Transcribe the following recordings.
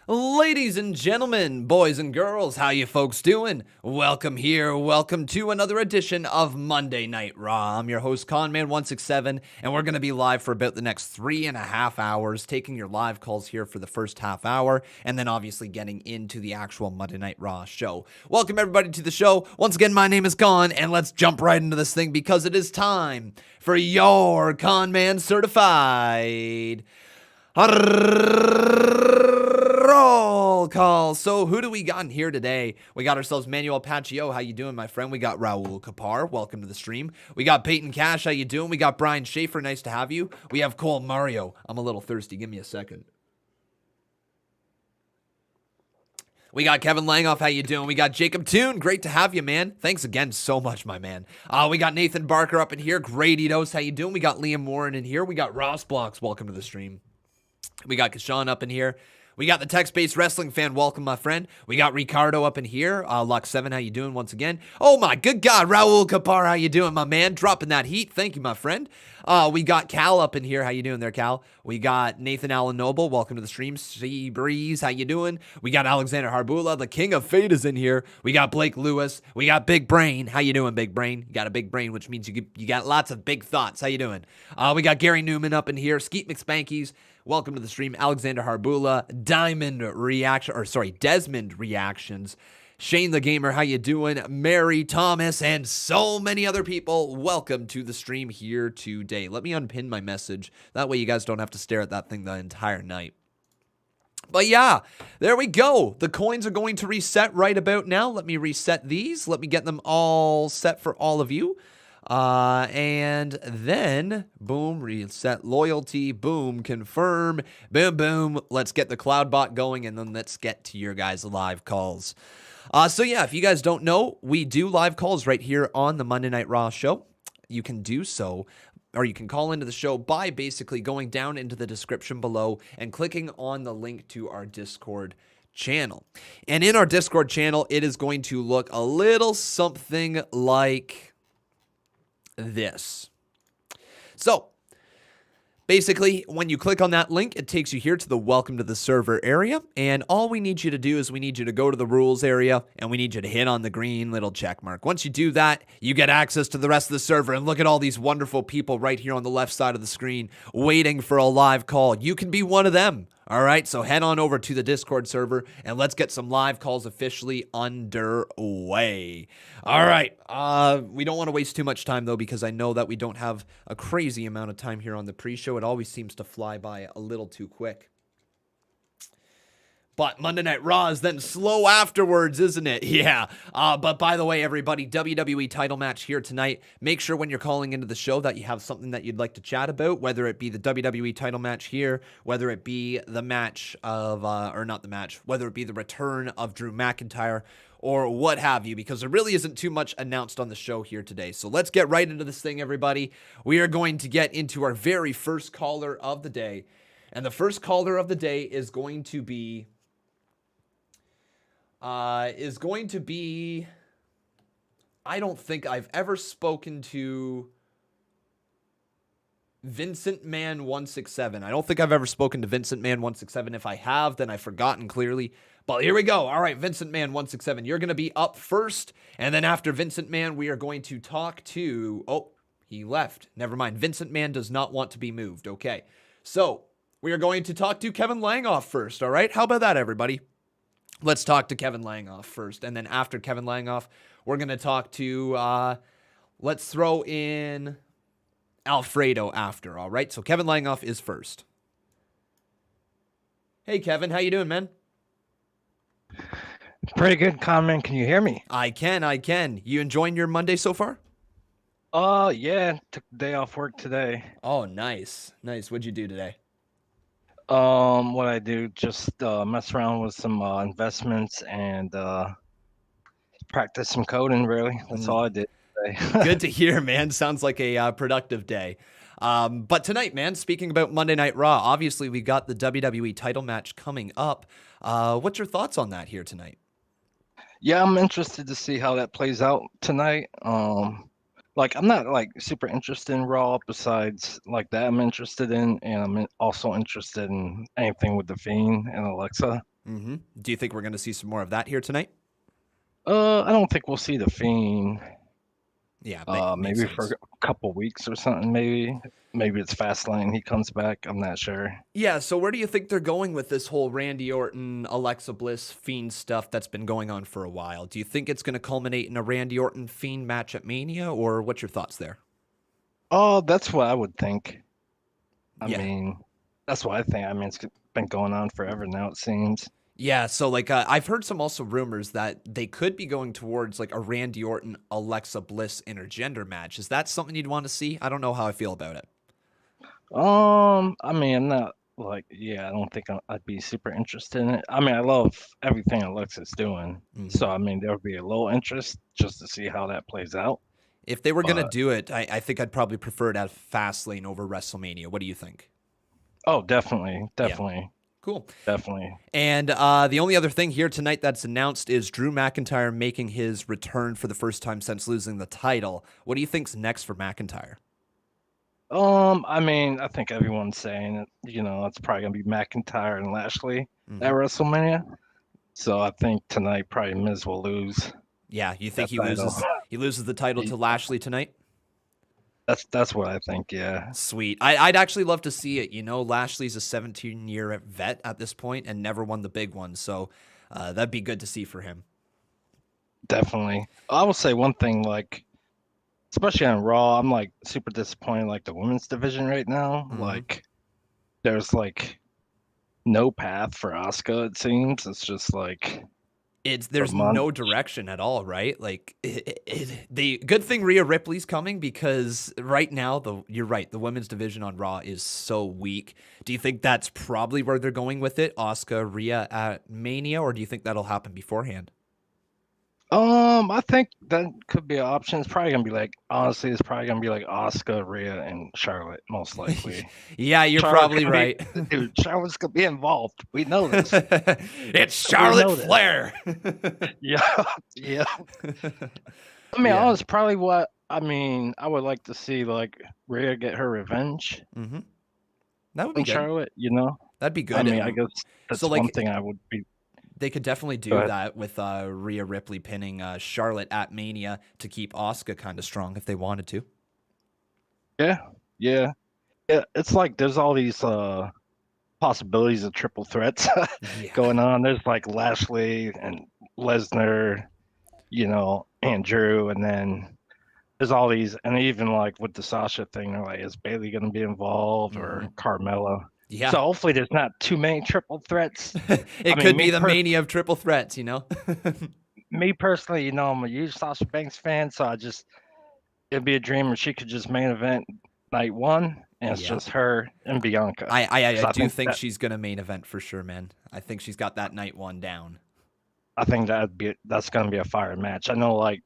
Ladies and gentlemen, boys and girls, how you folks doing? Welcome here, welcome to another edition of Monday Night Raw. I'm your host, Conman167, and we're going to be live for about the next 3.5 hours, taking your live calls here for the first half hour, and then obviously getting into the actual Monday Night Raw show. Welcome everybody to the show. Once again, my name is Con, and let's jump right into this thing because it is time for your Conman Certified roll call. So who do we got in here today? We got ourselves Manuel Paccio. How you doing, my friend? We got Raul Kapar. Welcome to the stream. We got Peyton Cash. How you doing? We got Brian Schaefer. Nice to have you. We have Cole Mario. I'm a little thirsty. Give me a second. We got Kevin Langoff. How you doing? We got Jacob Toon. Great to have you, man. Thanks again so much, my man. We got Nathan Barker up in here. Graditos. How you doing? We got Liam Warren in here. We got Ross Blocks. Welcome to the stream. We got Kashawn up in here. We got the text-based wrestling fan. Welcome, my friend. We got Ricardo up in here. Lux7, how you doing once again? Oh, my good God. Raul Kapar, how you doing, my man? Dropping that heat. Thank you, my friend. We got Cal up in here. How you doing there, Cal? We got Nathan Allen Noble. Welcome to the stream. Sea Breeze, how you doing? We got Alexander Harbula. The King of Fate is in here. We got Blake Lewis. We got Big Brain. How you doing, Big Brain? You got a big brain, which means you got lots of big thoughts. How you doing? We got Gary Newman up in here. Skeet McSpankies. Welcome to the stream. Alexander Harbula, Desmond Reactions, Shane the Gamer, how you doing? Mary Thomas, and so many other people. Welcome to the stream here today. Let me unpin my message. That way you guys don't have to stare at that thing the entire night. But yeah, there we go. The coins are going to reset right about now. Let me reset these. Let me get them all set for all of you. And then, boom, reset loyalty, boom, confirm, boom, boom. Let's get the cloud bot going, and then let's get to your guys' live calls. So yeah, if you guys don't know, we do live calls right here on the Monday Night Raw show. You can do so, or you can call into the show by basically going down into the description below and clicking on the link to our Discord channel. And in our Discord channel, it is going to look a little something like this. So basically, when you click on that link, it takes you here to the welcome to the server area. And all we need you to do is we need you to go to the rules area and we need you to hit on the green little check mark. Once you do that, you get access to the rest of the server. And look at all these wonderful people right here on the left side of the screen waiting for a live call. You can be one of them. All right, so head on over to the Discord server and let's get some live calls officially underway. All right, we don't want to waste too much time though because I know that we don't have a crazy amount of time here on the pre-show. It always seems to fly by a little too quick. But Monday Night Raw is then slow afterwards, isn't it? Yeah. But by the way, everybody, WWE title match here tonight. Make sure when you're calling into the show that you have something that you'd like to chat about, whether it be the WWE title match here, whether it be the match of, or not the match, whether it be the return of Drew McIntyre, or what have you, because there really isn't too much announced on the show here today. So let's get right into this thing, everybody. We are going to get into our very first caller of the day. And the first caller of the day is going to be... I don't think I've ever spoken to Vincent Man 167. I don't think I've ever spoken to Vincent Man 167. If I have, then I've forgotten clearly. But here we go. All right, Vincent Man 167, you're going to be up first. And then after Vincent Man, we are going to talk to... Oh, he left. Never mind. Vincent Man does not want to be moved. Okay. So we are going to talk to Kevin Langoff first. All right. How about that, everybody? Let's talk to Kevin Langoff first. And then after Kevin Langoff, we're going to talk to, let's throw in Alfredo after, all right? So Kevin Langoff is first. Hey, Kevin, how you doing, man? Pretty good comment. Can you hear me? I can. You enjoying your Monday so far? Yeah, took the day off work today. Oh, nice. What'd you do today? What I do, just mess around with some investments and practice some coding, really. That's all I did today. Good to hear, man. Sounds like a productive day. But tonight, man, speaking about Monday Night Raw, obviously we got the WWE title match coming up. What's your thoughts on that here tonight? Yeah, I'm interested to see how that plays out tonight. Like, I'm not like super interested in Raw besides that I'm interested in, and I'm also interested in anything with the Fiend and Alexa. Do you think we're going to see some more of that here tonight? I don't think we'll see the Fiend. Yeah, makes Maybe for sense. a couple weeks or something. Maybe it's Fastlane. He comes back. I'm not sure. Yeah, so where do you think they're going with this whole Randy Orton, Alexa Bliss, Fiend stuff that's been going on for a while? Do you think it's going to culminate in a Randy Orton Fiend match at Mania, or what's your thoughts there? Oh, that's what I would think. I Yeah. mean, that's what I think. I mean, it's been going on forever now, it seems. Yeah, so like I've heard some also rumors that they could be going towards like a Randy Orton, Alexa Bliss intergender match. Is that something you'd want to see? I don't know how I feel about it. I mean, I'm not like, yeah, I don't think I'd be super interested in it. I mean, I love everything Alexa's doing. So, I mean, there would be a little interest just to see how that plays out. If they were going to But, do it, I think I'd probably prefer it at Fastlane over WrestleMania. What do you think? oh, definitely, Yeah. definitely, Cool. definitely. And the only other thing here tonight that's announced is Drew McIntyre making his return for the first time since losing the title. What do you think's next for McIntyre? I mean, I think everyone's saying it, it's probably gonna be McIntyre and Lashley at WrestleMania. So I think tonight probably Miz will lose. Yeah, you think that title. he loses the title to Lashley tonight? That's what I think. Yeah. Sweet. I'd actually love to see it. Lashley's a 17-year vet at this point and never won the big one, so that'd be good to see for him. Definitely. I will say one thing, like, especially on Raw, I'm like super disappointed, like the women's division right now. Like, there's like no path for Asuka. It seems it's just like There's no direction at all, right? Like the good thing Rhea Ripley's coming because right now you're right, the women's division on Raw is so weak. Do you think that's probably where they're going with it, Asuka, Rhea at Mania, or do you think that'll happen beforehand? I think that could be an option. It's probably gonna be like, honestly, it's probably gonna be like Asuka, Rhea, and Charlotte, most likely. Yeah, you're probably right. Dude, Charlotte's gonna be involved. We know this. It's Charlotte Flair. Yeah, yeah. I mean, Yeah. that's probably what I mean. I would like to see like Rhea get her revenge That would be on good. Charlotte. That'd be good. I mean, I guess that's So, like, one thing I would be. they could definitely do that with Rhea Ripley pinning Charlotte at Mania to keep Asuka kind of strong if they wanted to. Yeah. It's like there's all these possibilities of triple threats going on. There's like Lashley and Lesnar, and Drew, and then there's all these, and even like with the Sasha thing, they're like, is Bailey going to be involved or Carmella? Yeah. So hopefully there's not too many triple threats. It could be the mania of triple threats, Me personally, I'm a huge Sasha Banks fan, so it'd be a dream if she could just main event night one, and it's just her and Bianca. I do think she's gonna main event for sure, man. I think she's got that night one down. I think that's gonna be a fire match. I know like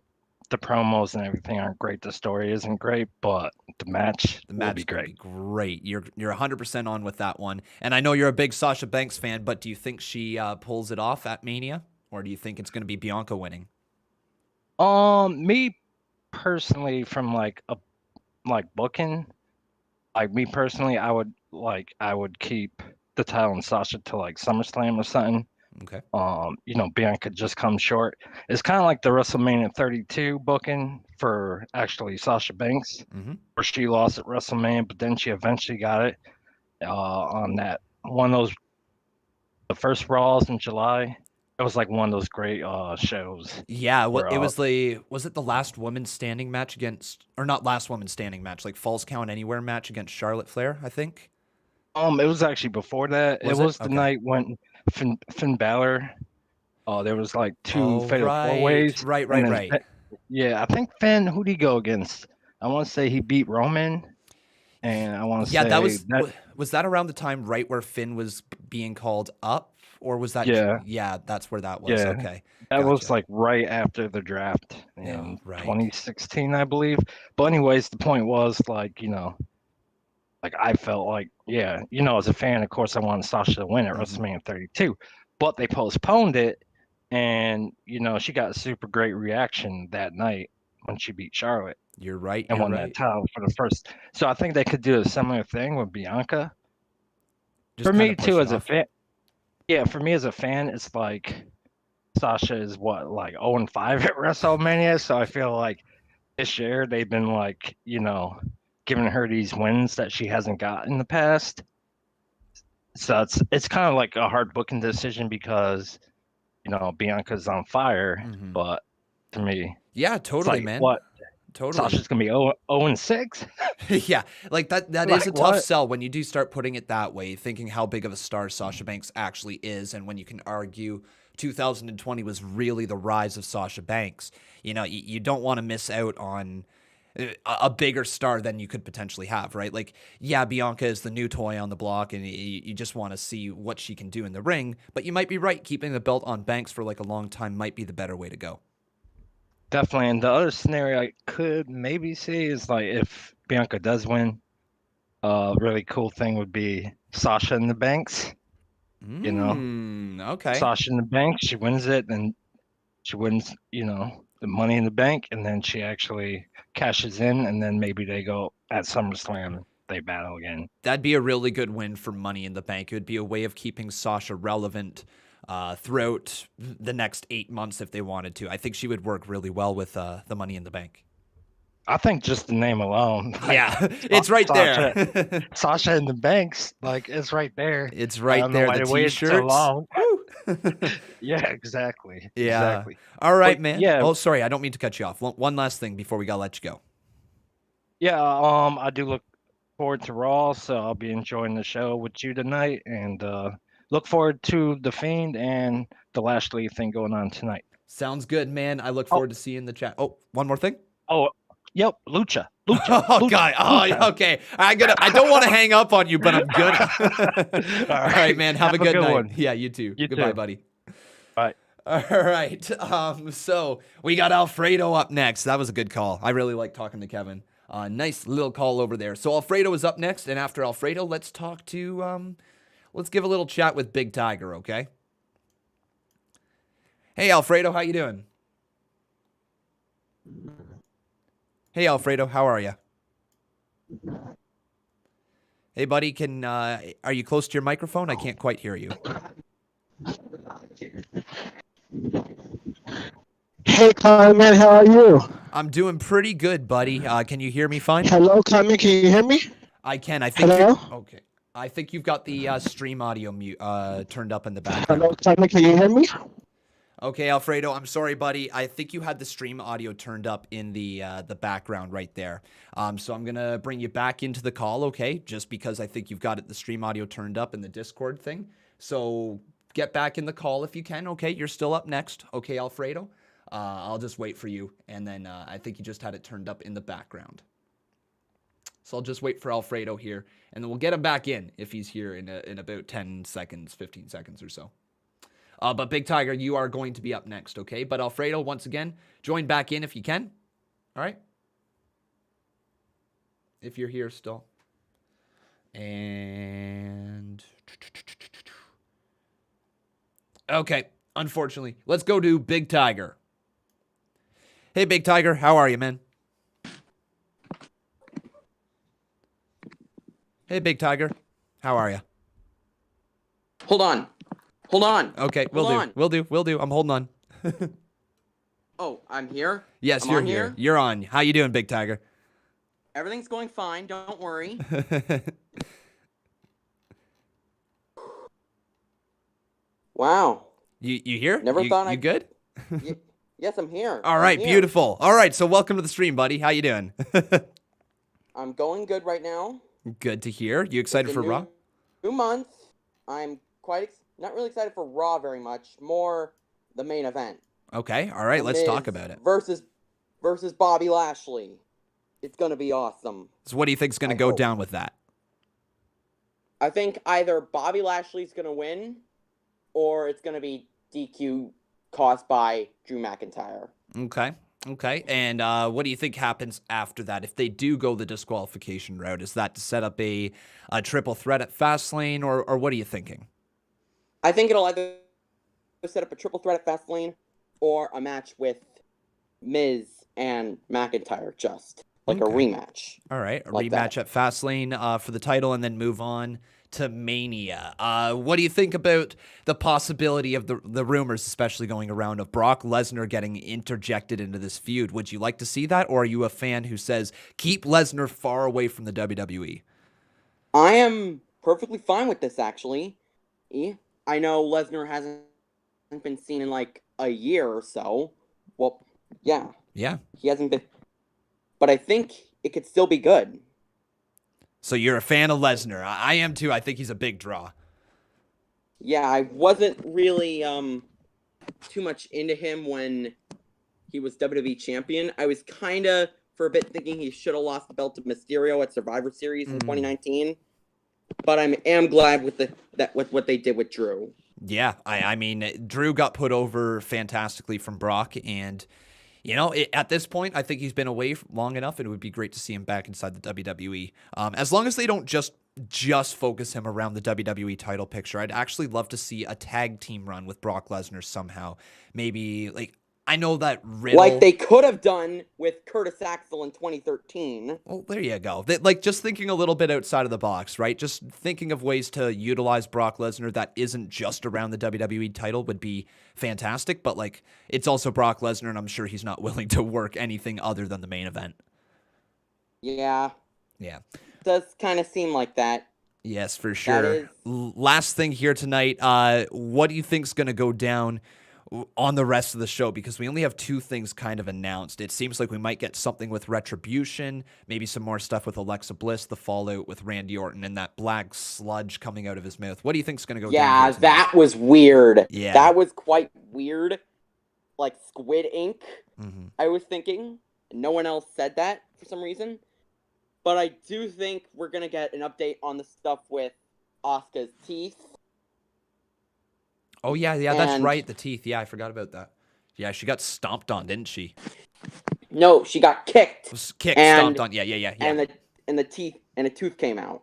the promos and everything aren't great. The story isn't great, but the match will be great. Great. You're 100% on with that one. And I know you're a big Sasha Banks fan, but do you think she pulls it off at Mania, or do you think it's going to be Bianca winning? Me personally, from like booking, like me personally, I would keep the title and Sasha to like SummerSlam or something. Okay. Bianca just comes short. It's kind of like the WrestleMania 32 booking for actually Sasha Banks, where she lost at WrestleMania, but then she eventually got it on that one of those, the first Raws in July. It was like one of those great shows. Yeah, it was was it the last woman standing match against, or not last woman standing match, like Falls Count Anywhere match against Charlotte Flair, I think? It was actually before that. It was the night when Finn Balor, there was like two fatal four ways. Right. Yeah, I think Finn, who'd he go against? I want to say he beat Roman, and I want to say was that around the time right where Finn was being called up, or was that? Yeah, that's where that was. Yeah, okay, that was like right after the draft in 2016, I believe. But anyways, the point was like like I felt like, as a fan, of course, I wanted Sasha to win at WrestleMania 32, but they postponed it, and she got a super great reaction that night when she beat Charlotte. You're right, and won that title for the first. So I think they could do a similar thing with Bianca. For me too, as a fan. Yeah, for me as a fan, it's like Sasha is what, like 0-5 at WrestleMania. So I feel like this year they've been like, giving her these wins that she hasn't got in the past. So it's kind of like a hard booking decision because, Bianca's on fire. Mm-hmm. But to me, Yeah, it's totally, like, man. what? Totally. Sasha's gonna be 0-6? Yeah, like that Like is a tough what? sell when you do start putting it that way, thinking how big of a star Sasha Banks actually is, and when you can argue 2020 was really the rise of Sasha Banks. You don't want to miss out on a bigger star than you could potentially have, right? Like, yeah, Bianca is the new toy on the block, and you just want to see what she can do in the ring, but you might be right. Keeping the belt on Banks for like a long time might be the better way to go. Definitely. And the other scenario I could maybe see is like if Bianca does win, a really cool thing would be Sasha in the Banks. Okay. Sasha in the Banks, she wins it, and she wins, the Money in the Bank, and then she actually cashes in, and then maybe they go at SummerSlam, they battle again. That'd be a really good win for Money in the Bank. It would be a way of keeping Sasha relevant throughout the next 8 months if they wanted to. I think she would work really well with the Money in the Bank. I think just the name alone. Yeah, it's right Sasha, there. Sasha in the Banks, like it's right there. It's I right don't know there. why The they waited so T-shirts. long. Woo. Yeah, exactly. Yeah. Exactly. All right, But man. yeah, Oh, sorry. I don't mean to cut you off. One last thing before we gotta let you go. yeah. I do look forward to Raw, so I'll be enjoying the show with you tonight, and look forward to the Fiend and the Lashley thing going on tonight. Sounds good, man. I look Oh, forward to seeing the chat. Oh, one more thing. oh, yep, Lucha, Oh Lucha, God! Oh, Lucha. okay. I don't want to hang up on you, but I'm gonna. All right, man. Have a good night. One. Yeah, you too. You Goodbye, too. buddy. Bye. All right. So we got Alfredo up next. That was a good call. I really like talking to Kevin. Nice little call over there. So Alfredo is up next, and after Alfredo, let's talk to. Let's give a little chat with Big Tiger. Okay. Hey, Alfredo. How you doing? Hey, Alfredo. How are you? Hey, buddy. Are you close to your microphone? I can't quite hear you. Hey, Carmen, how are you? I'm doing pretty good, buddy. Can you hear me fine? Hello, Carmen, can you hear me? I can. I think Hello? okay. I think you've got the stream audio turned up in the background. Hello, Carmen, can you hear me? Okay, Alfredo, I'm sorry, buddy. I think you had the stream audio turned up in the background right there. So I'm gonna bring you back into the call, okay? Just because I think you've got the stream audio turned up in the Discord thing. So get back in the call if you can, okay? You're still up next, okay, Alfredo? I'll just wait for you, and then I think you just had it turned up in the background. So I'll just wait for Alfredo here, and then we'll get him back in if he's here in about 10 seconds, 15 seconds or so. But Big Tiger, you are going to be up next, okay? But Alfredo, once again, join back in if you can. All right? If you're here still. And... Okay, unfortunately. Let's go to Big Tiger. Hey, Big Tiger, how are you, man? Hey, Big Tiger, how are you? Hold on. Okay, we'll do. I'm holding on. Oh, I'm here? Yes, I'm you're on here. You're on. How you doing, Big Tiger? Everything's going fine. Don't worry. Wow. You here? Never thought you I'd... good? Yes, I'm here. All right, I'm here. beautiful. All right, so welcome to the stream, buddy. How you doing? I'm going good right now. Good to hear. You excited for Raw? 2 months. I'm not really excited for Raw very much. More the main event. Okay, all right, let's talk about it. Versus Bobby Lashley. It's going to be awesome. So what do you think's going to go down with that? I think either Bobby Lashley's going to win or it's going to be DQ caused by Drew McIntyre. Okay. And what do you think happens after that? If they do go the disqualification route, is that to set up a triple threat at Fastlane, or what are you thinking? I think it'll either set up a triple threat at Fastlane or a match with Miz and McIntyre just. like a rematch. All right, a like rematch that. at Fastlane for the title, and then move on to Mania. What do you think about the possibility of the rumors, especially going around, of Brock Lesnar getting interjected into this feud? Would you like to see that, or are you a fan who says keep Lesnar far away from the WWE? I am perfectly fine with this, actually. I know Lesnar hasn't been seen in like a year or so. Well, yeah. Yeah. He hasn't been. But I think it could still be good. So you're a fan of Lesnar. I am too. I think he's a big draw. Yeah, I wasn't really too much into him when he was WWE champion. I was kind of, for a bit, thinking he should have lost the belt to Mysterio at Survivor Series in 2019. But I am glad with what they did with Drew. Yeah, I mean, Drew got put over fantastically from Brock, and at this point, I think he's been away long enough, and it would be great to see him back inside the WWE. As long as they don't just focus him around the WWE title picture, I'd actually love to see a tag team run with Brock Lesnar somehow. Maybe, I know that Riddle... Like they could have done with Curtis Axel in 2013. Well, there you go. Just thinking a little bit outside of the box, right? Just thinking of ways to utilize Brock Lesnar that isn't just around the WWE title would be fantastic. But, it's also Brock Lesnar, and I'm sure he's not willing to work anything other than the main event. Yeah. Yeah. Does kind of seem like that. Yes, for sure. Last thing here tonight, what do you think's going to go down on the rest of the show? Because we only have 2 things kind of announced. It seems like we might get something with Retribution, maybe some more stuff with Alexa Bliss, the fallout with Randy Orton, and that black sludge coming out of his mouth. What do you think's going to go down? Yeah, that was weird. Yeah. That was quite weird. Like Squid Ink, I was thinking. No one else said that for some reason. But I do think we're going to get an update on the stuff with Asuka's teeth. Oh, yeah, that's right, the teeth. Yeah, I forgot about that. Yeah, she got stomped on, didn't she? No, she got kicked. Stomped on. Yeah. And the teeth and a tooth came out.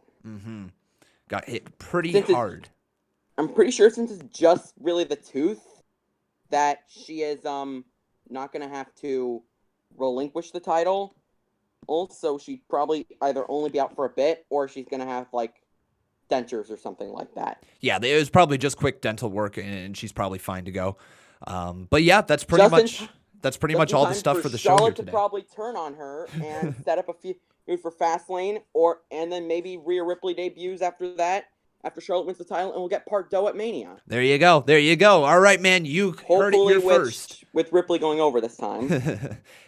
Got hit pretty hard. I'm pretty sure since it's just really the tooth that she is not going to have to relinquish the title. Also, she'd probably either only be out for a bit or she's going to have dentures or something like that. Yeah, it was probably just quick dental work, and she's probably fine to go. But yeah, that's pretty much all the stuff for the show here Charlotte today. to probably turn on her and set up a few for Fastlane, and then maybe Rhea Ripley debuts after that. After Charlotte wins the title, and we'll get Part Doe at Mania. There you go. All right, man, you heard it here first. With Ripley going over this time.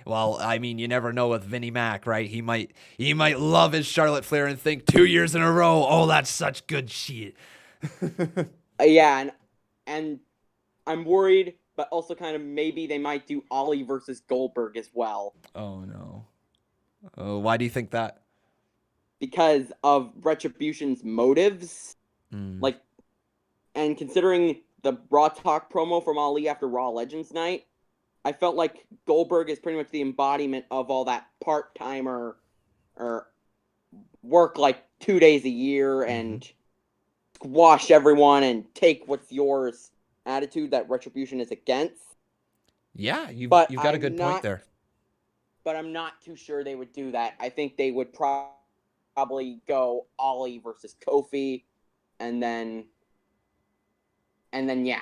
Well, I mean, you never know with Vinnie Mac, right? He might love his Charlotte Flair and think 2 years in a row, oh, that's such good shit. Yeah, and I'm worried, but also kind of maybe they might do Ollie versus Goldberg as well. Oh, no. Oh, why do you think that? Because of Retribution's motives. And considering the Raw Talk promo from Ali after Raw Legends Night, I felt like Goldberg is pretty much the embodiment of all that part-timer or work 2 days a year and squash everyone and take what's yours attitude that Retribution is against. Yeah, you've got a good point there. But I'm not too sure they would do that. I think they would probably go Ollie versus Kofi, and then yeah.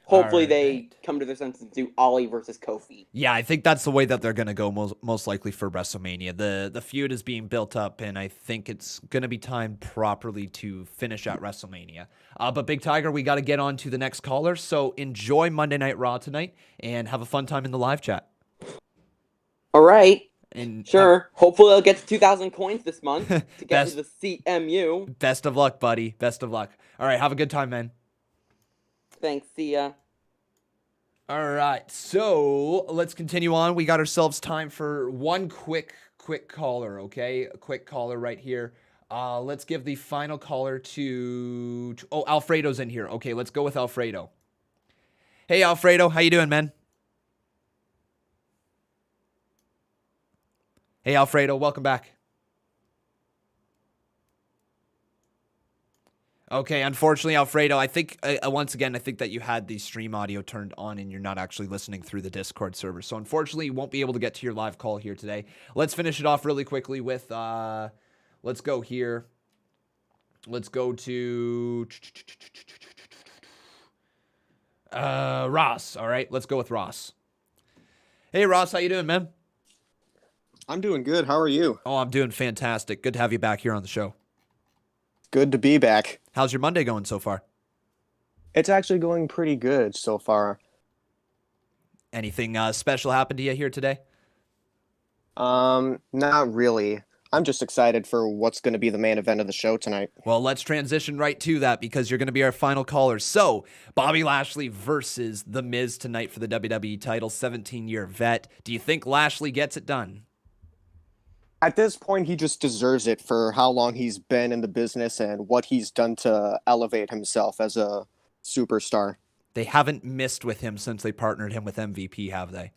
Hopefully they come to their senses and do Ollie versus Kofi. Yeah, I think that's the way that they're going to go most likely for WrestleMania. The feud is being built up, and I think it's going to be timed properly to finish at WrestleMania. But Big Tiger, we got to get on to the next caller, so enjoy Monday Night Raw tonight, and have a fun time in the live chat. All right. And sure. Hopefully I'll get to 2,000 coins this month to get to the CMU. Best of luck, buddy. Best of luck. All right, have a good time, man. Thanks. See ya. All right, so let's continue on. We got ourselves time for one quick caller, okay? A quick caller right here. Let's give the final caller to... Oh, Alfredo's in here. Okay, let's go with Alfredo. Hey, Alfredo. How you doing, man? Hey, Alfredo. Welcome back. Okay, unfortunately, Alfredo, I think, once again, I think that you had the stream audio turned on and you're not actually listening through the Discord server. So unfortunately, you won't be able to get to your live call here today. Let's finish it off really quickly with, let's go here. Let's go to Ross. All right, let's go with Ross. Hey, Ross, how you doing, man? I'm doing good. How are you? Oh, I'm doing fantastic. Good to have you back here on the show. Good to be back. How's your Monday going so far? It's actually going pretty good so far. Anything special happened to you here today? Not really. I'm just excited for what's going to be the main event of the show tonight. Well, let's transition right to that because you're going to be our final caller. So, Bobby Lashley versus The Miz tonight for the WWE title, 17-year vet. Do you think Lashley gets it done? At this point, he just deserves it for how long he's been in the business and what he's done to elevate himself as a superstar. They haven't missed with him since they partnered him with MVP, have they?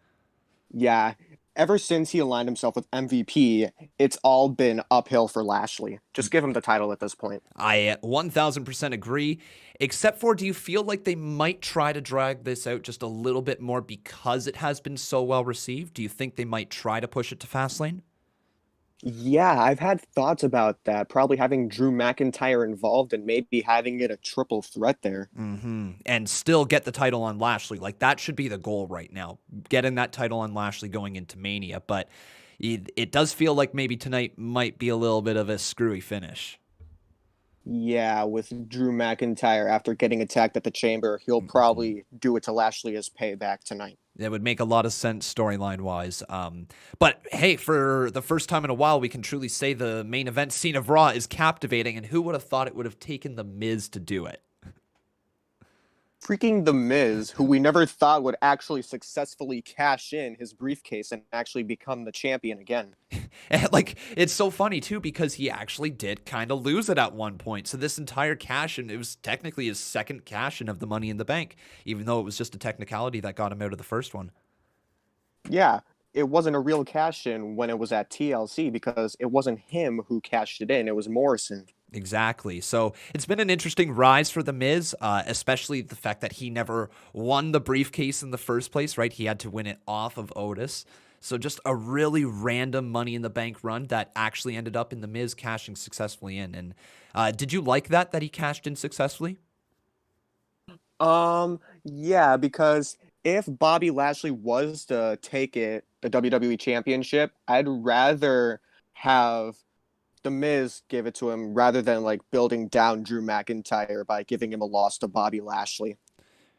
Yeah. Ever since he aligned himself with MVP, it's all been uphill for Lashley. Just give him the title at this point. I 1000% agree, except for, do you feel like they might try to drag this out just a little bit more because it has been so well received? Do you think they might try to push it to Fastlane? Yeah, I've had thoughts about that. Probably having Drew McIntyre involved and maybe having it a triple threat there. And still get the title on Lashley. Like, that should be the goal right now. Getting that title on Lashley going into Mania. But it does feel like maybe tonight might be a little bit of a screwy finish. Yeah, with Drew McIntyre after getting attacked at the Chamber, he'll probably do it to Lashley as payback tonight. It would make a lot of sense storyline-wise. But, hey, for the first time in a while, we can truly say the main event scene of Raw is captivating, and who would have thought it would have taken The Miz to do it? Freaking The Miz, who we never thought would actually successfully cash in his briefcase and actually become the champion again. And, like, it's so funny, too, because he actually did kind of lose it at one point. So this entire cash-in, it was technically his second cash-in of the Money in the Bank, even though it was just a technicality that got him out of the first one. Yeah, it wasn't a real cash-in when it was at TLC because it wasn't him who cashed it in. It was Morrison. Exactly. So it's been an interesting rise for The Miz, especially the fact that he never won the briefcase in the first place, right? He had to win it off of Otis. So just a really random Money in the Bank run that actually ended up in The Miz cashing successfully in. And did you like that he cashed in successfully? Yeah, because if Bobby Lashley was to take it, the WWE Championship, I'd rather have The Miz give it to him rather than like building down Drew McIntyre by giving him a loss to Bobby Lashley.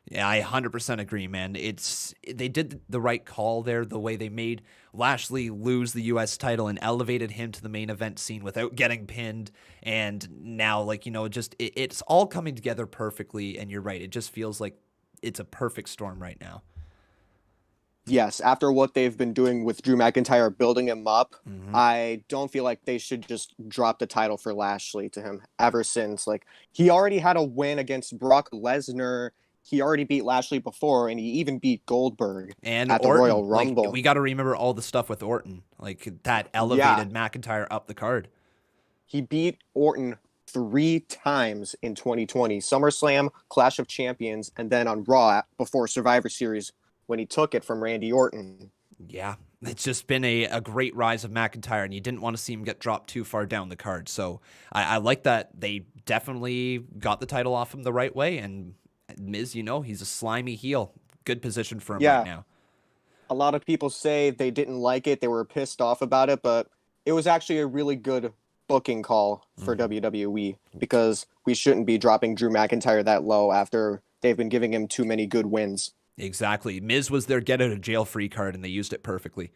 Yeah, I 100% agree, man. They did the right call there, the way they made Lashley lose the U.S. title and elevated him to the main event scene without getting pinned. And now, like, you know, it's all coming together perfectly. And you're right. It just feels like it's a perfect storm right now. Yes, after what they've been doing with Drew McIntyre, building him up, I don't feel like they should just drop the title for Lashley to him ever since. Like, he already had a win against Brock Lesnar. He already beat Lashley before, and he even beat Goldberg and at the Orton, Royal Rumble. Like, we got to remember all the stuff with Orton. Like, that elevated McIntyre up the card. He beat Orton 3 times in 2020. SummerSlam, Clash of Champions, and then on Raw before Survivor Series when he took it from Randy Orton. Yeah, it's just been a great rise of McIntyre, and you didn't want to see him get dropped too far down the card. So I like that they definitely got the title off him the right way, and Miz, you know, he's a slimy heel. Good position for him right now. A lot of people say they didn't like it. They were pissed off about it, but it was actually a really good booking call for WWE because we shouldn't be dropping Drew McIntyre that low after they've been giving him too many good wins. Exactly. Miz was their get out of jail free card, and they used it perfectly.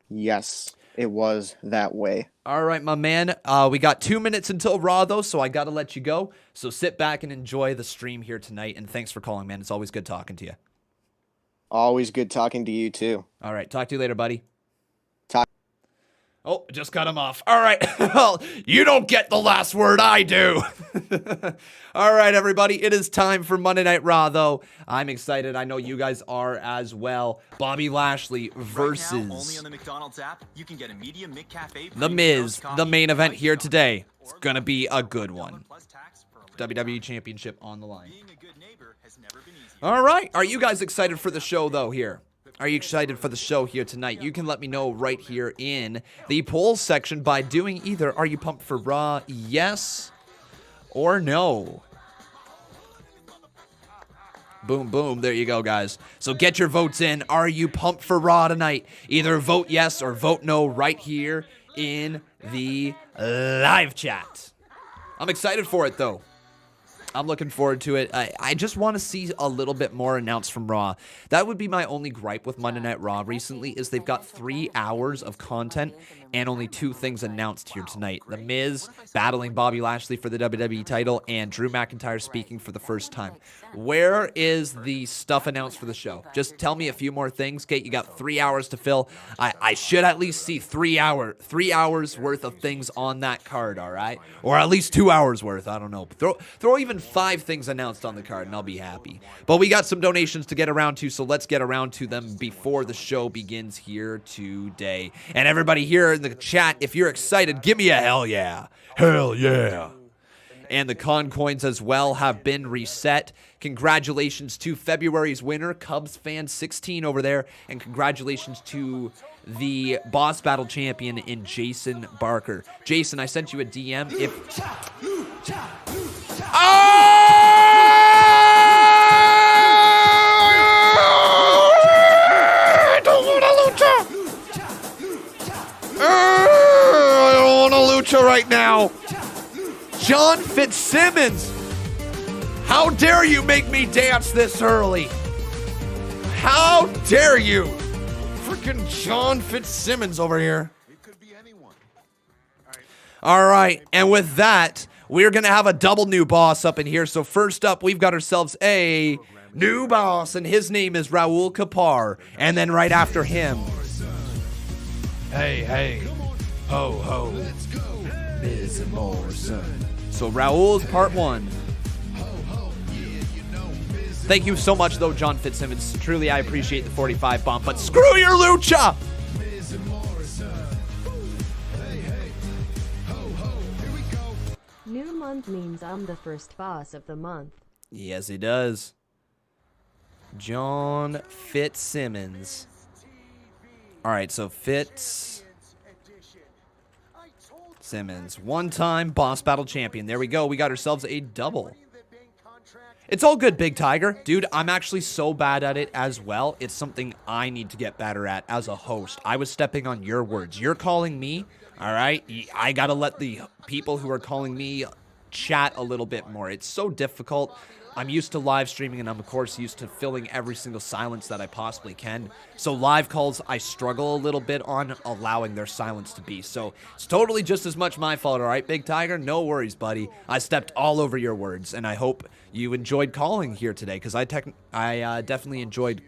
Yes, it was that way. All right, my man. We got 2 minutes until Raw, though, so I got to let you go. So sit back and enjoy the stream here tonight, and thanks for calling, man. It's always good talking to you. Always good talking to you, too. All right, talk to you later, buddy. Talk. Oh, just cut him off. All right. Well, you don't get the last word. I do. All right, everybody. It is time for Monday Night Raw, though. I'm excited. I know you guys are as well. Bobby Lashley versus only on the McDonald's app, you can get a medium McCafe The Miz, the main event here today It's going to be a good one. WWE Championship on the line. All right. Are you guys excited for the show, though, here? Are you excited for the show here tonight? You can let me know right here in the polls section by doing either, are you pumped for Raw? Yes or no? Boom, boom. There you go, guys. So get your votes in. Are you pumped for Raw tonight? Either vote yes or vote no right here in the live chat. I'm excited for it, though. I'm looking forward to it. I just want to see a little bit more announced from Raw. That would be my only gripe with Monday Night Raw recently, is they've got 3 hours of content and only 2 things announced here tonight. The Miz battling Bobby Lashley for the WWE title and Drew McIntyre speaking for the first time. Where is the stuff announced for the show? Just tell me a few more things. Kate, you got 3 hours to fill. I should at least see 3 hours worth of things on that card, all right? Or at least 2 hours worth. I don't know. Throw even 5 things announced on the card and I'll be happy. But we got some donations to get around to, so let's get around to them before the show begins here today. And everybody here in the chat, if you're excited, give me a hell yeah. Hell yeah. And the con coins as well have been reset. Congratulations to February's winner, Cubs fan 16 over there. And congratulations to the boss battle champion in Jason Barker. Jason, I sent you a DM. I don't want a lucha right now. John Fitzsimmons, how dare you make me dance this early? How dare you? Freaking John Fitzsimmons over here. It could be anyone. All right, and with that, we're going to have a double new boss up in here. So first up, we've got ourselves a new boss, and his name is Raul Kapar. And then right after him, hey, ho, ho, Miz and Morrison. So Raul is part 1. Thank you so much, though, John Fitzsimmons. Truly, I appreciate the 45 bump, but screw your lucha! New month means I'm the first boss of the month. Yes, he does. John Fitzsimmons. All right, so Fitzsimmons, one-time boss battle champion. There we go. We got ourselves a double. It's all good, Big Tiger. Dude, I'm actually so bad at it as well. It's something I need to get better at as a host. I was stepping on your words. You're calling me, all right? I got to let the people who are calling me chat a little bit more. It's so difficult. I'm used to live streaming, and I'm, of course, used to filling every single silence that I possibly can. So live calls, I struggle a little bit on allowing their silence to be. So it's totally just as much my fault, all right, Big Tiger? No worries, buddy. I stepped all over your words, and I hope you enjoyed calling here today, because I definitely enjoyed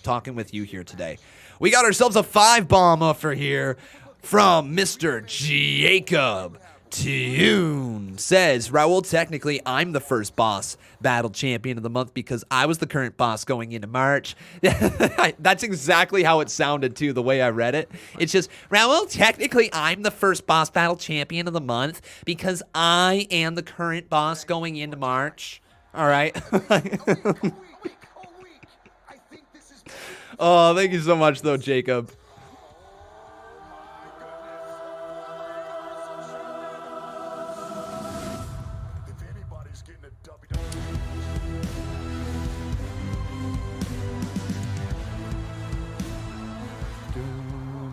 talking with you here today. We got ourselves a 5-bomb offer here from Mr. Jacob Tune. Says, Raul, technically, I'm the first boss battle champion of the month because I was the current boss going into March. That's exactly how it sounded, too, the way I read it. It's just, Raul, technically, I'm the first boss battle champion of the month because I am the current boss going into March. All right. Oh, thank you so much, though, Jacob.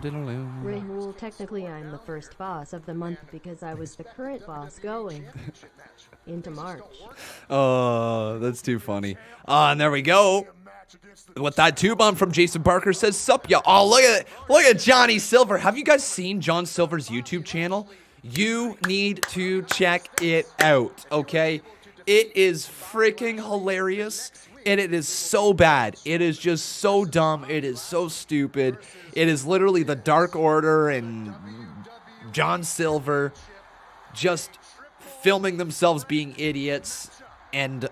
Rahul, technically I'm the first boss of the month because I was the current boss going into March. Oh, that's too funny. And there we go. With that 2-bomb from Jason Barker says, sup, ya. Oh, look at Johnny Silver. Have you guys seen John Silver's YouTube channel? You need to check it out, okay? It is freaking hilarious. And it is so bad. It is just so dumb. It is so stupid. It is literally the Dark Order and John Silver just filming themselves being idiots. And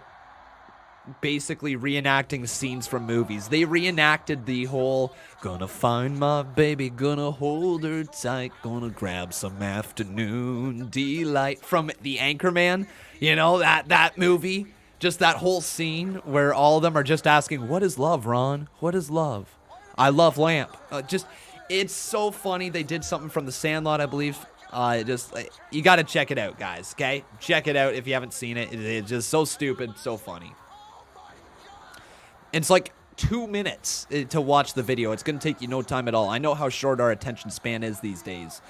basically reenacting scenes from movies. They reenacted the whole gonna find my baby, gonna hold her tight, gonna grab some afternoon delight from The Anchorman. You know, that movie, just that whole scene where all of them are just asking, what is love, Ron? What is love? I love lamp. It's so funny. They did something from The Sandlot, I believe. You got to check it out, guys, okay? Check it out if you haven't seen it. It's just so stupid, so funny. It's like 2 minutes to watch the video. It's going to take you no time at all. I know how short our attention span is these days.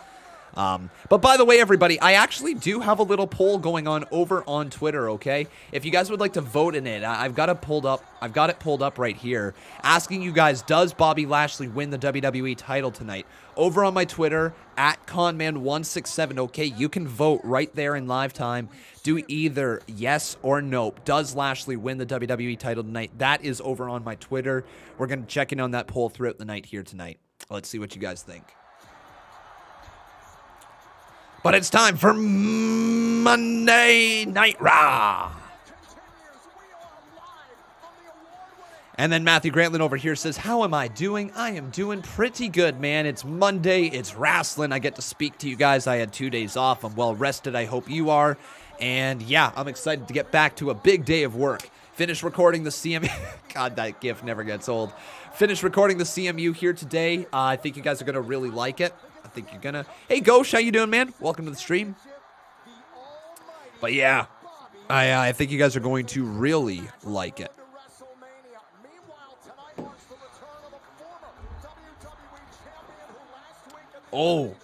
But by the way, everybody, I actually do have a little poll going on over on Twitter, okay? If you guys would like to vote in it, I've got it pulled up right here, asking you guys, does Bobby Lashley win the WWE title tonight? Over on my Twitter, @Conman167, okay? You can vote right there in live time. Do either yes or no. Does Lashley win the WWE title tonight? That is over on my Twitter. We're going to check in on that poll throughout the night here tonight. Let's see what you guys think. But it's time for Monday Night Raw. And then Matthew Grantland over here says, how am I doing? I am doing pretty good, man. It's Monday. It's wrestling. I get to speak to you guys. I had 2 days off. I'm well rested. I hope you are. And yeah, I'm excited to get back to a big day of work. Finish recording the CMU. God, that gif never gets old. Finish recording the CMU here today. I think you guys are going to really like it. I think you're gonna. Hey, Ghosh, how you doing, man? Welcome to the stream. But yeah, I think you guys are going to really like it. Oh,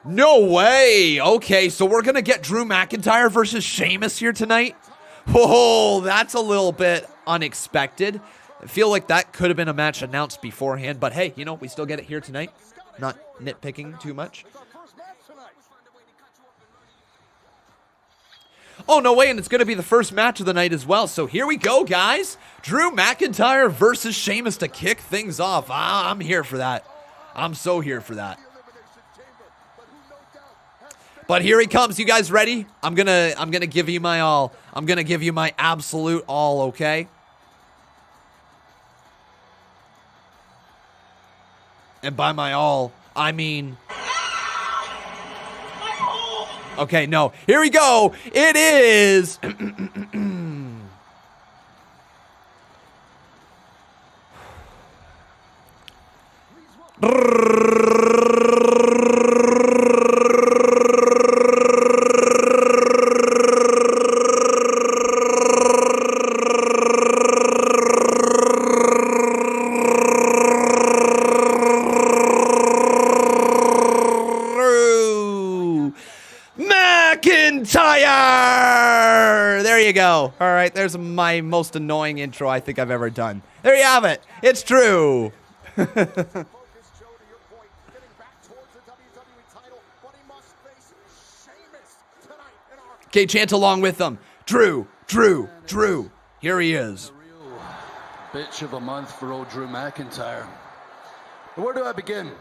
no way. Okay, so we're gonna get Drew McIntyre versus Sheamus here tonight. Whoa, that's a little bit unexpected. I feel like that could have been a match announced beforehand, but hey, you know, we still get it here tonight. Not nitpicking too much. Oh, no way, and it's going to be the first match of the night as well. So here we go, guys. Drew McIntyre versus Sheamus to kick things off. I'm here for that. I'm so here for that. But here he comes. You guys ready? I'm gonna give you my all. I'm gonna give you my absolute all, okay? And by my all, I mean... Okay, no. Here we go. It is... McIntyre! There you go. All right, there's my most annoying intro I think I've ever done. There you have it. It's true. Okay, chant along with them. Drew, Drew, Drew. Here he is. Bitch of a month for old Drew McIntyre. Where do I begin?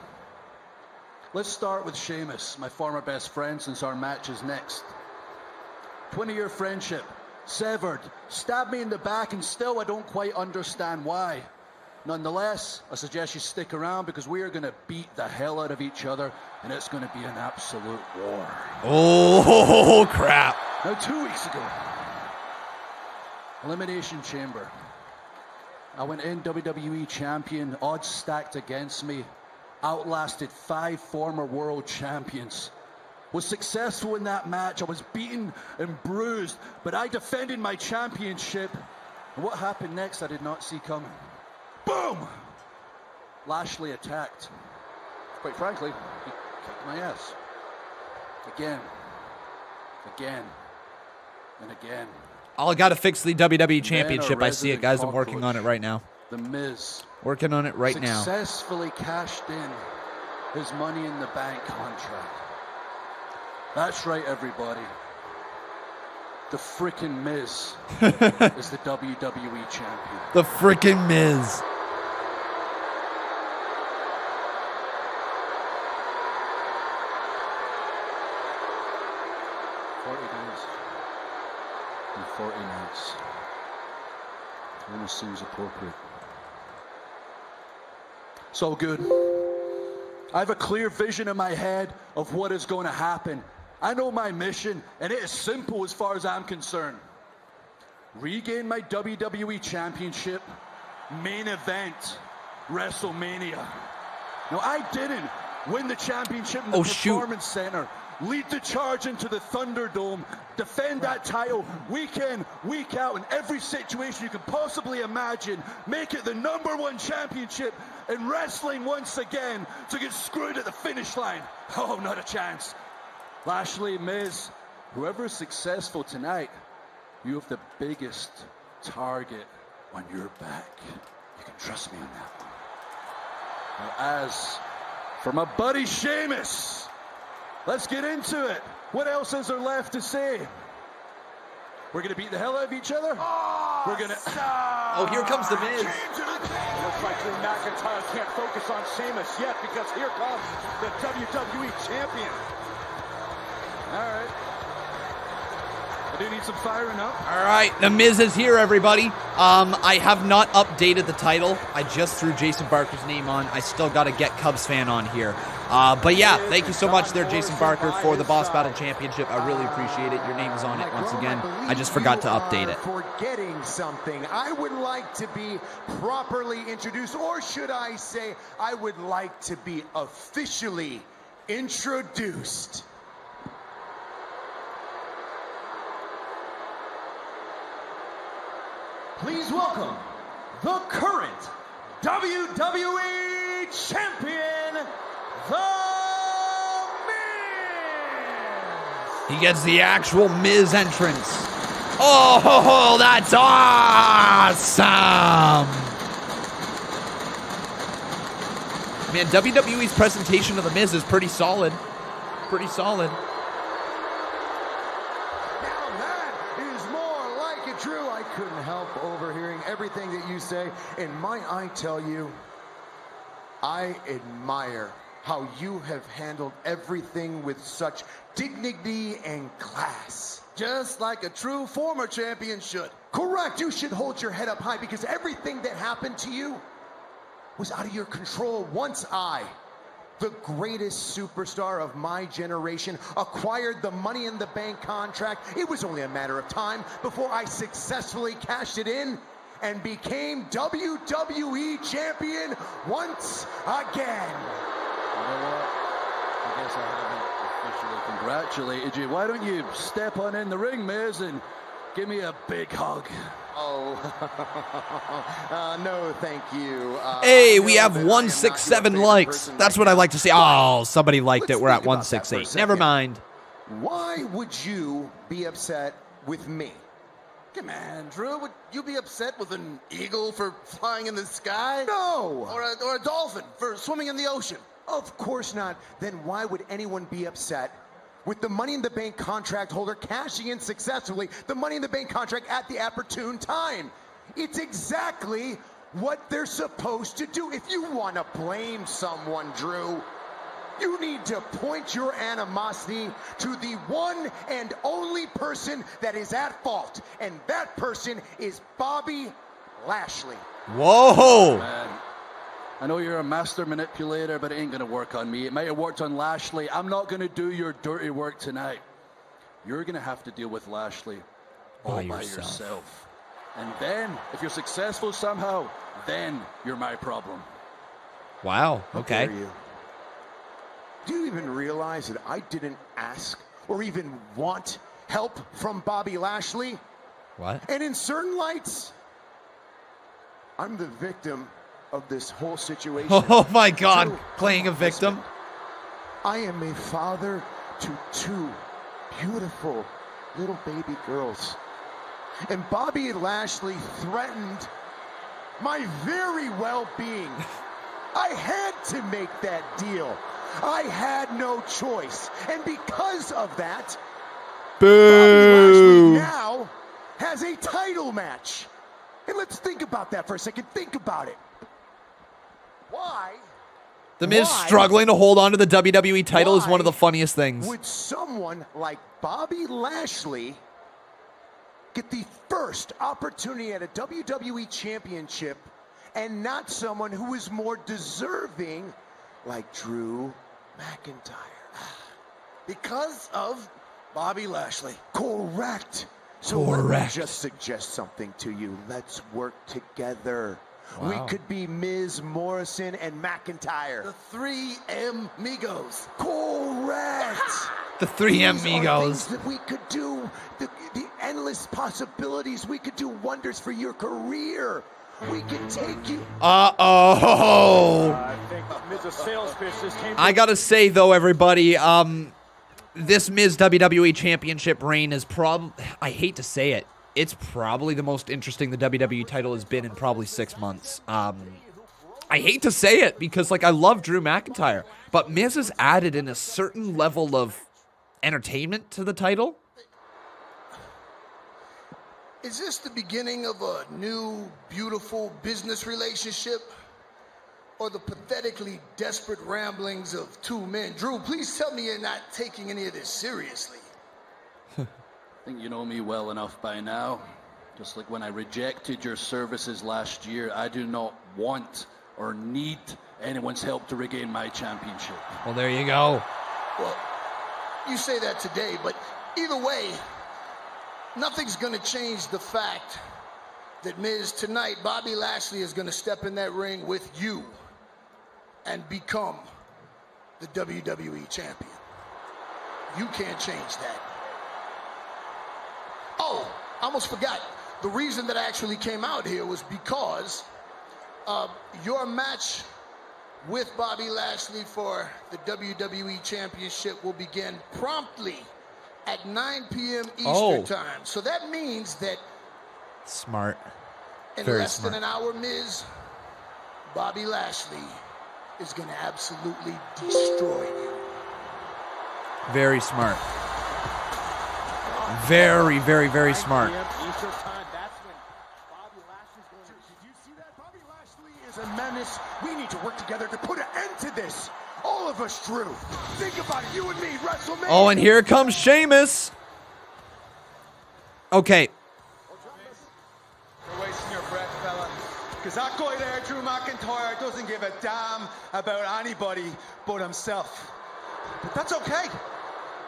Let's start with Sheamus, my former best friend since our match is next. 20-year friendship, severed, stabbed me in the back, and still I don't quite understand why. Nonetheless, I suggest you stick around because we are going to beat the hell out of each other, and it's going to be an absolute war. Oh, crap. Now, 2 weeks ago, Elimination Chamber. I went in WWE champion, odds stacked against me, outlasted 5 former world champions. Was successful in that match. I was beaten and bruised, but I defended my championship. And what happened next, I did not see coming. Boom! Lashley attacked. Quite frankly, he kicked my ass. Again, and again. I got to fix the WWE Championship. I see it, guys. I'm working on it right now. The Miz. Working on it right now. Successfully cashed in his Money in the Bank contract. That's right, everybody. The frickin' Miz is the WWE champion. The frickin' Miz. when it seems appropriate. So good. I have a clear vision in my head of what is going to happen. I know my mission, and it is simple as far as I'm concerned. Regain my WWE Championship, main event, WrestleMania. Now, I didn't win the championship in the Performance Center, lead the charge into the Thunderdome, defend that title week in, week out, in every situation you can possibly imagine, make it the #1 championship in wrestling once again, to get screwed at the finish line. Oh, not a chance. Lashley, Miz, whoever is successful tonight, you have the biggest target on your back. You can trust me on that one. Now, as for my buddy Sheamus, let's get into it. What else is there left to say? We're going to beat the hell out of each other? We're going to... Oh, here comes the Miz. Looks like Drew McIntyre can't focus on Sheamus yet, because here comes the WWE Champion. All right. I do need some firing up. All right, the Miz is here, everybody. I have not updated the title. I just threw Jason Barker's name on. I still got to get Cubs fan on here. But yeah, thank you so much there, Jason Barker, for the Boss Battle Championship. I really appreciate it. Your name is on it once again. I just forgot to update it. Forgetting something. I would like to be properly introduced, or should I say, I would like to be officially introduced. Please welcome the current WWE Champion, The Miz! He gets the actual Miz entrance. Oh, that's awesome! Man, WWE's presentation of The Miz is pretty solid. Pretty solid. Drew, I couldn't help overhearing everything that you say, and might I tell you, I admire how you have handled everything with such dignity and class. Just like a true former champion should. Correct, you should hold your head up high, because everything that happened to you was out of your control once I, the greatest superstar of my generation, acquired the Money in the Bank contract. It was only a matter of time before I successfully cashed it in and became WWE Champion once again. You know what? I guess I haven't officially congratulated you. Why don't you step on in the ring, Miz, and give me a big hug? Oh, no, thank you. Hey, we have 167 likes. That's what I like to see. Oh, somebody liked it. We're at 168. Never mind. Why would you be upset with me? Come on, Drew. Would you be upset with an eagle for flying in the sky? No. Or a dolphin for swimming in the ocean? Of course not. Then why would anyone be upset with the Money in the Bank contract holder cashing in successfully the Money in the Bank contract at the opportune time? It's exactly what they're supposed to do. If you want to blame someone, Drew, you need to point your animosity to the one and only person that is at fault, and that person is Bobby Lashley. Whoa! Man, I know you're a master manipulator, but it ain't gonna work on me. It might have worked on Lashley. I'm not gonna do your dirty work tonight. You're gonna have to deal with Lashley all by yourself. And then, if you're successful somehow, then you're my problem. Wow, okay. Do you even realize that I didn't ask or even want help from Bobby Lashley? What? And in certain lights, I'm the victim of this whole situation. Oh my God, playing a victim. I am a father to 2 beautiful little baby girls. And Bobby Lashley threatened my very well-being. I had to make that deal. I had no choice. And because of that, boo, Bobby Lashley now has a title match. And let's think about that for a second. Think about it. Why? The Miz struggling to hold on to the WWE title is one of the funniest things. Would someone like Bobby Lashley get the first opportunity at a WWE Championship and not someone who is more deserving like Drew McIntyre? Because of Bobby Lashley. Correct. So let me just suggest something to you. Let's work together. Wow. We could be Miz, Morrison, and McIntyre. The 3 Amigos. Correct. The 3 Amigos. That we could do, the endless possibilities. We could do wonders for your career. We can take you. I think Miz's sales pitch just came. I gotta say though, everybody, this Miz WWE Championship reign is I hate to say it, it's probably the most interesting the WWE title has been in probably 6 months. I hate to say it because, like, I love Drew McIntyre, but Miz has added in a certain level of entertainment to the title. Is this the beginning of a new, beautiful business relationship? Or the pathetically desperate ramblings of two men? Drew, please tell me you're not taking any of this seriously. I think you know me well enough by now. Just like when I rejected your services last year, I do not want or need anyone's help to regain my championship. Well, there you go. Well, you say that today, but either way, nothing's gonna change the fact that Miz, tonight, Bobby Lashley is gonna step in that ring with you and become the WWE champion. You can't change that. Oh, I almost forgot. The reason that I actually came out here was because your match with Bobby Lashley for the WWE Championship will begin promptly at 9 p.m. Eastern Time. So that means that smart. In Very less smart. than an hour, Miz, Bobby Lashley is going to absolutely destroy you. Very smart. Very, very, very smart. Is a menace. We need to work together to put an end to this. All of us, Drew. Think about it. You and me, WrestleMania. Oh, and here comes Sheamus. Okay. You're wasting your breath, fella. Because that guy there, Drew McIntyre, doesn't give a damn about anybody but himself. But that's okay.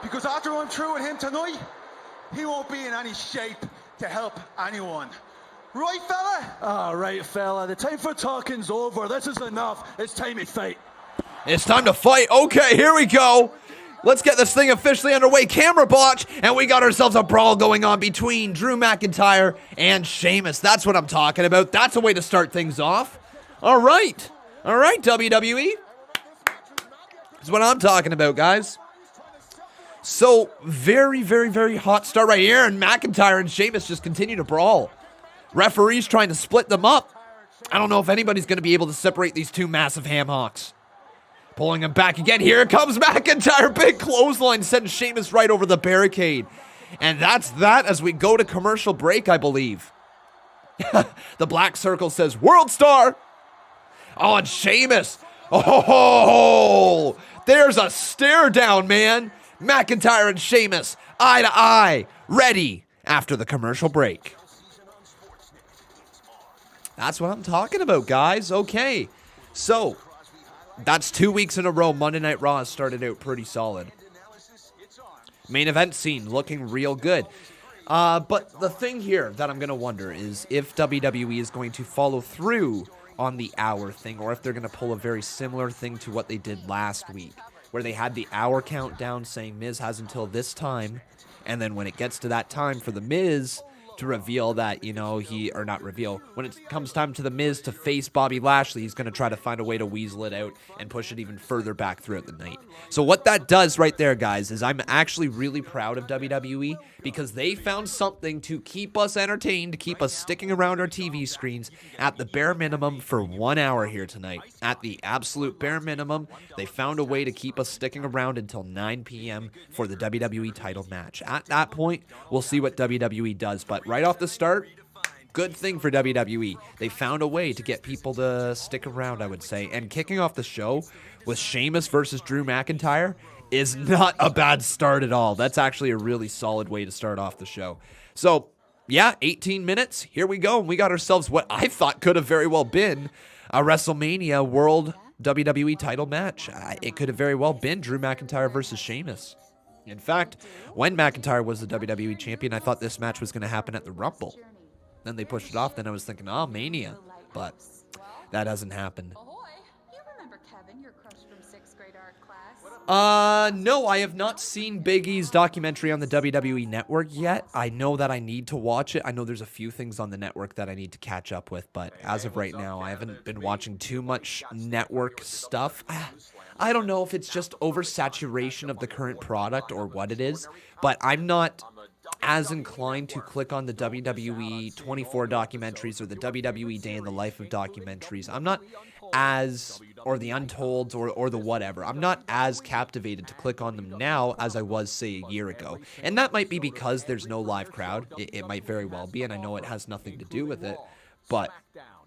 Because after I'm through with him tonight, he won't be in any shape to help anyone. Right, fella? All right, fella. The time for talking's over. This is enough. It's time to fight. It's time to fight. Okay, here we go. Let's get this thing officially underway. Camera botch, and we got ourselves a brawl going on between Drew McIntyre and Sheamus. That's what I'm talking about. That's a way to start things off. All right. All right, WWE. That's what I'm talking about, guys. So, very, very, very hot start right here, and McIntyre and Sheamus just continue to brawl. Referee's trying to split them up. I don't know if anybody's going to be able to separate these two massive ham hocks. Pulling him back again. Here comes McIntyre. Big clothesline sends Sheamus right over the barricade. And that's that as we go to commercial break, I believe. The black circle says, World Star. Oh, and Sheamus. Oh, there's a stare down, man. McIntyre and Sheamus, eye to eye, ready after the commercial break. That's what I'm talking about, guys. Okay, so that's 2 weeks in a row. Monday Night Raw has started out pretty solid. Main event scene looking real good. But the thing here that I'm going to wonder is if WWE is going to follow through on the hour thing, or if they're going to pull a very similar thing to what they did last week, where they had the hour countdown saying Miz has until this time, and then when it gets to that time for the Miz to reveal that, you know, when it comes time to the Miz to face Bobby Lashley, he's going to try to find a way to weasel it out and push it even further back throughout the night. So what that does right there, guys, is I'm actually really proud of WWE because they found something to keep us entertained, to keep us sticking around our TV screens at the bare minimum for 1 hour here tonight. At the absolute bare minimum, they found a way to keep us sticking around until 9 p.m. for the WWE title match. At that point, we'll see what WWE does, but right off the start, good thing for WWE. They found a way to get people to stick around, I would say. And kicking off the show with Sheamus versus Drew McIntyre is not a bad start at all. That's actually a really solid way to start off the show. So, yeah, 18 minutes. Here we go. And we got ourselves what I thought could have very well been a WrestleMania World WWE title match. It could have very well been Drew McIntyre versus Sheamus. In fact, when McIntyre was the WWE champion, I thought this match was going to happen at the Rumble. Then they pushed it off. Then I was thinking, oh, Mania. But that hasn't happened. No, I have not seen Big E's documentary on the WWE Network yet. I know that I need to watch it. I know there's a few things on the network that I need to catch up with, but as of right now, I haven't been watching too much network stuff. I don't know if it's just oversaturation of the current product or what it is, but I'm not as inclined to click on the WWE 24 documentaries or the WWE Day in the Life of documentaries. I'm not as, or the Untold or the whatever. I'm not as captivated to click on them now as I was, say, a year ago. And that might be because there's no live crowd. It might very well be, and I know it has nothing to do with it, but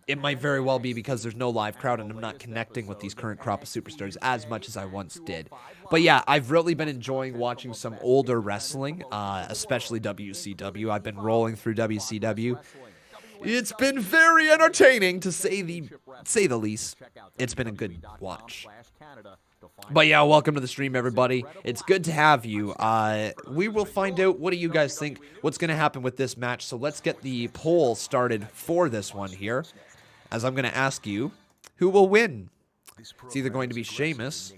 it might very well be because there's no live crowd and I'm not connecting with these current crop of superstars as much as I once did. But yeah, I've really been enjoying watching some older wrestling, especially WCW. I've been rolling through WCW. It's been very entertaining, to say the least. It's been a good watch. But yeah, welcome to the stream, everybody. It's good to have you. We will find out, what do you guys think, what's going to happen with this match. So let's get the poll started for this one here, as I'm going to ask you, who will win? It's either going to be Sheamus,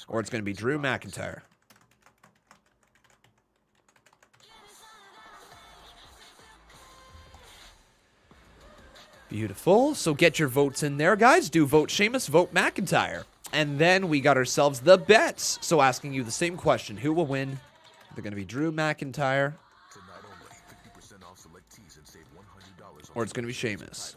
or it's going to be Drew McIntyre. Beautiful. So get your votes in there, guys. Do vote Sheamus, vote McIntyre. And then we got ourselves the bets. So asking you the same question. Who will win? They're going to be Drew McIntyre, or it's going to be Sheamus.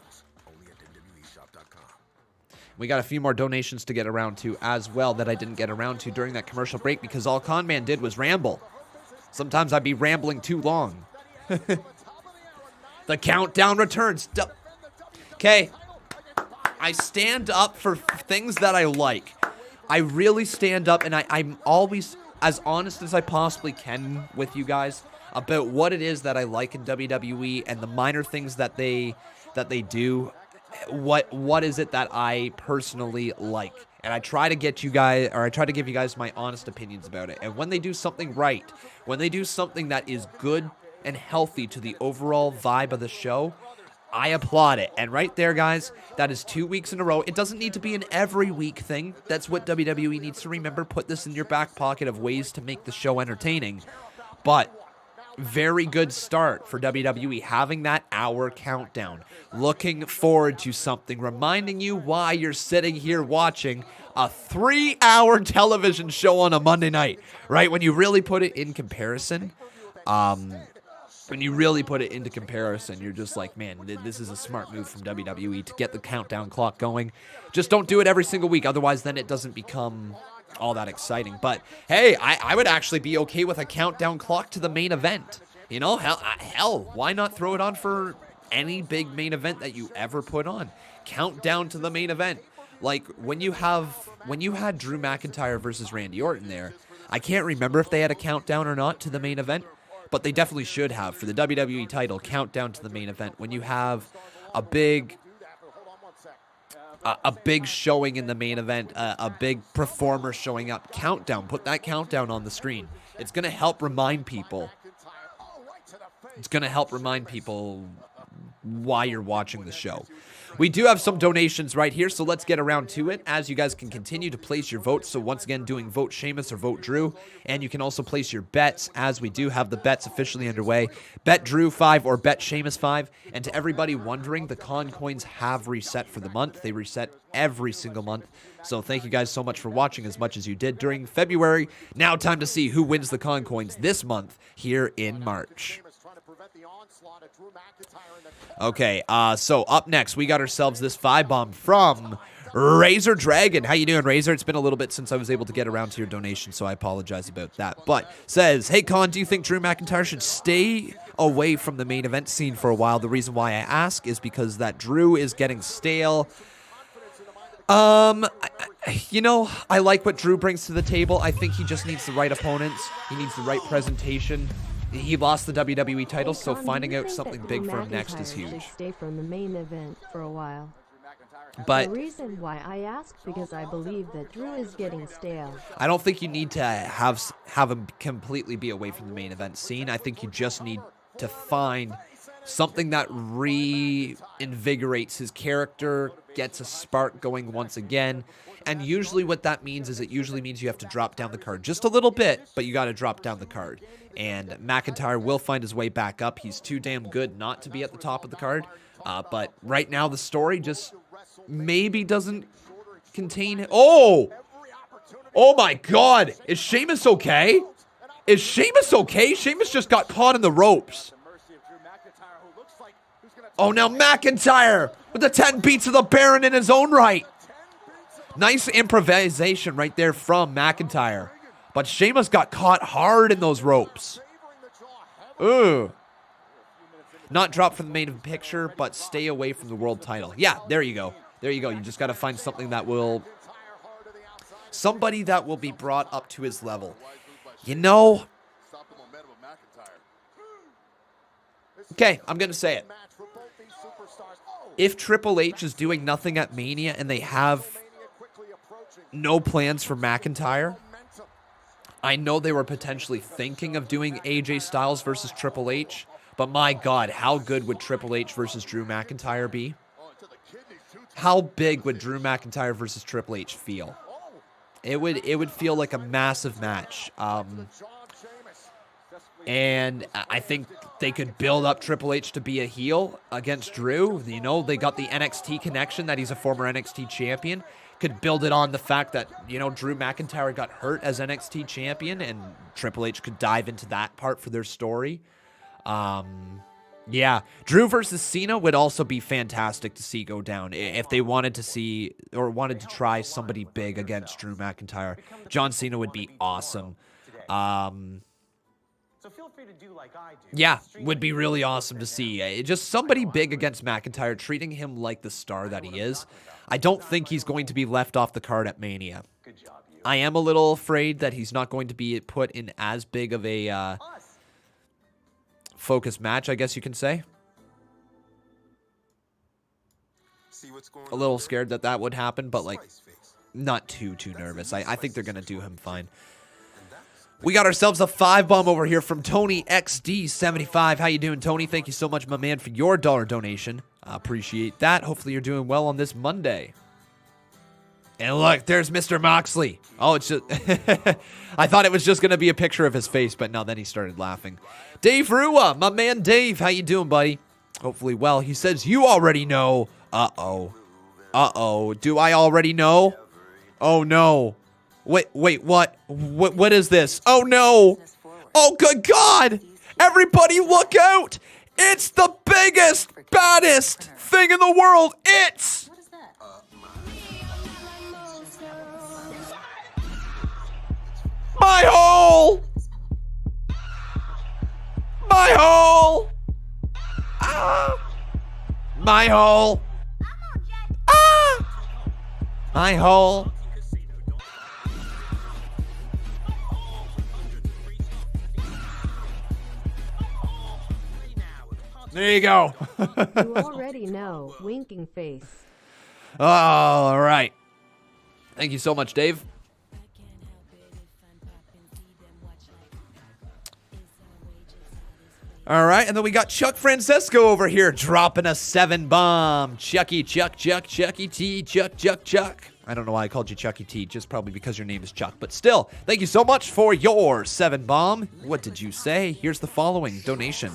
We got a few more donations to get around to as well that I didn't get around to during that commercial break because all Conman did was ramble. Sometimes I'd be rambling too long. The countdown returns. Okay, I stand up for things that I like. I really stand up, and I'm always as honest as I possibly can with you guys about what it is that I like in WWE and the minor things that they do. What is it that I personally like? And I try to get you guys, or I try to give you guys my honest opinions about it. And when they do something right, when they do something that is good and healthy to the overall vibe of the show, I applaud it. And right there, guys, that is 2 weeks in a row. It doesn't need to be an every week thing. That's what WWE needs to remember. Put this in your back pocket of ways to make the show entertaining. But very good start for WWE, having that hour countdown. Looking forward to something, reminding you why you're sitting here watching a 3-hour television show on a Monday night, right? When you really put it in comparison, you're just like, man, this is a smart move from WWE to get the countdown clock going. Just don't do it every single week. Otherwise, then it doesn't become all that exciting. But hey, I would actually be okay with a countdown clock to the main event. You know, hell, why not throw it on for any big main event that you ever put on? Countdown to the main event. Like when you had Drew McIntyre versus Randy Orton there, I can't remember if they had a countdown or not to the main event, but they definitely should have for the WWE title, countdown to the main event. When you have a big showing in the main event, a big performer showing up, countdown, put that countdown on the screen. It's going to help remind people. It's going to help remind people why you're watching the show. We do have some donations right here, so let's get around to it as you guys can continue to place your votes. So once again, doing vote Sheamus or vote Drew, and you can also place your bets as we do have the bets officially underway. Bet Drew 5 or bet Sheamus 5. And to everybody wondering, the con coins have reset for the month. They reset every single month. So thank you guys so much for watching as much as you did during February. Now time to see who wins the con coins this month here in March. Okay, so up next, we got ourselves this 5-bomb from Razor Dragon. How you doing, Razor? It's been a little bit since I was able to get around to your donation, so I apologize about that. But says, hey, Con, do you think Drew McIntyre should stay away from the main event scene for a while? The reason why I ask is because that Drew is getting stale. I like what Drew brings to the table. I think he just needs the right opponents. He needs the right presentation. He lost the WWE title, so finding out something big for him next is huge. Stay from the main event for a while. But the reason why I ask because I believe that Drew is getting stale. I don't think you need to have him completely be away from the main event scene. I think you just need to find something that reinvigorates his character, gets a spark going once again. And usually what that means is you have to drop down the card just a little bit, but you got to drop down the card. And McIntyre will find his way back up. He's too damn good not to be at the top of the card. But right now the story just maybe doesn't contain... Oh my God! Is Sheamus okay? Is Sheamus okay? Sheamus just got caught in the ropes. Oh, now McIntyre with the 10 beats of the Baron in his own right. Nice improvisation right there from McIntyre. But Sheamus got caught hard in those ropes. Ooh. Not drop from the main picture, but stay away from the world title. Yeah, there you go. There you go. You just got to find something that will... Somebody that will be brought up to his level. You know... Okay, I'm going to say it. If Triple H is doing nothing at Mania and they have no plans for McIntyre, I know they were potentially thinking of doing AJ Styles versus Triple H, but my God, how good would Triple H versus Drew McIntyre be? How big would Drew McIntyre versus Triple H feel? It would feel like a massive match. And I think they could build up Triple H to be a heel against Drew. You know, they got the NXT connection that he's a former NXT champion. Could build it on the fact that, you know, Drew McIntyre got hurt as NXT champion, and Triple H could dive into that part for their story. Yeah, Drew versus Cena would also be fantastic to see go down if they wanted to see or wanted to try somebody big against Drew McIntyre. John Cena would be awesome. So feel free to do like I do. Yeah, would be really awesome to see. Just somebody big against McIntyre, treating him like the star that he is. I don't think he's going to be left off the card at Mania. I am a little afraid that he's not going to be put in as big of a focus match, I guess you can say. A little scared that would happen, but like not too nervous. I think they're going to do him fine. We got ourselves a 5-bomb over here from Tony XD75. How you doing, Tony? Thank you so much, my man, for your dollar donation. I appreciate that. Hopefully you're doing well on this Monday. And look, there's Mr. Moxley. Oh, it's just... I thought it was just going to be a picture of his face, but no, then he started laughing. Dave Rua, my man Dave. How you doing, buddy? Hopefully well. He says, you already know. Uh-oh. Uh-oh. Do I already know? Oh, no. Wait, what? What is this? Oh, no. Oh, good God. Everybody look out. It's the biggest, baddest thing in the world. It's... my hole. My hole. Ah. My hole. Ah. My hole. There you go. You already know. Winking face. Oh, all right. Thank you so much, Dave. All right, and then we got Chuck Francesco over here dropping a 7-bomb. Chucky T, Chuck. I don't know why I called you Chucky T, just probably because your name is Chuck. But still, thank you so much for your 7-bomb. What did you say? Here's the following donation.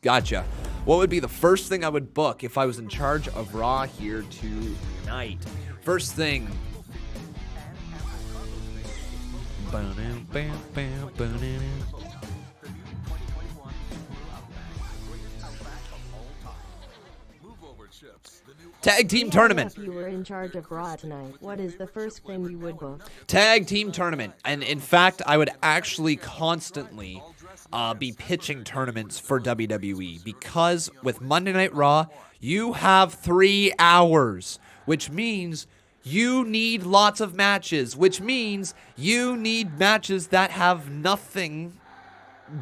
Gotcha. What would be the first thing I would book if I was in charge of Raw here tonight? First thing. Tag team tournament. If you were in charge of Raw tonight, what is the first thing you would book? Tag team tournament. And in fact, I would actually constantly be pitching tournaments for WWE, because with Monday Night Raw, you have 3 hours. which means you need lots of matches, which means you need matches that have nothing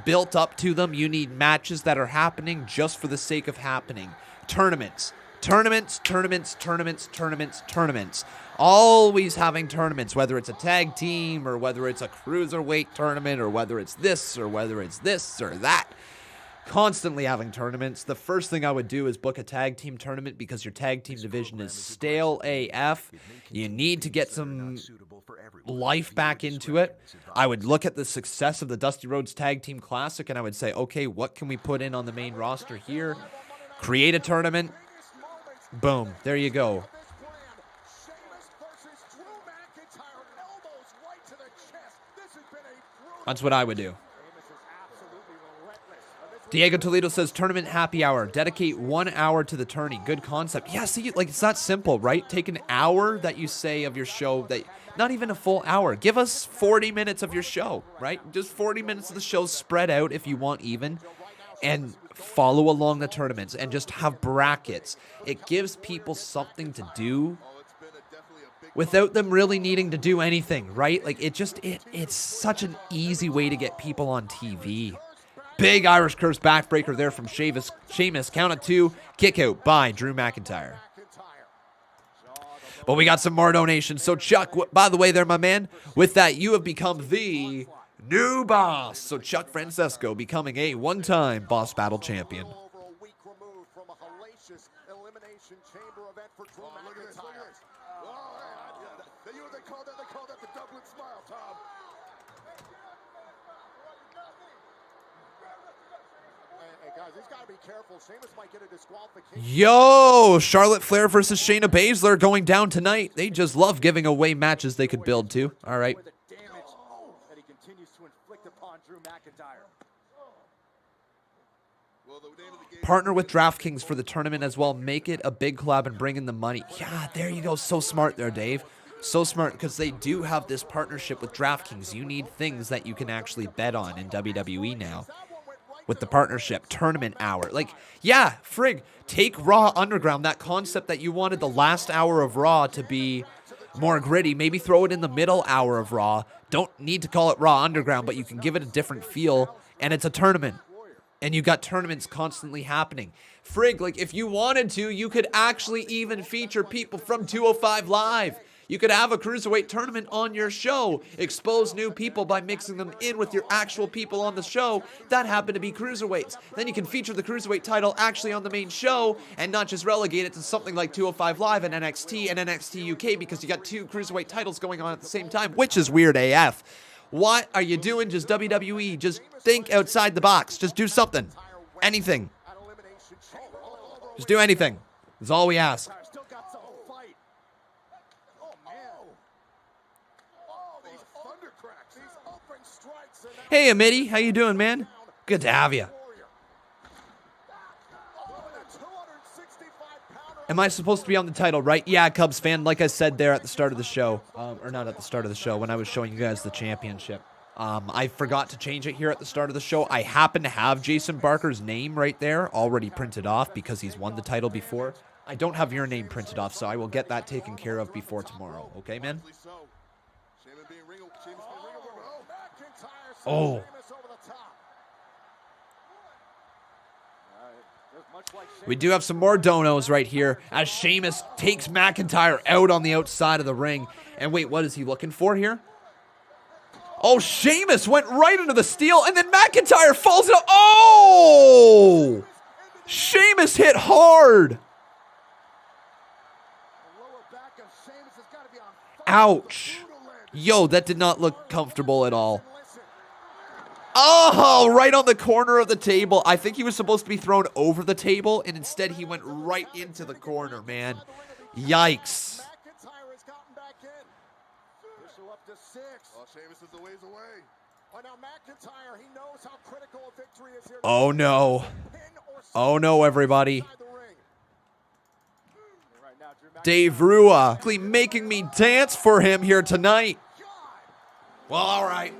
built up to them. You need matches that are happening just for the sake of happening. Tournaments. Tournaments, tournaments, tournaments, tournaments, tournaments. Always having tournaments, whether it's a tag team or whether it's a cruiserweight tournament or whether it's this or whether it's this or that. Constantly having tournaments. The first thing I would do is book a tag team tournament because your tag team division is stale AF. You need to get some life back into it. I would look at the success of the Dusty Rhodes Tag Team Classic and I would say, okay, what can we put in on the main roster here? Create a tournament. Boom. There you go. That's what I would do. Diego Toledo says, tournament happy hour. Dedicate 1 hour to the tourney. Good concept. Yeah, see, like, it's that simple, right? Take an hour that you say of your show, that not even a full hour. Give us 40 minutes of your show, right? Just 40 minutes of the show spread out if you want even. And follow along the tournaments and just have brackets. It gives people something to do without them really needing to do anything, right? Like, it's such an easy way to get people on TV. Big Irish Curse backbreaker there from Sheamus. Count of 2. Kick out by Drew McIntyre. But we got some more donations. So Chuck, by the way there, my man, with that, you have become the new boss. So Chuck Francesco becoming a one-time boss battle champion. Elimination Chamber event for Drew McIntyre. They called that the Dublin Smile, Tom. Hey, guys, he's got to be careful. Sheamus might get a disqualification. Yo, Charlotte Flair versus Shayna Basler going down tonight. They just love giving away matches they could build to. All right. That he continues to inflict upon Drew McIntyre. Partner with DraftKings for the tournament as well. Make it a big collab and bring in the money. Yeah, there you go. So smart there, Dave. So smart, because they do have this partnership with DraftKings. You need things that you can actually bet on in WWE now. With the partnership, tournament hour. Like, yeah, frig, take Raw Underground, that concept that you wanted the last hour of Raw to be more gritty. Maybe throw it in the middle hour of Raw. Don't need to call it Raw Underground, but you can give it a different feel, and it's a tournament. And you got tournaments constantly happening. Frig, like, if you wanted to, you could actually even feature people from 205 Live. You could have a cruiserweight tournament on your show. Expose new people by mixing them in with your actual people on the show that happen to be cruiserweights. Then you can feature the cruiserweight title actually on the main show and not just relegate it to something like 205 Live and NXT UK because you got two cruiserweight titles going on at the same time, which is weird AF. What are you doing? Just WWE. Just think outside the box. Just do something. Anything. Just do anything. That's all we ask. Hey, Amitty. How you doing, man? Good to have you. Am I supposed to be on the title, right? Yeah, Cubs fan. Like I said there at the start of the show. Or not at the start of the show, when I was showing you guys the championship. I forgot to change it here at the start of the show. I happen to have Jason Barker's name right there already printed off because he's won the title before. I don't have your name printed off, so I will get that taken care of before tomorrow. Okay, man? Oh. We do have some more donos right here as Sheamus takes McIntyre out on the outside of the ring. And wait, what is he looking for here? Oh, Sheamus went right into the steel and then McIntyre falls out. Oh! Sheamus hit hard. Ouch. Yo, that did not look comfortable at all. Oh, right on the corner of the table. I think he was supposed to be thrown over the table, and instead he went right into the corner, man. Yikes. Oh, no. Oh, no, everybody. Dave Rua making me dance for him here tonight. Well, all right.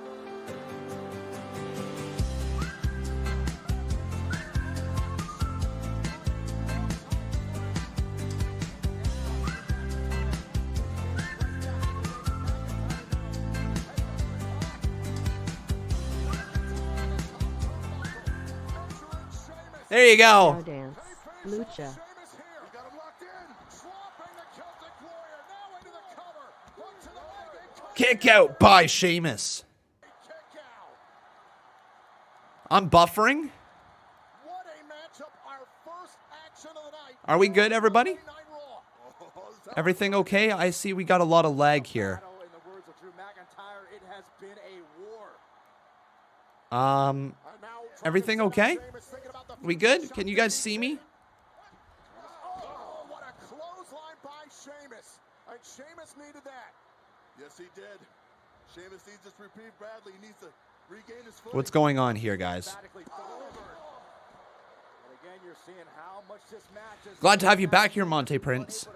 There you go. Now dance. Lucha. Kick out by Sheamus. I'm buffering. Are we good, everybody? Everything okay? I see we got a lot of lag here. Everything okay? We good? Can you guys see me? Oh, what a clothesline by Sheamus. And Sheamus needed that. Yes, he did. Sheamus needs this reprieve badly. He needs to regain his footing. What's going on here, guys? Glad to have you back here, Monte Prince.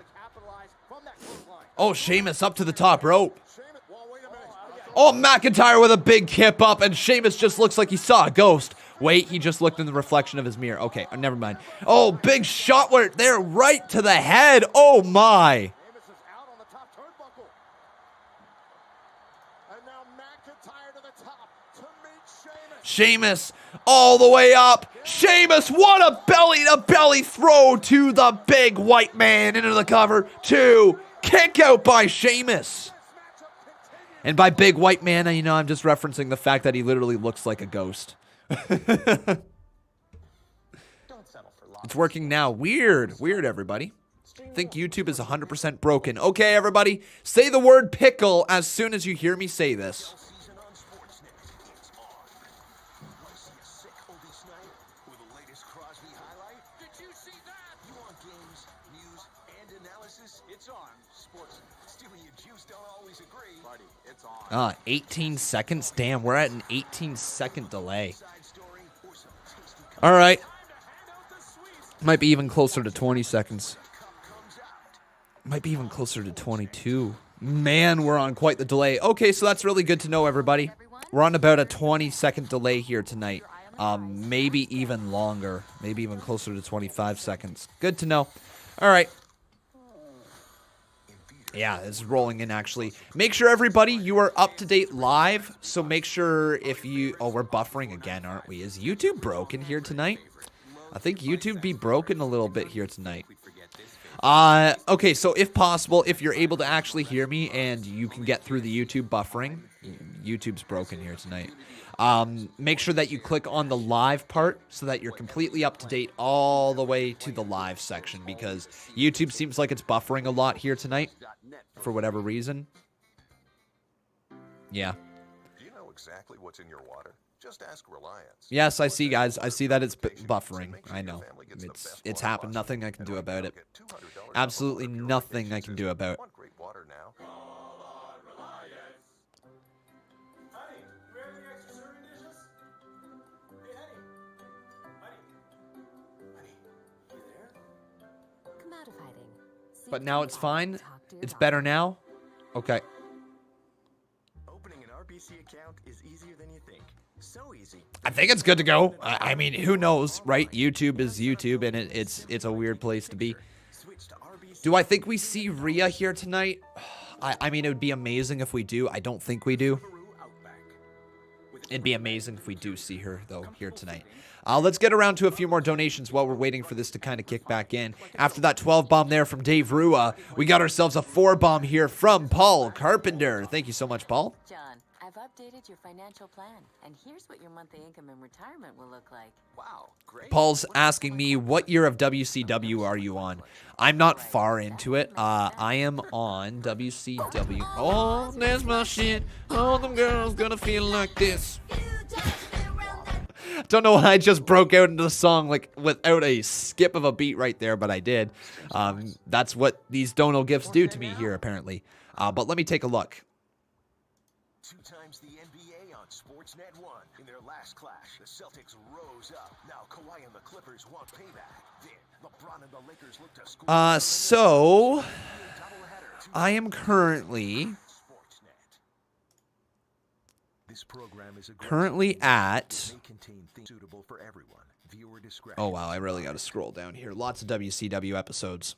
Oh, Sheamus up to the top rope. Oh, McIntyre with a big kip up, and Sheamus just looks like he saw a ghost. Wait, he just looked in the reflection of his mirror. Okay, never mind. Oh, big shot there right to the head. Oh, my. Sheamus all the way up. Sheamus, what a belly-to-belly throw to the big white man into the cover. 2, kick out by Sheamus. And by big white man, you know, I'm just referencing the fact that he literally looks like a ghost. It's working now. Weird, everybody. I think YouTube is 100% broken. Okay, everybody, say the word pickle as soon as you hear me say this. Ah, 18 seconds? Damn, we're at an 18-second delay. All right. Might be even closer to 20 seconds. Might be even closer to 22. Man, we're on quite the delay. Okay, so that's really good to know, everybody. We're on about a 20-second delay here tonight. Maybe even longer. Maybe even closer to 25 seconds. Good to know. All right. Yeah, it's rolling in, actually. Make sure, everybody, you are up to date live. So make sure if you... Oh, we're buffering again, aren't we? Is YouTube broken here tonight? I think YouTube be broken a little bit here tonight. Okay, so if possible, if you're able to actually hear me and you can get through the YouTube buffering, YouTube's broken here tonight. Make sure that you click on the live part so that you're completely up to date all the way to the live section, because YouTube seems like it's buffering a lot here tonight for whatever reason. Yeah. Do you know exactly what's in your water? Just ask Reliance. Yes, I see, guys. I see that it's buffering. I know. It's happened. Nothing I can do about it. Absolutely nothing I can do about it. But now it's fine. It's better now. Okay. Opening an RBC account is easier than you think. So easy. I think it's good to go. I mean, who knows, right? YouTube is YouTube, and it's a weird place to be. Do I think we see Rhea here tonight? I mean, it would be amazing if we do. I don't think we do. It'd be amazing if we do see her, though, here tonight. Let's get around to a few more donations while we're waiting for this to kind of kick back in. After that 12 bomb there from Dave Rua, we got ourselves a 4 bomb here from Paul Carpenter. Thank you so much, Paul. John, I've updated your financial plan, and here's what your monthly income in retirement will look like. Wow, great. Paul's asking me, what year of WCW are you on? I'm not far into it. I am on WCW. Oh, there's my shit. All them girls gonna feel like this. Don't know why I just broke out into the song like without a skip of a beat right there, but I did. That's what these dono gifts do to me here, apparently. But let me take a look. 2 times the NBA on Sportsnet 1. In their last clash, the Celtics rose up. Now Kawhi and the Clippers want payback. Then LeBron and the Lakers look to score. So I am currently at... Oh, wow, I really got to scroll down here. Lots of WCW episodes.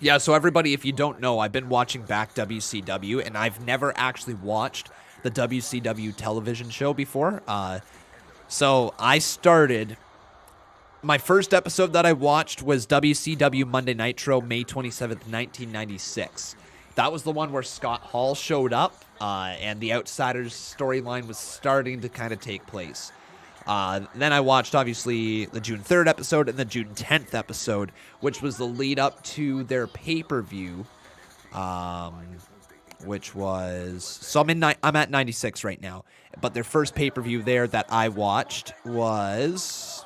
Yeah, so everybody, if you don't know, I've been watching back WCW, and I've never actually watched the WCW television show before. So I started my first episode that I watched was WCW Monday Nitro, May 27th, 1996. That was the one where Scott Hall showed up, and the Outsiders storyline was starting to kind of take place. Then I watched, obviously, the June 3rd episode and the June 10th episode, which was the lead up to their pay-per-view, which was... So I'm at 96 right now, but their first pay-per-view there that I watched was...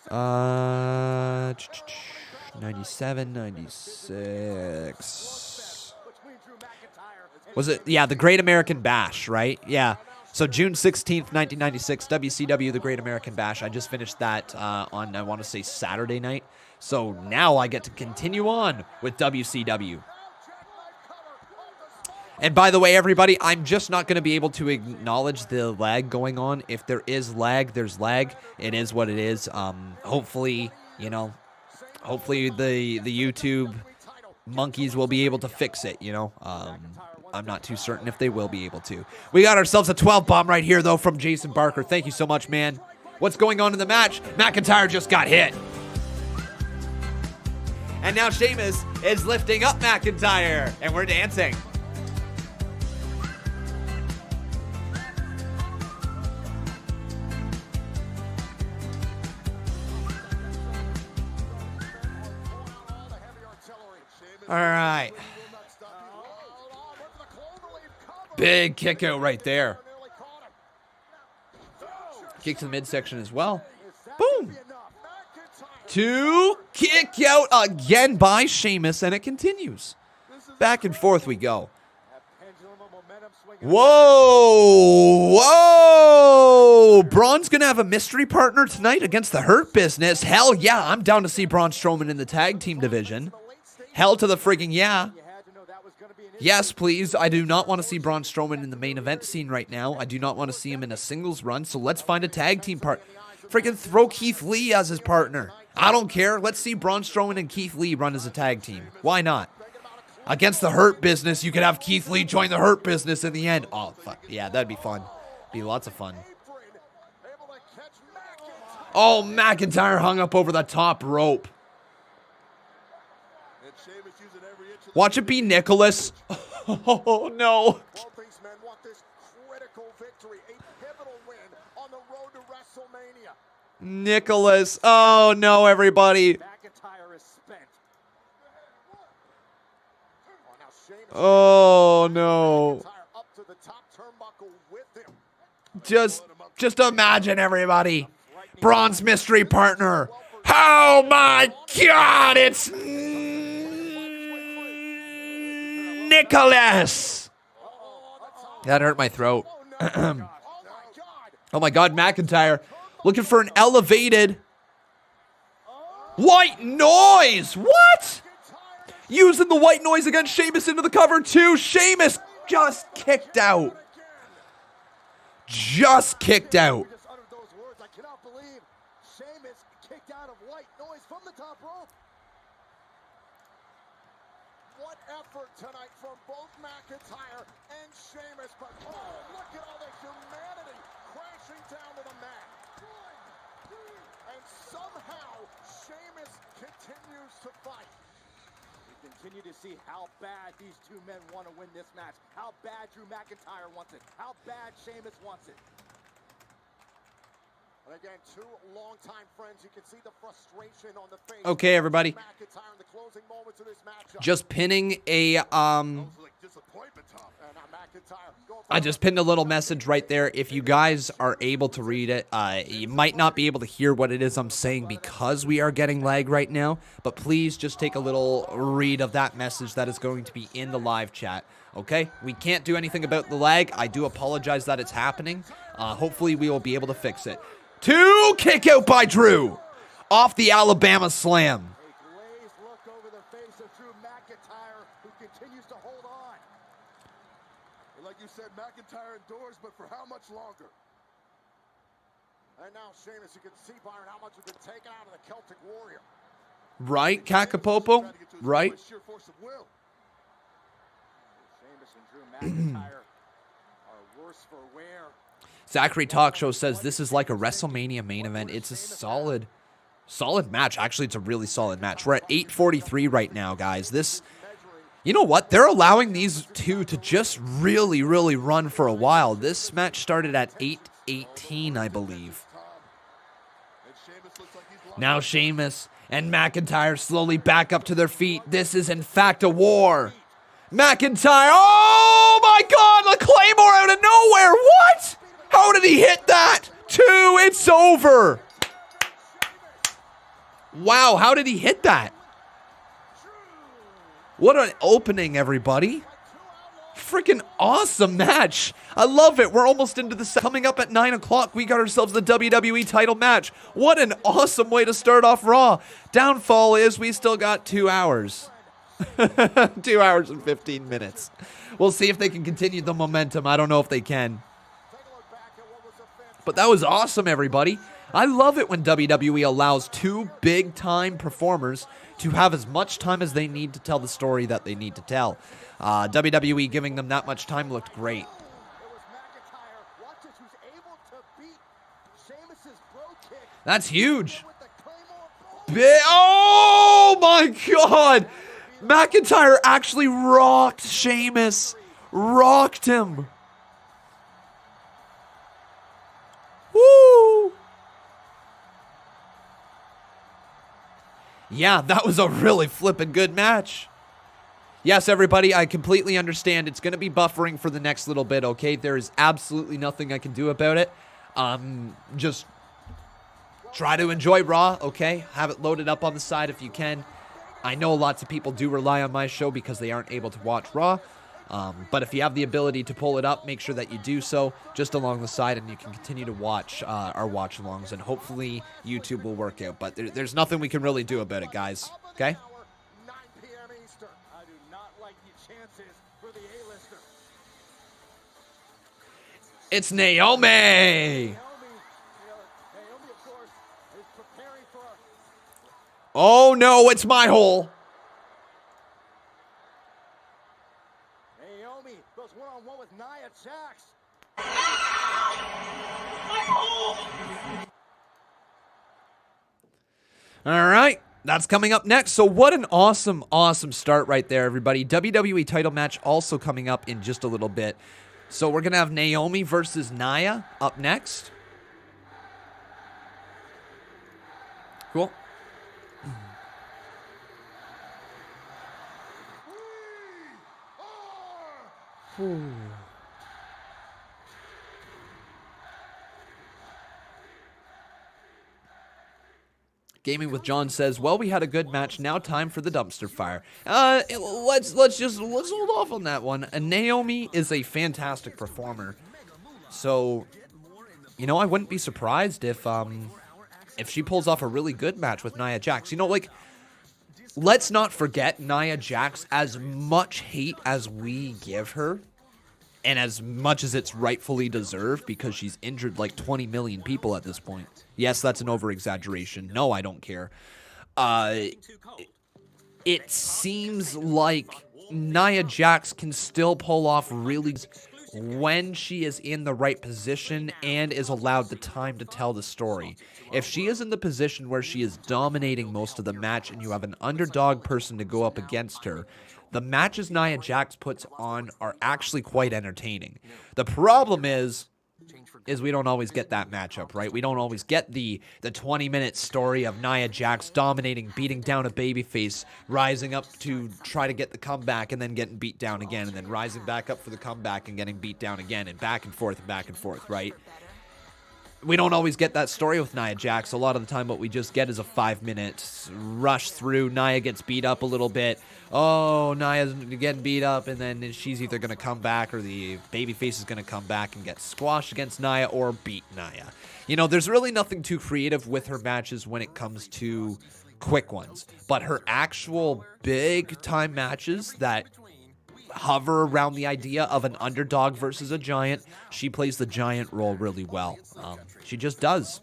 97, 96. Was it? Yeah, the Great American Bash, right? Yeah. So June 16th, 1996, WCW, the Great American Bash. I just finished that on, I want to say, Saturday night. So now I get to continue on with WCW. And by the way, everybody, I'm just not going to be able to acknowledge the lag going on. If there is lag, there's lag. It is what it is. Hopefully, you know, hopefully the YouTube monkeys will be able to fix it, you know. I'm not too certain if they will be able to. We got ourselves a 12 bomb right here, though, from Jason Barker. Thank you so much, man. What's going on in the match? McIntyre just got hit. And now Sheamus is lifting up McIntyre, and we're dancing. All right. Big kick out right there. Kick to the midsection as well. Boom. 2 kick out again by Sheamus, and it continues. Back and forth we go. Whoa. Whoa. Braun's going to have a mystery partner tonight against the Hurt Business. Hell yeah, I'm down to see Braun Strowman in the tag team division. Hell to the friggin' yeah. Yes, please. I do not want to see Braun Strowman in the main event scene right now. I do not want to see him in a singles run, so let's find a tag team part. Friggin' throw Keith Lee as his partner. I don't care. Let's see Braun Strowman and Keith Lee run as a tag team. Why not? Against the Hurt Business, you could have Keith Lee join the Hurt Business in the end. Oh, fuck. Yeah, that'd be fun. Be lots of fun. Oh, McIntyre hung up over the top rope. Watch it be Nicholas. Oh, no. Nicholas. Oh, no, everybody. Oh, no. Just imagine, everybody. Braun's mystery partner. Oh, my God. It's Nicholas. That hurt my throat. Oh my God, McIntyre looking for an elevated white noise. What? Using the white noise against Sheamus into the cover too. Sheamus just kicked out. Just kicked out. I cannot believe Sheamus kicked out of white noise from the top rope. What effort tonight from both McIntyre and Sheamus, but oh, look at all the humanity crashing down to the mat. And somehow Sheamus continues to fight. We continue to see how bad these two men want to win this match, how bad Drew McIntyre wants it, how bad Sheamus wants it. And again, two longtime friends. You can see the frustration on the face. Okay, everybody. Just pinning a I just pinned a little message right there. If you guys are able to read it, you might not be able to hear what it is I'm saying because we are getting lag right now, but please just take a little read of that message that is going to be in the live chat, okay? We can't do anything about the lag. I do apologize that it's happening. Hopefully we will be able to fix it. 2 kick out by Drew off the Alabama Slam. Said McIntyre endures, but for how much longer? And now Sheamus, you can see, Byron, how much has been taken out of the Celtic Warrior. Right, Kakapopo? Right. Sheamus and Drew McIntyre are worse for wear. Zachary Talk Show says this is like a WrestleMania main event. It's a solid match. Actually, it's a really solid match. We're at 8:43 right now, guys. This, you know what? They're allowing these two to just really, really run for a while. This match started at 8:18, I believe. Now Sheamus and McIntyre slowly back up to their feet. This is, in fact, a war. McIntyre, oh my God, the Claymore out of nowhere. What? How did he hit that? 2, it's over. Wow, how did he hit that? What an opening, everybody. Freaking awesome match. I love it. We're almost into the coming up at 9 o'clock. We got ourselves the WWE title match. What an awesome way to start off Raw. Downfall is we still got 2 hours. 2 hours and 15 minutes. We'll see if they can continue the momentum. I don't know if they can. But that was awesome, everybody. I love it when WWE allows 2 big-time performers to have as much time as they need to tell the story that they need to tell. WWE giving them that much time looked great. That's huge. Oh my God! McIntyre actually rocked Sheamus. Rocked him. Woo! Yeah, that was a really flippin' good match. Yes, everybody, I completely understand. It's going to be buffering for the next little bit, okay? There is absolutely nothing I can do about it. Just try to enjoy Raw, okay? Have it loaded up on the side if you can. I know lots of people do rely on my show because they aren't able to watch Raw. But if you have the ability to pull it up, make sure that you do so just along the side, and you can continue to watch our watch-alongs, and hopefully YouTube will work out. But there's nothing we can really do about it, guys, okay? It's Naomi! Oh no, it's my hole! Naomi goes one-on-one with Nia Jax. All right, that's coming up next. So what an awesome, awesome start right there, everybody. WWE title match also coming up in just a little bit. So we're going to have Naomi versus Nia up next. Cool. Ooh. Gaming with John says, well, we had a good match. Now time for the dumpster fire. Let's hold off on that one. Naomi is a fantastic performer. So, you know, I wouldn't be surprised if she pulls off a really good match with Nia Jax. You know, like, let's not forget Nia Jax, as much hate as we give her, and as much as it's rightfully deserved because she's injured like 20 million people at this point. Yes, that's an over-exaggeration. No, I don't care. It seems like Nia Jax can still pull off really when she is in the right position and is allowed the time to tell the story. If she is in the position where she is dominating most of the match and you have an underdog person to go up against her, the matches Nia Jax puts on are actually quite entertaining. The problem is we don't always get that matchup, right? We don't always get the 20-minute story of Nia Jax dominating, beating down a babyface, rising up to try to get the comeback, and then getting beat down again, and then rising back up for the comeback and getting beat down again, and back and forth, right? We don't always get that story with Nia Jax. A lot of the time what we just get is a 5-minute rush through. Nia gets beat up a little bit. Oh, Nia's getting beat up, and then she's either going to come back or the babyface is going to come back and get squashed against Nia or beat Nia. You know, there's really nothing too creative with her matches when it comes to quick ones. But her actual big-time matches that hover around the idea of an underdog versus a giant, she plays the giant role really well. She just does.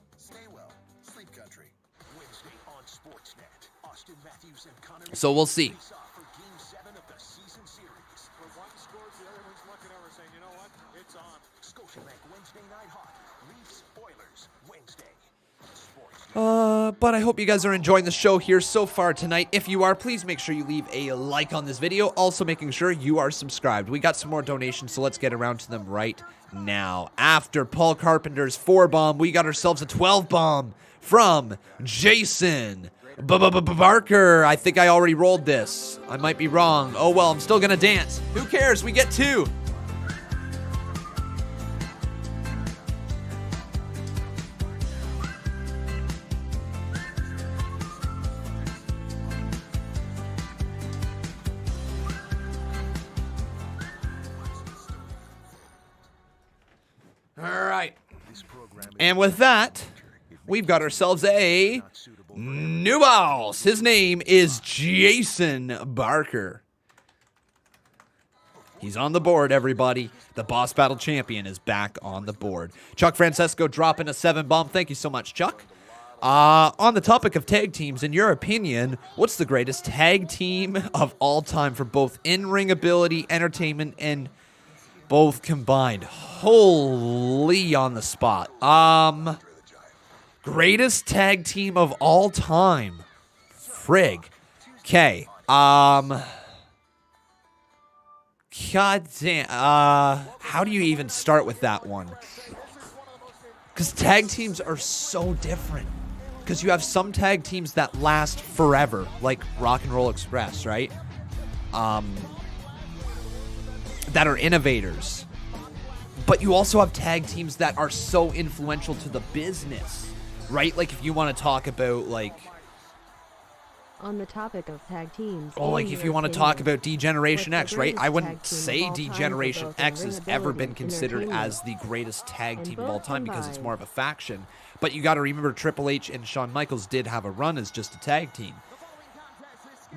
So we'll see. But I hope you guys are enjoying the show here so far tonight. If you are, please make sure you leave a like on this video. Also making sure you are subscribed. We got some more donations, so let's get around to them right now. After Paul Carpenter's 4-bomb, we got ourselves a 12-bomb from Jason Barker. I think I already rolled this. I might be wrong. Oh well, I'm still gonna dance. Who cares? We get 2. And with that, we've got ourselves a new boss. His name is Jason Barker. He's on the board, everybody. The Boss Battle Champion is back on the board. Chuck Francesco dropping a 7-bomb. Thank you so much, Chuck. On the topic of tag teams, in your opinion, what's the greatest tag team of all time for both in-ring ability, entertainment, and both combined? Holy on the spot. Greatest tag team of all time. Frig. Okay. God damn. How do you even start with that one? Because tag teams are so different. Because you have some tag teams that last forever, like Rock and Roll Express, right? That are innovators. But you also have tag teams that are so influential to the business, right? Like if you want to talk about like... On the topic of tag teams... Oh, like if you want to talk about D-Generation X, right? I wouldn't say D-Generation X has ever been considered as the greatest tag team of all time because it's more of a faction. But you got to remember Triple H and Shawn Michaels did have a run as just a tag team.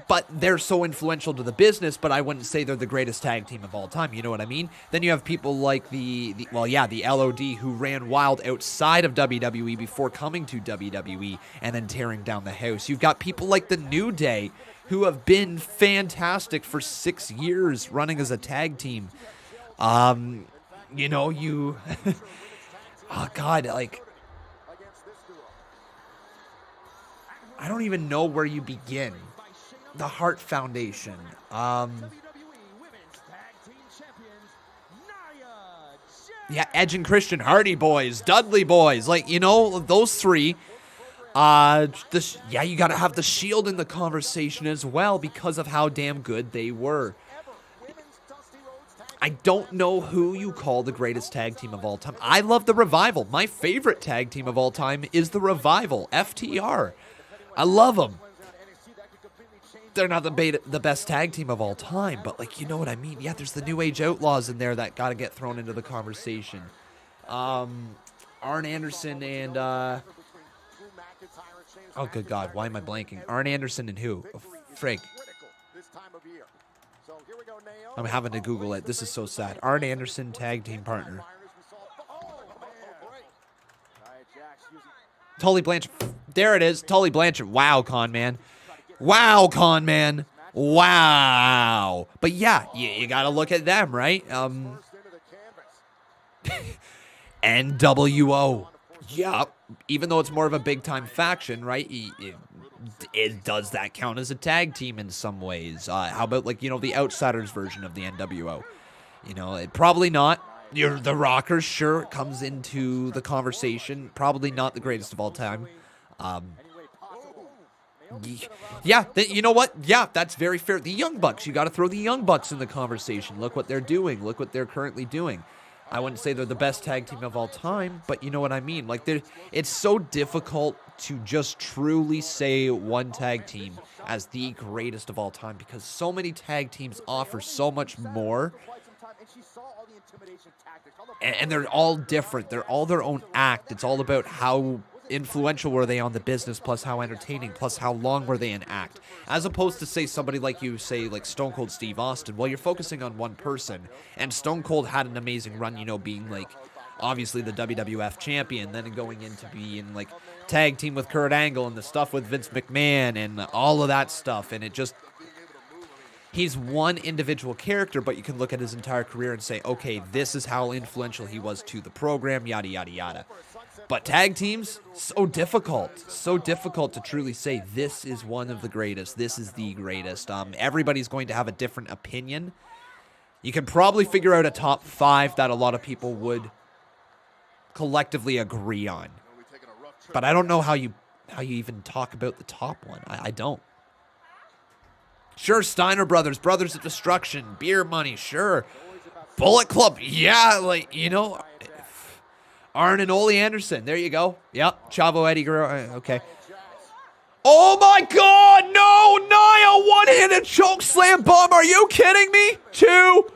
But they're so influential to the business, but I wouldn't say they're the greatest tag team of all time. You know what I mean? Then you have people like the LOD who ran wild outside of WWE before coming to WWE and then tearing down the house. You've got people like the New Day who have been fantastic for 6 years running as a tag team. Oh God, like... I don't even know where you begin. The Hart Foundation. Edge and Christian, Hardy Boys, Dudley Boys, like, those three. You got to have the Shield in the conversation as well because of how damn good they were. I don't know who you call the greatest tag team of all time. I love the Revival. My favorite tag team of all time is the Revival, FTR. I love them. They're not the best tag team of all time, but like, you know what I mean? Yeah, there's the New Age Outlaws in there that got to get thrown into the conversation. Arn Anderson and oh good God, why am I blanking? Arn Anderson and who? Oh, frig. I'm having to Google it. This is so sad. Arn Anderson tag team partner. Tully Blanchard. There it is. Tully Blanchard. Wow, con man. Wow, con man. Wow. But yeah, you got to look at them, right? NWO. Yeah, even though it's more of a big-time faction, right? Does that count as a tag team in some ways? How about, like, the Outsiders version of the NWO? Probably not. The Rockers, sure, it comes into the conversation. Probably not the greatest of all time. You know what? Yeah, that's very fair. The Young Bucks, you got to throw the Young Bucks in the conversation. Look what they're doing. Look what they're currently doing. I wouldn't say they're the best tag team of all time, but you know what I mean. Like, it's so difficult to just truly say one tag team as the greatest of all time because so many tag teams offer so much more. And they're all different. They're all their own act. It's all about how influential were they on the business, plus how entertaining, plus how long were they in act. As opposed to, say, somebody like you, say, like Stone Cold Steve Austin. Well, you're focusing on one person, and Stone Cold had an amazing run, being, like, obviously the WWF champion, then going into being, like, tag team with Kurt Angle and the stuff with Vince McMahon and all of that stuff, and it just... He's one individual character, but you can look at his entire career and say, okay, this is how influential he was to the program, yada, yada, yada. But tag teams, so difficult. So difficult to truly say this is one of the greatest. This is the greatest. Everybody's going to have a different opinion. You can probably figure out a top 5 that a lot of people would collectively agree on. But I don't know how you even talk about the top one. I don't. Sure, Steiner Brothers, Brothers of Destruction, Beer Money, sure. Bullet Club, yeah, like, you know, Arn and Ole Anderson, there you go. Yep, Chavo, Eddie Guerrero, okay. Oh my God, no, Nia, one-handed choke slam bomb, are you kidding me? 2.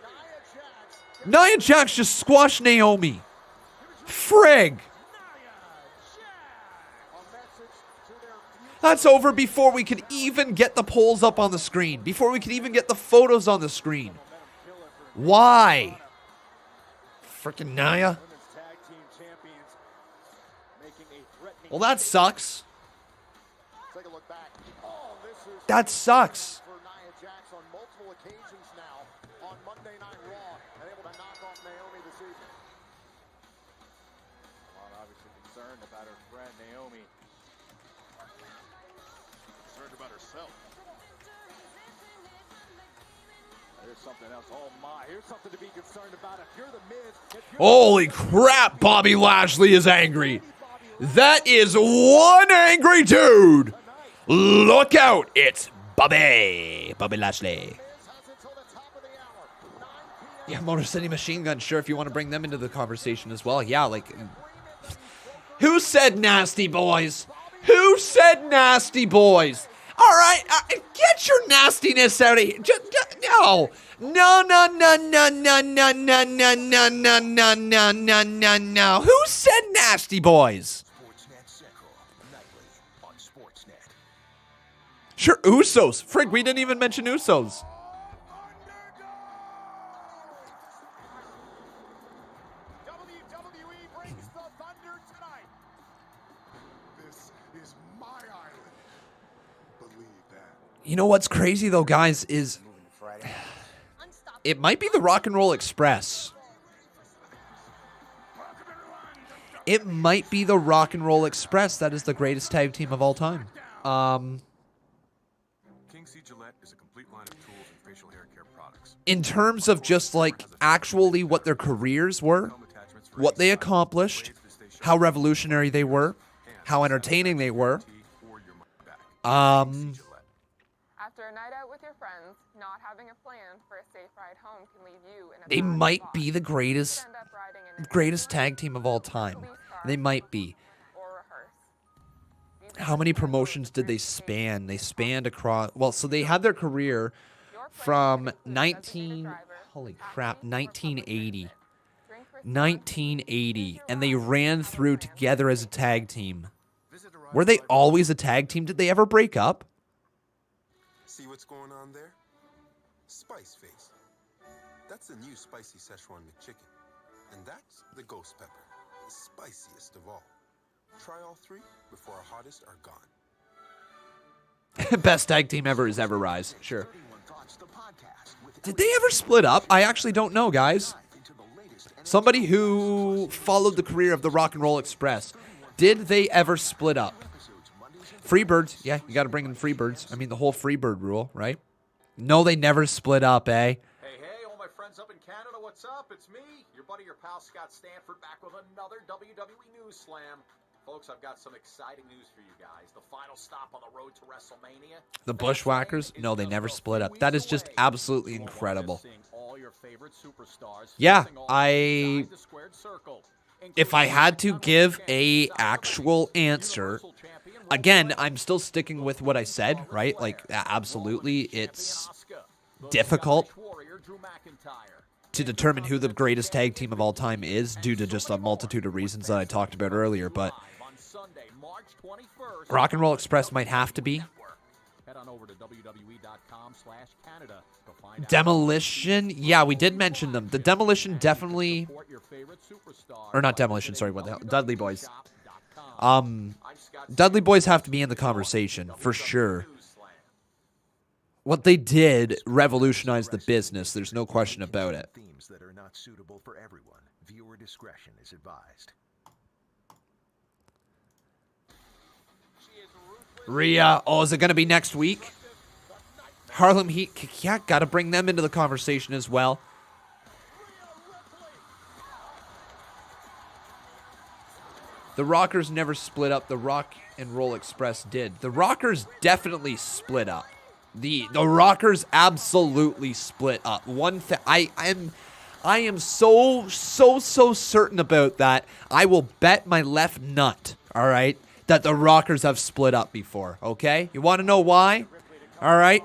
Nia Jax just squashed Naomi. Frig. That's over before we could even get the polls up on the screen. Before we could even get the photos on the screen. Why? Freaking Nia. Well, that sucks. That sucks. About her friend Naomi. Concerned about herself. Here's something else. Oh my, here's something to be concerned about. If you're the Miz. Holy crap, Bobby Lashley is angry. That is one angry dude. Look out, it's Bobby Lashley. Yeah, Motor City Machine Gun, sure, if you want to bring them into the conversation as well. Yeah, like... Who said nasty boys? Who said nasty boys? All right, get your nastiness out of here. No. Who said nasty boys? Sure, Usos. Frig, we didn't even mention Usos. You know what's crazy, though, guys, is it might be the Rock and Roll Express. It might be the Rock and Roll Express that is the greatest tag team of all time. In terms of just, like, actually what their careers were, what they accomplished, how revolutionary they were, how entertaining they were. After a night out with your friends, not having a plan for a safe ride home can leave you in a They might be the greatest tag team of all time. They might be. How many promotions did they span? They spanned across... Well, so they had their career from 1980. 1980. And they ran through together as a tag team. Were they always a tag team? Did they ever break up? See what's going on there? Spice Face. That's the new spicy Szechuan McChicken. And that's the ghost pepper, the spiciest of all. Try all 3 before our hottest are gone. Best tag team ever is Ever Rise. Sure. Did they ever split up? I actually don't know, guys. Somebody who followed the career of the Rock and Roll Express. Did they ever split up? Freebirds. Yeah, you got to bring in Freebirds. I mean, the whole Freebird rule, right? No, they never split up, eh? Hey, all my friends up in Canada, what's up? It's me, your buddy, your pal, Scott Stanford, back with another WWE News Slam. Folks, I've got some exciting news for you guys. The final stop on the road to WrestleMania. The Bushwhackers? No, they never split up. That is just absolutely incredible. Yeah, if I had to give a actual answer, again, I'm still sticking with what I said, right? Like, absolutely, it's difficult to determine who the greatest tag team of all time is due to just a multitude of reasons that I talked about earlier, but Rock and Roll Express might have to be. Demolition, yeah, we did mention them. The Demolition definitely, or not Demolition, sorry, what the hell, Dudley Boys. Dudley Boys have to be in the conversation, for sure. What they did revolutionized the business, there's no question about it. Themes that are not suitable for everyone. Viewer discretion is advised. Rhea. Oh, is it going to be next week? Harlem Heat. Yeah, got to bring them into the conversation as well. The Rockers never split up. The Rock and Roll Express did. The Rockers definitely split up. The Rockers absolutely split up. One thing I am so certain about that. I will bet my left nut, all right, that the Rockers have split up before, okay? You want to know why? All right.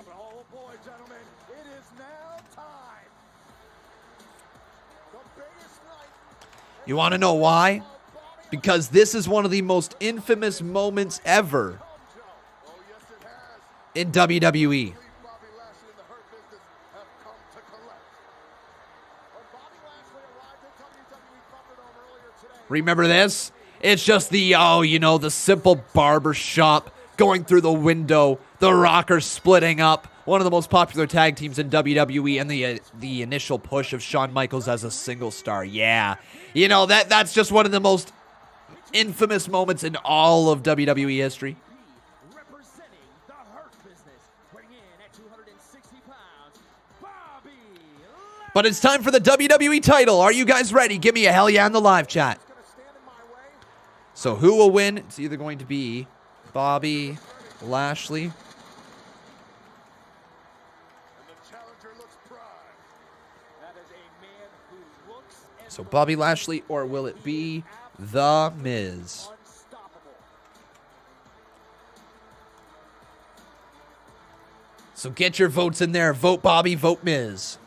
You want to know why? Because this is one of the most infamous moments ever in WWE. Remember this? It's just the, the simple barber shop going through the window, the Rockers splitting up, one of the most popular tag teams in WWE, and the initial push of Shawn Michaels as a single star. Yeah. That's just one of the most infamous moments in all of WWE history. But it's time for the WWE title. Are you guys ready? Give me a hell yeah in the live chat. So who will win? It's either going to be Bobby Lashley. So Bobby Lashley, or will it be The Miz? So get your votes in there. Vote Bobby, vote Miz.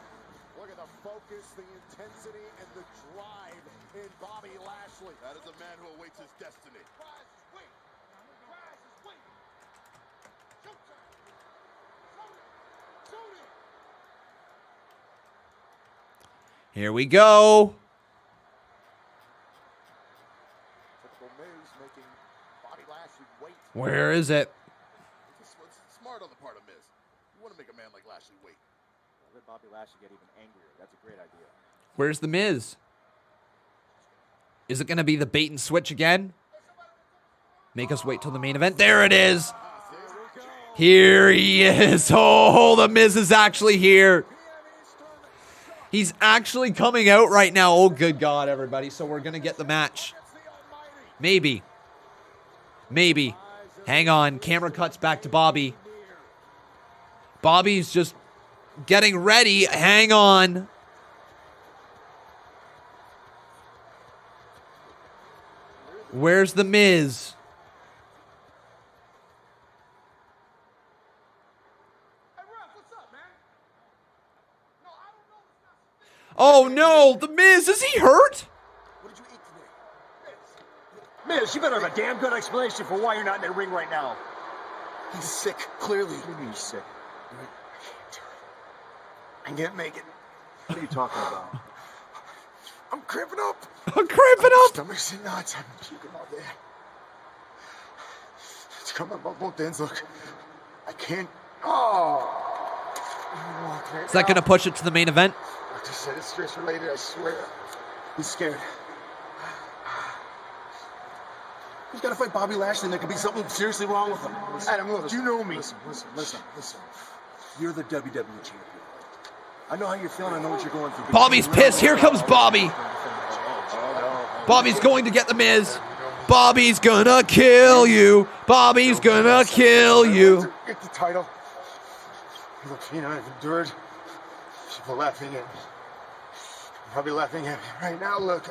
Look at the focus, the intensity, and the drive in Bobby Lashley. That is a man who awaits his destiny. Here we go. Where is it? It's smart on the part of Miz. You want to make a man like Lashley wait. Let Bobby Lashley get even angrier. That's a great idea. Where's the Miz? Is it going to be the bait and switch again? Make us wait till the main event. There it is. Here he is. Oh, the Miz is actually here. He's actually coming out right now. Oh, good God, everybody. So we're going to get the match. Maybe. Maybe. Hang on. Camera cuts back to Bobby. Bobby's just getting ready. Hang on. Where's the Miz? Oh no, the Miz, is he hurt? Miz, you better have a damn good explanation for why you're not in that ring right now. He's sick, clearly. What do you mean he's sick? I can't make it. What are you talking about? I'm cramping up. I'm cramping up. Stomach's in knots. I'm puking all day. It's coming up both ends. Look, I can't. Oh. Is that going to push it to the main event? Doctor said it's stress related, I swear. He's scared. He's got to fight Bobby Lashley, and there could be something seriously wrong with him. Adam, look, you know me. Listen. You're the WWE champion. I know how you're feeling. I know what you're going through. Bobby's pissed. Here comes Bobby. Bobby's going to get the Miz. Bobby's gonna kill you. Bobby's gonna kill you. Get the title. Look, I've endured. People laughing at me. Probably laughing at me right now. Look,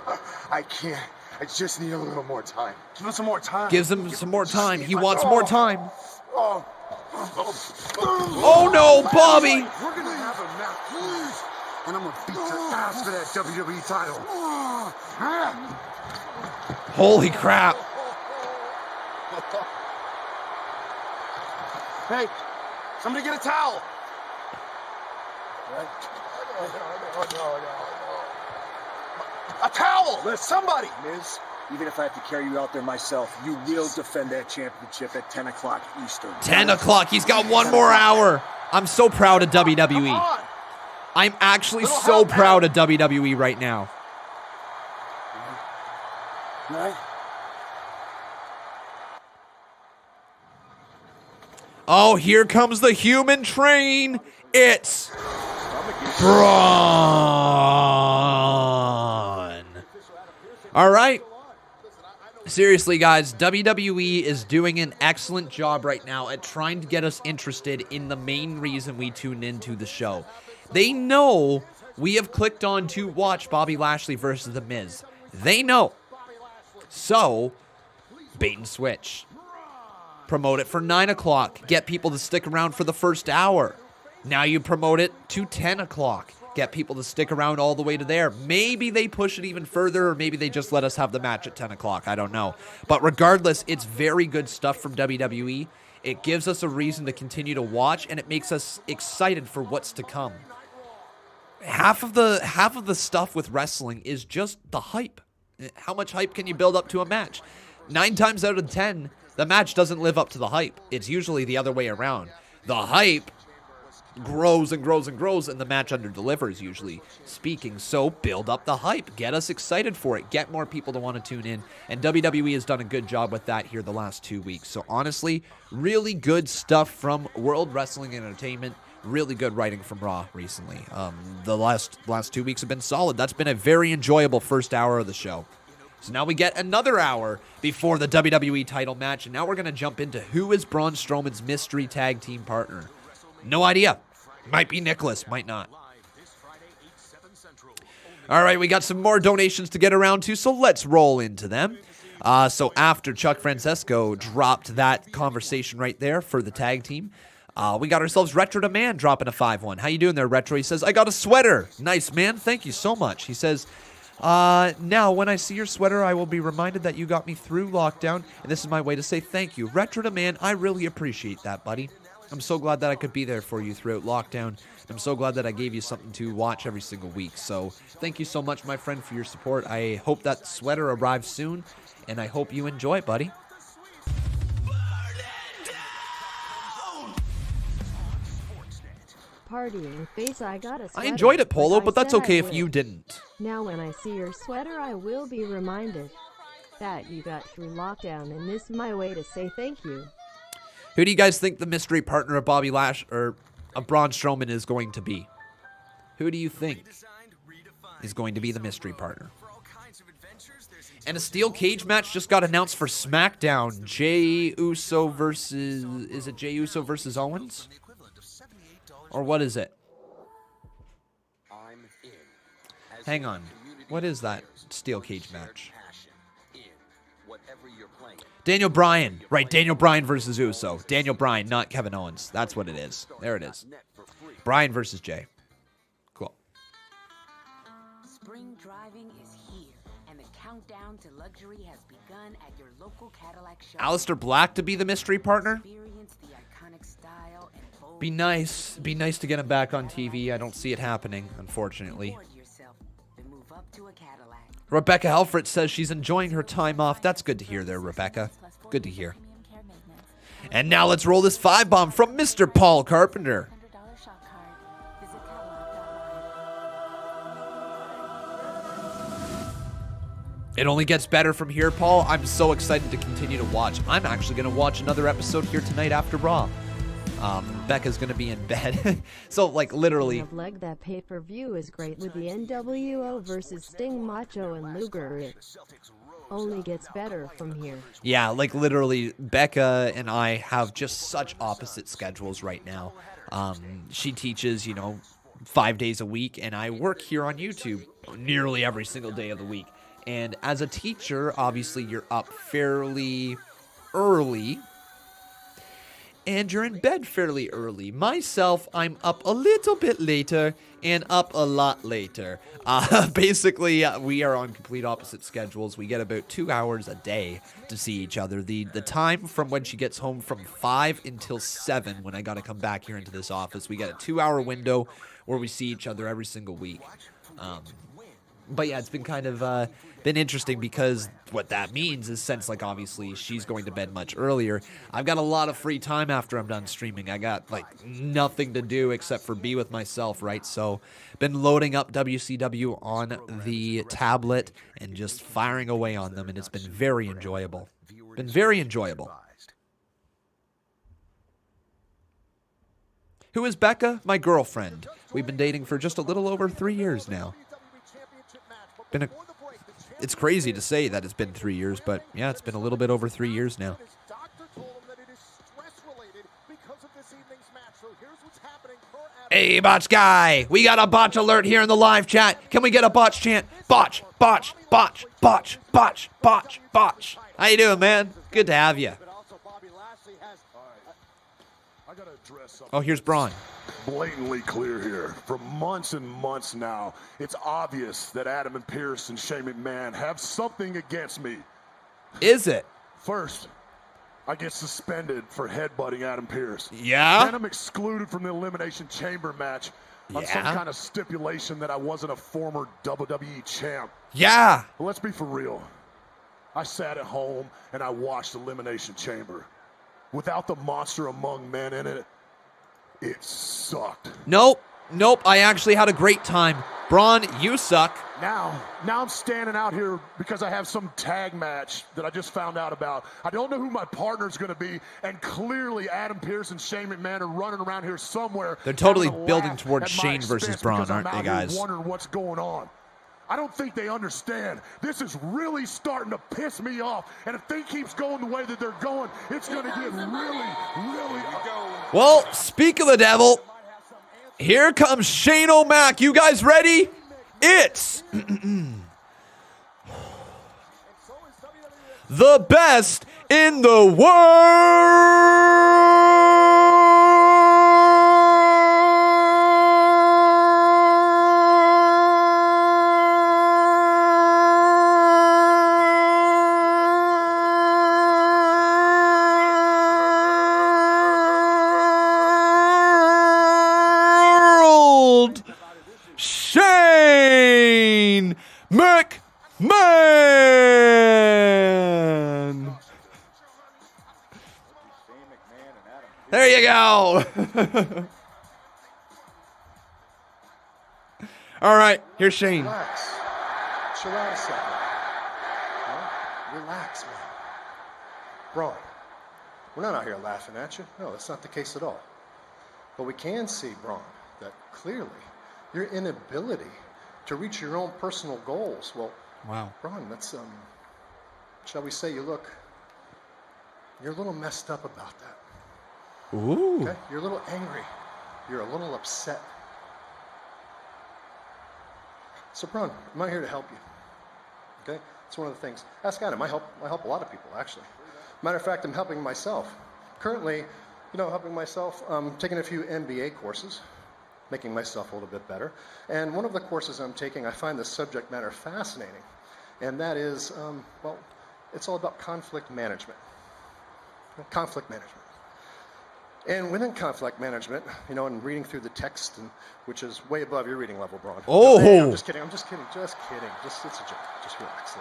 I can't. I just need a little more time. Give him some more time. Gives him some more time. He wants more time. Oh no, Bobby! We're gonna have a match, please. And I'm gonna beat your ass for that WWE title. Holy crap. Hey, somebody get a towel. A towel! Somebody! Miz, even if I have to carry you out there myself, you will defend that championship at 10 o'clock Eastern. 10 o'clock. He's got one more hour. I'm so proud of WWE. I'm actually so proud of WWE right now. Right? Oh, here comes the human train. It's Braun. All right. Seriously, guys, WWE is doing an excellent job right now at trying to get us interested in the main reason we tune into the show. They know we have clicked on to watch Bobby Lashley versus The Miz. They know. So, bait and switch. Promote it for 9 o'clock. Get people to stick around for the first hour. Now you promote it to 10 o'clock. Get people to stick around all the way to there. Maybe they push it even further, or maybe they just let us have the match at 10 o'clock. I don't know. But regardless, it's very good stuff from WWE. It gives us a reason to continue to watch, and it makes us excited for what's to come. Half of the stuff with wrestling is just the hype. How much hype can you build up to a match? 9 times out of 10, the match doesn't live up to the hype. It's usually the other way around. The hype grows and grows and grows, and the match under-delivers, usually speaking. So build up the hype. Get us excited for it. Get more people to want to tune in. And WWE has done a good job with that here the last 2 weeks. So honestly, really good stuff from World Wrestling Entertainment. Really good writing from Raw recently. The last 2 weeks have been solid. That's been a very enjoyable first hour of the show. So now we get another hour before the WWE title match, and now we're going to jump into who is Braun Strowman's mystery tag team partner. No idea. Might be Nicholas, might not. All right, we got some more donations to get around to, so let's roll into them. So after Chuck Francesco dropped that conversation right there for the tag team, we got ourselves Retro Demand dropping a 5-1. How you doing there, Retro? He says, I got a sweater. Nice, man. Thank you so much. He says, now, when I see your sweater, I will be reminded that you got me through lockdown, and this is my way to say thank you. Retro Demand, I really appreciate that, buddy. I'm so glad that I could be there for you throughout lockdown. I'm so glad that I gave you something to watch every single week. So thank you so much, my friend, for your support. I hope that sweater arrives soon, and I hope you enjoy it, buddy. Partying face, I got a sweater. I enjoyed it, Polo, like but that's I okay said I if you would. didn't. Now when I see your sweater, I will be reminded that you got through lockdown, and this is my way to say thank you. Who do you guys think the mystery partner of Bobby Lash or of Braun Strowman is going to be? Who do you think is going to be the mystery partner? And a steel cage match just got announced for SmackDown. Jey Uso versus... Is it Jey Uso versus Owens? Or what is it? Hang on. What is that steel cage match? Daniel Bryan. Right, Daniel Bryan versus Uso. Daniel Bryan, not Kevin Owens. That's what it is. There it is. Bryan versus Jey. Cool. Spring driving is here, and the countdown to luxury has begun at your local Cadillac showroom. Aleister Black to be the mystery partner? Experience the iconic style and bold Be nice. Be nice to get him back on TV. I don't see it happening, unfortunately. reward yourself and move up to a Cadillac. Rebecca Helfrich says she's enjoying her time off. That's good to hear there, Rebecca. Good to hear. And now let's roll this 5-bomb from Mr. Paul Carpenter. It only gets better from here, Paul. I'm so excited to continue to watch. I'm actually going to watch another episode here tonight after Raw. Becca's going to be in bed. So, like, literally. Leg that pay-per-view is great with the NWO versus Sting, Macho, and Luger. It only gets better from here. Yeah, like, literally, Becca and I have just such opposite schedules right now. She teaches, 5 days a week, and I work here on YouTube nearly every single day of the week. And as a teacher, obviously, you're up fairly early. And you're in bed fairly early. Myself, I'm up a little bit later and up a lot later. Basically, we are on complete opposite schedules. We get about 2 hours a day to see each other. The time from when she gets home from 5 until 7 when I got to come back here into this office. We get a 2-hour window where we see each other every single week. But yeah, it's been kind of been interesting because what that means is since, like, obviously she's going to bed much earlier, I've got a lot of free time after I'm done streaming. I got, like, nothing to do except for be with myself, right? So been loading up WCW on the tablet and just firing away on them, and it's been very enjoyable. Been very enjoyable. Who is Becca? My girlfriend. We've been dating for just a little over 3 years now. It's crazy to say that it's been 3 years, but yeah, it's been a little bit over 3 years now. Hey, botch guy. We got a botch alert here in the live chat. Can we get a botch chant? Botch, botch, botch, botch, botch, botch, botch. How you doing, man? Good to have you. Oh, here's Braun. Blatantly clear here. For months and months now, it's obvious that Adam and Pierce and Shane McMahon have something against me. Is it? First, I get suspended for headbutting Adam Pierce. Yeah? Then I'm excluded from the Elimination Chamber match on some kind of stipulation that I wasn't a former WWE champ. Yeah. But let's be for real. I sat at home and I watched Elimination Chamber. Without the monster among men in it, it sucked. Nope. I actually had a great time. Braun, you suck. Now I'm standing out here because I have some tag match that I just found out about. I don't know who my partner's going to be, and clearly Adam Pierce and Shane McMahon are running around here somewhere. They're totally building towards Shane versus Braun, aren't they, guys? Wondering what's going on. I don't think they understand. This is really starting to piss me off, and if things keeps going the way that they're going, it's going to get really. Well, speak of the devil. Here comes Shane O'Mac. You guys ready? It's the best in the world, Shane McMahon. There you go. All right, here's Shane. Relax. Chill out a second. Huh? Relax, man. Braun, we're not out here laughing at you. No, that's not the case at all. But we can see, Braun, that clearly your inability to reach your own personal goals. Well, wow, Braun, that's shall we say you're a little messed up about that. Ooh. Okay? You're a little angry. You're a little upset. So, Braun, I'm not here to help you. Okay? It's one of the things. Ask Adam. I help a lot of people, actually. Matter of fact, I'm helping myself. Currently, helping myself, taking a few MBA courses, making myself a little bit better. And one of the courses I'm taking, I find the subject matter fascinating. And that is, it's all about conflict management. Conflict management. And within conflict management, and reading through the text, which is way above your reading level, Braun. Oh! Hey, I'm just kidding. It's a joke. Just relax a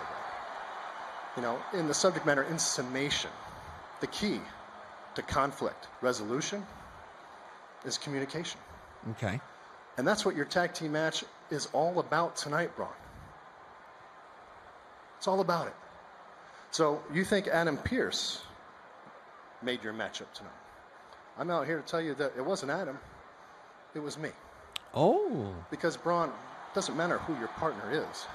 little bit. In the subject matter, in summation, the key to conflict resolution is communication. Okay. And that's what your tag team match is all about tonight, Braun. It's all about it. So you think Adam Pierce made your matchup tonight? I'm out here to tell you that it wasn't Adam, it was me. Oh. Because, Braun, it doesn't matter who your partner is.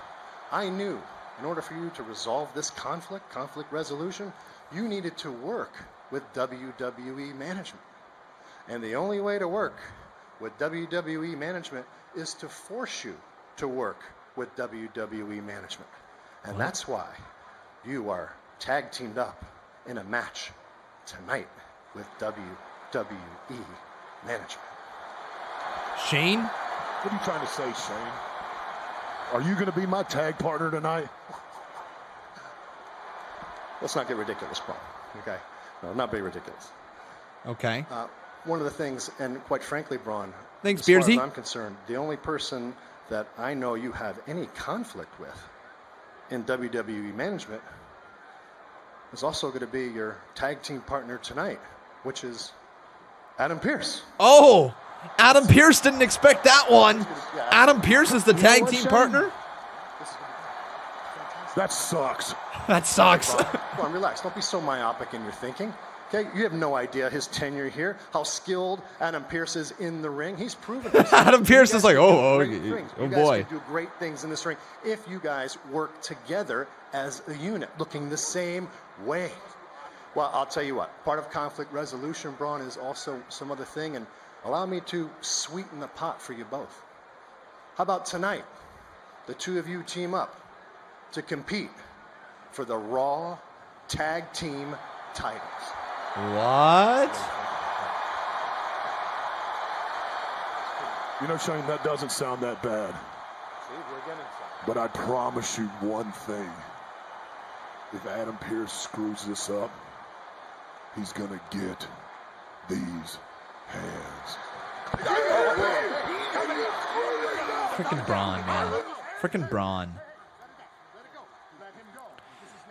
I knew in order for you to resolve this conflict resolution, you needed to work with WWE management. And the only way to work with WWE management is to force you to work with WWE management. And that's why you are tag teamed up in a match tonight with WWE management. Shane? What are you trying to say, Shane? Are you going to be my tag partner tonight? Let's not get ridiculous, Braun. Okay? No, not be ridiculous. Okay. One of the things, and quite frankly, Braun, thanks, as far Beersy. as I'm concerned, the only person that I know you have any conflict with in WWE management is also going to be your tag team partner tonight, which is Adam Pierce. Oh, Adam Pierce didn't expect that one. Adam Pierce is the tag team partner? That sucks. That sucks. Come on, relax. Don't be so myopic in your thinking. Okay, you have no idea his tenure here, how skilled Adam Pearce is in the ring. He's proven himself. Adam Pearce is like, oh you boy. guys can do great things in this ring if you guys work together as a unit, looking the same way. Well, I'll tell you what, part of conflict resolution, Braun, is also some other thing, and allow me to sweeten the pot for you both. How about tonight, the two of you team up to compete for the Raw Tag Team titles? What? You know, Shane, that doesn't sound that bad. But I promise you one thing. If Adam Pearce screws this up, he's gonna get these hands. Freaking Braun, man. Freaking Braun.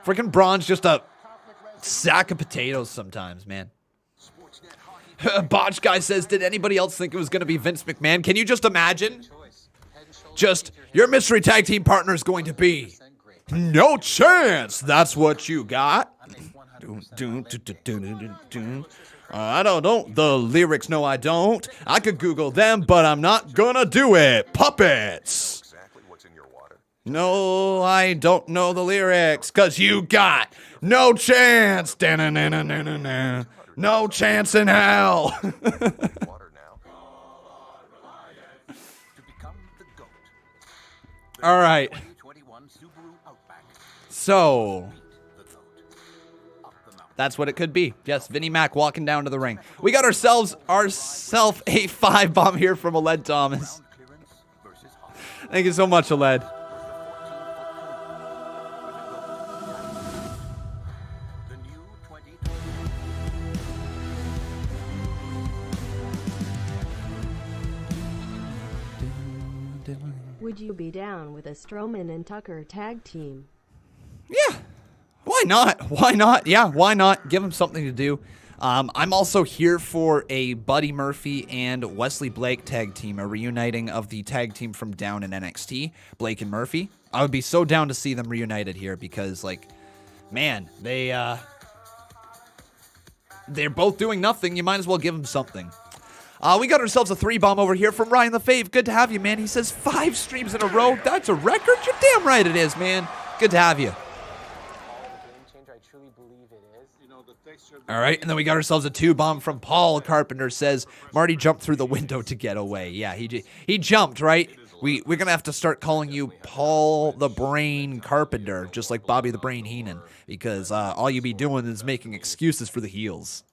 Freaking Braun's just a sack of potatoes sometimes, man. Botch guy says, did anybody else think it was going to be Vince McMahon? Can you just imagine? Just, your mystery tag team partner is going to be No Chance. That's what you got. I don't know the lyrics. No, I don't. I could Google them, but I'm not gonna do it. Puppets. No, I don't know the lyrics, cause you got no chance. No chance in hell. All right. So that's what it could be. Yes, Vinnie Mac walking down to the ring. We got ourselves a 5-bomb here from Aled Thomas. Thank you so much, Aled. Would you be down with a Strowman and Tucker tag team? Yeah. Why not? Why not? Yeah, why not? Give them something to do. I'm also here for a Buddy Murphy and Wesley Blake tag team, a reuniting of the tag team from down in NXT, Blake and Murphy. I would be so down to see them reunited here because, like, man, they're both doing nothing. You might as well give them something. We got ourselves a 3-bomb over here from Ryan the Fave. Good to have you, man. He says 5 streams in a row. That's a record? You're damn right it is, man. Good to have you. All right, and then we got ourselves a 2-bomb from Paul Carpenter. Says Marty jumped through the window to get away. Yeah, he jumped, right? We're going to have to start calling you Paul the Brain Carpenter, just like Bobby the Brain Heenan, because all you be doing is making excuses for the heels.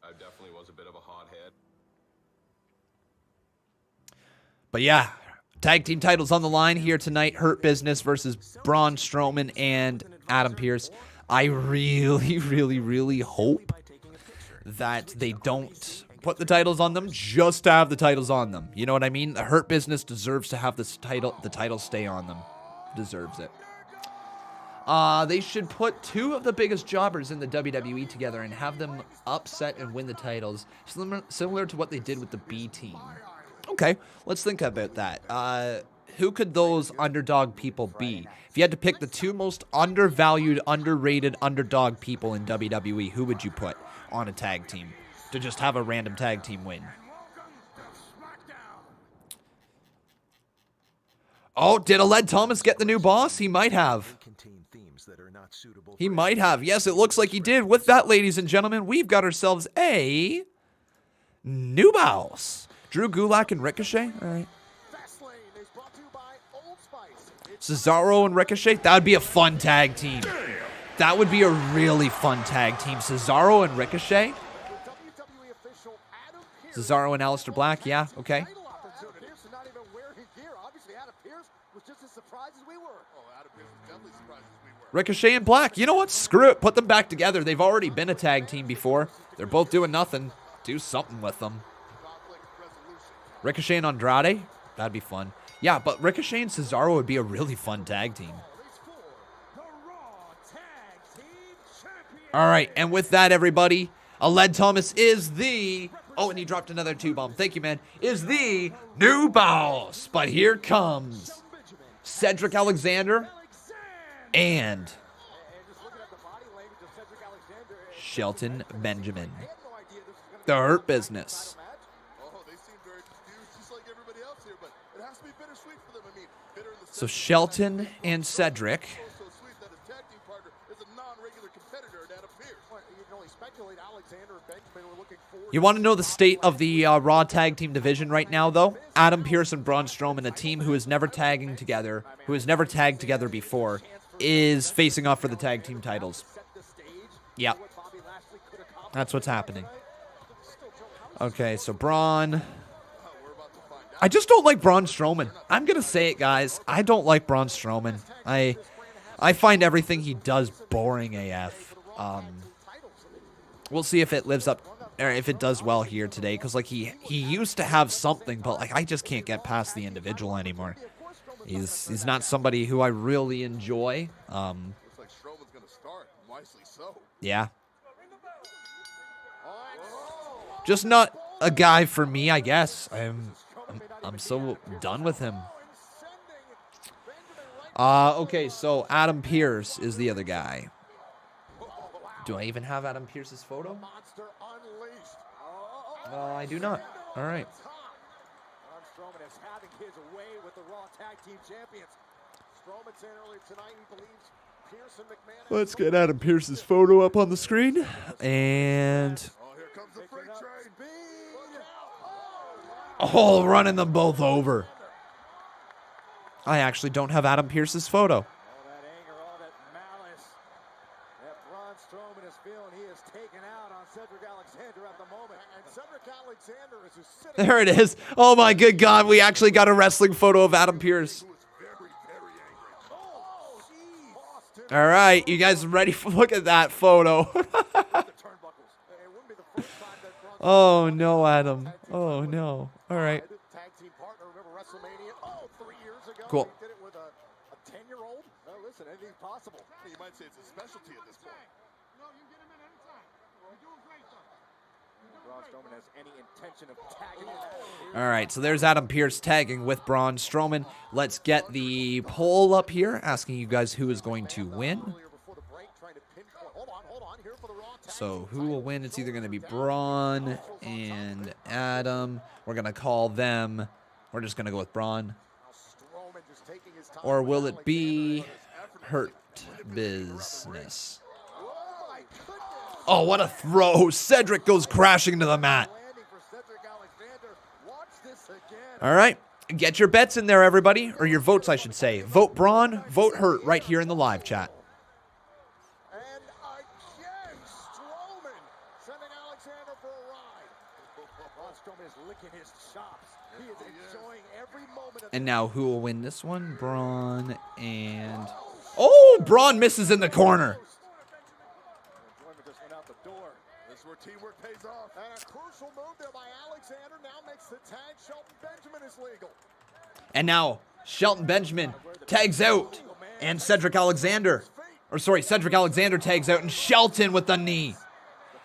But yeah, tag team titles on the line here tonight. Hurt Business versus Braun Strowman and Adam Pearce. I really, really, really hope that they don't put the titles on them just to have the titles on them. You know what I mean? The Hurt Business deserves to have the title stay on them. Deserves it. They should put 2 of the biggest jobbers in the WWE together and have them upset and win the titles, similar to what they did with the B team. Okay, let's think about that. Who could those underdog people be? If you had to pick the 2 most undervalued, underrated underdog people in WWE, who would you put on a tag team to just have a random tag team win? Oh, did Aled Thomas get the new boss? He might have. He might have. Yes, it looks like he did. With that, ladies and gentlemen, we've got ourselves a new boss. Drew Gulak and Ricochet? All right. Cesaro and Ricochet? That would be a fun tag team. That would be a really fun tag team. Cesaro and Ricochet? Cesaro and Aleister Black? Yeah, okay. Ricochet and Black. You know what? Screw it. Put them back together. They've already been a tag team before. They're both doing nothing. Do something with them. Ricochet and Andrade? That'd be fun. Yeah, but Ricochet and Cesaro would be a really fun tag team. All right, and with that, everybody, Aled Thomas is the... Oh, and he dropped another 2-bomb. Thank you, man. Is the new boss. But here comes Cedric Alexander and Shelton Benjamin. the Hurt Business. So Shelton and Cedric. You want to know the state of the Raw Tag Team division right now, though? Adam Pearce and Braun Strowman, a team who is never tagging together, who has never tagged together before, is facing off for the tag team titles. Yep. That's what's happening. Okay, so Braun. I just don't like Braun Strowman. I'm going to say it, guys. I don't like Braun Strowman. I find everything he does boring AF. We'll see if it lives up, or if it does well here today, because like he used to have something, but like I just can't get past the individual anymore. He's not somebody who I really enjoy. Yeah. Just not a guy for me, I guess. I'm so done with him. Okay, so Adam Pearce is the other guy. Do I even have Adam Pearce's photo? I do not. All right. Let's get Adam Pearce's photo up on the screen. And... oh, running them both over. I actually don't have Adam Pearce's photo. There it is. Oh my good God, we actually got a wrestling photo of Adam Pearce. All right, you guys ready? Look at that photo. Oh no, Adam. Oh no. All right. Cool. All right, so there's Adam Pearce tagging with Braun Strowman. Let's get the poll up here, asking you guys who is going to win. So who will win? It's either going to be Braun and Adam. We're going to call them. We're just going to go with Braun. Or will it be Hurt Business? Oh, what a throw. Cedric goes crashing into the mat. All right. Get your bets in there, everybody. Or your votes, I should say. Vote Braun, vote Hurt right here in the live chat. And now who will win this one? Braun and... oh, Braun misses in the corner. And now Shelton Benjamin tags out, and Cedric Alexander tags out, and Shelton with the knee.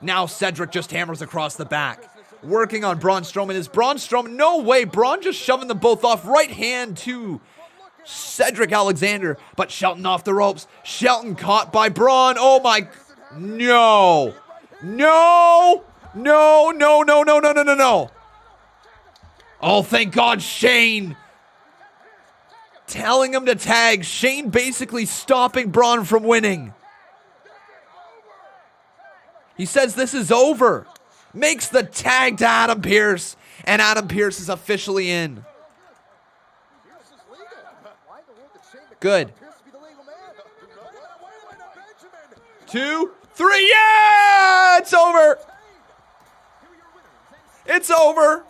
Now Cedric just hammers across the back. Working on Braun Strowman. Is Braun Strowman? No way. Braun just shoving them both off. Right hand to Cedric Alexander, but Shelton off the ropes. Shelton caught by Braun. Oh my. No. No. No, no, no, no, no, no, no, no. Oh, thank God, Shane. Telling him to tag. Shane basically stopping Braun from winning. He says this is over. Makes the tag to Adam Pearce. And Adam Pearce is officially in. Good. 2, 3. Yeah! It's over. It's over.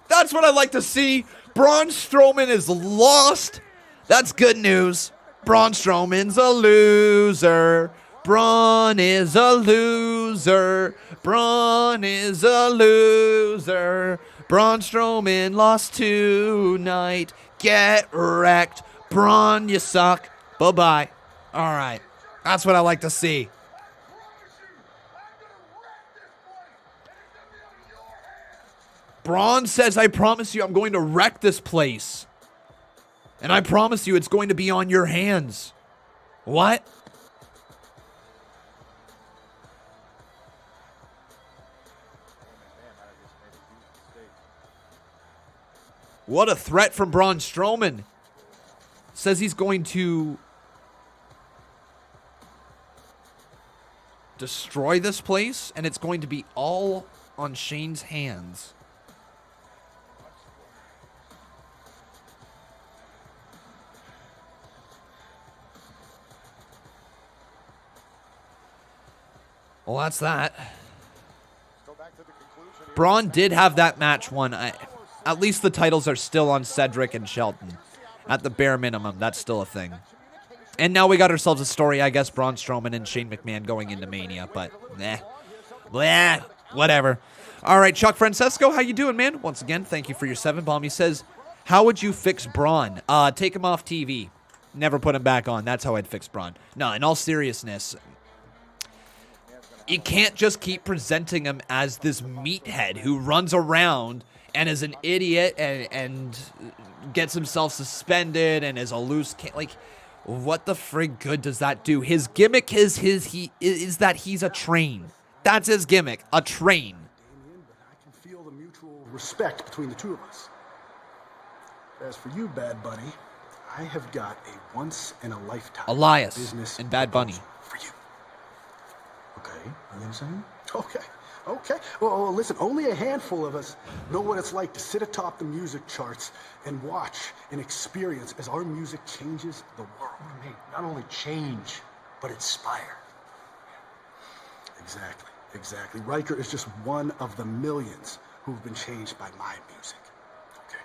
That's what I like to see. Braun Strowman is lost. That's good news. Braun Strowman's a loser. Braun is a loser. Braun is a loser. Braun Strowman lost tonight. Get wrecked. Braun, you suck. Bye-bye. All right. That's what I like to see. Braun says, I promise you I'm going to wreck this place. And I promise you it's going to be on your hands. What? What a threat from Braun Strowman. Says he's going to destroy this place, and it's going to be all on Shane's hands. Well, that's that. Braun did have that match won. At least the titles are still on Cedric and Shelton. At the bare minimum, that's still a thing. And now we got ourselves a story, I guess, Braun Strowman and Shane McMahon going into Mania, but whatever. All right, Chuck Francesco, how you doing, man? Once again, thank you for your 7-bomb. He says, how would you fix Braun? Take him off TV. Never put him back on. That's how I'd fix Braun. No, in all seriousness, you can't just keep presenting him as this meathead who runs around and is an idiot and gets himself suspended and is a loose like, what the frig good does that do? His gimmick is that he's a train. That's his gimmick, a train. Damien, but I can feel the mutual respect between the two of us. As for you, Bad Bunny, I have got a once-in-a-lifetime Elias business and Bad Bunny. For you. Okay, you know what I'm saying? Okay. Well, listen, only a handful of us know what it's like to sit atop the music charts and watch and experience as our music changes the world. Hey, not only change, but inspire. Exactly. Riker is just one of the millions who've been changed by my music. Okay.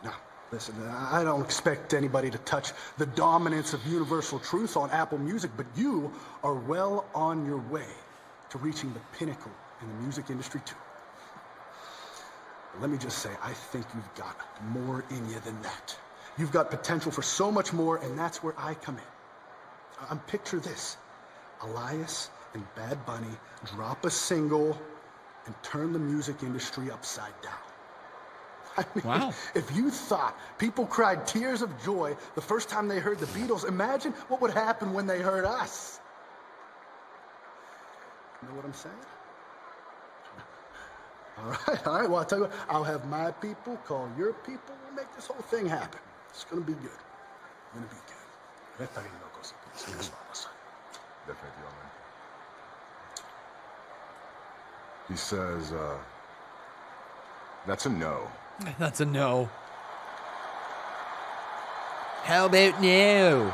Now, listen, I don't expect anybody to touch the dominance of Universal Truth on Apple Music, but you are well on your way to reaching the pinnacle in the music industry too. Let me just say, I think you've got more in you than that. You've got potential for so much more, and that's where I come in. Picture this. Elias and Bad Bunny drop a single and turn the music industry upside down. I mean, wow. If you thought people cried tears of joy the first time they heard the Beatles, imagine what would happen when they heard us. You know what I'm saying? All right. Well, I'll tell you what. I'll have my people call your people. We'll make this whole thing happen. It's gonna be good. He says, that's a no. That's a no. How about no?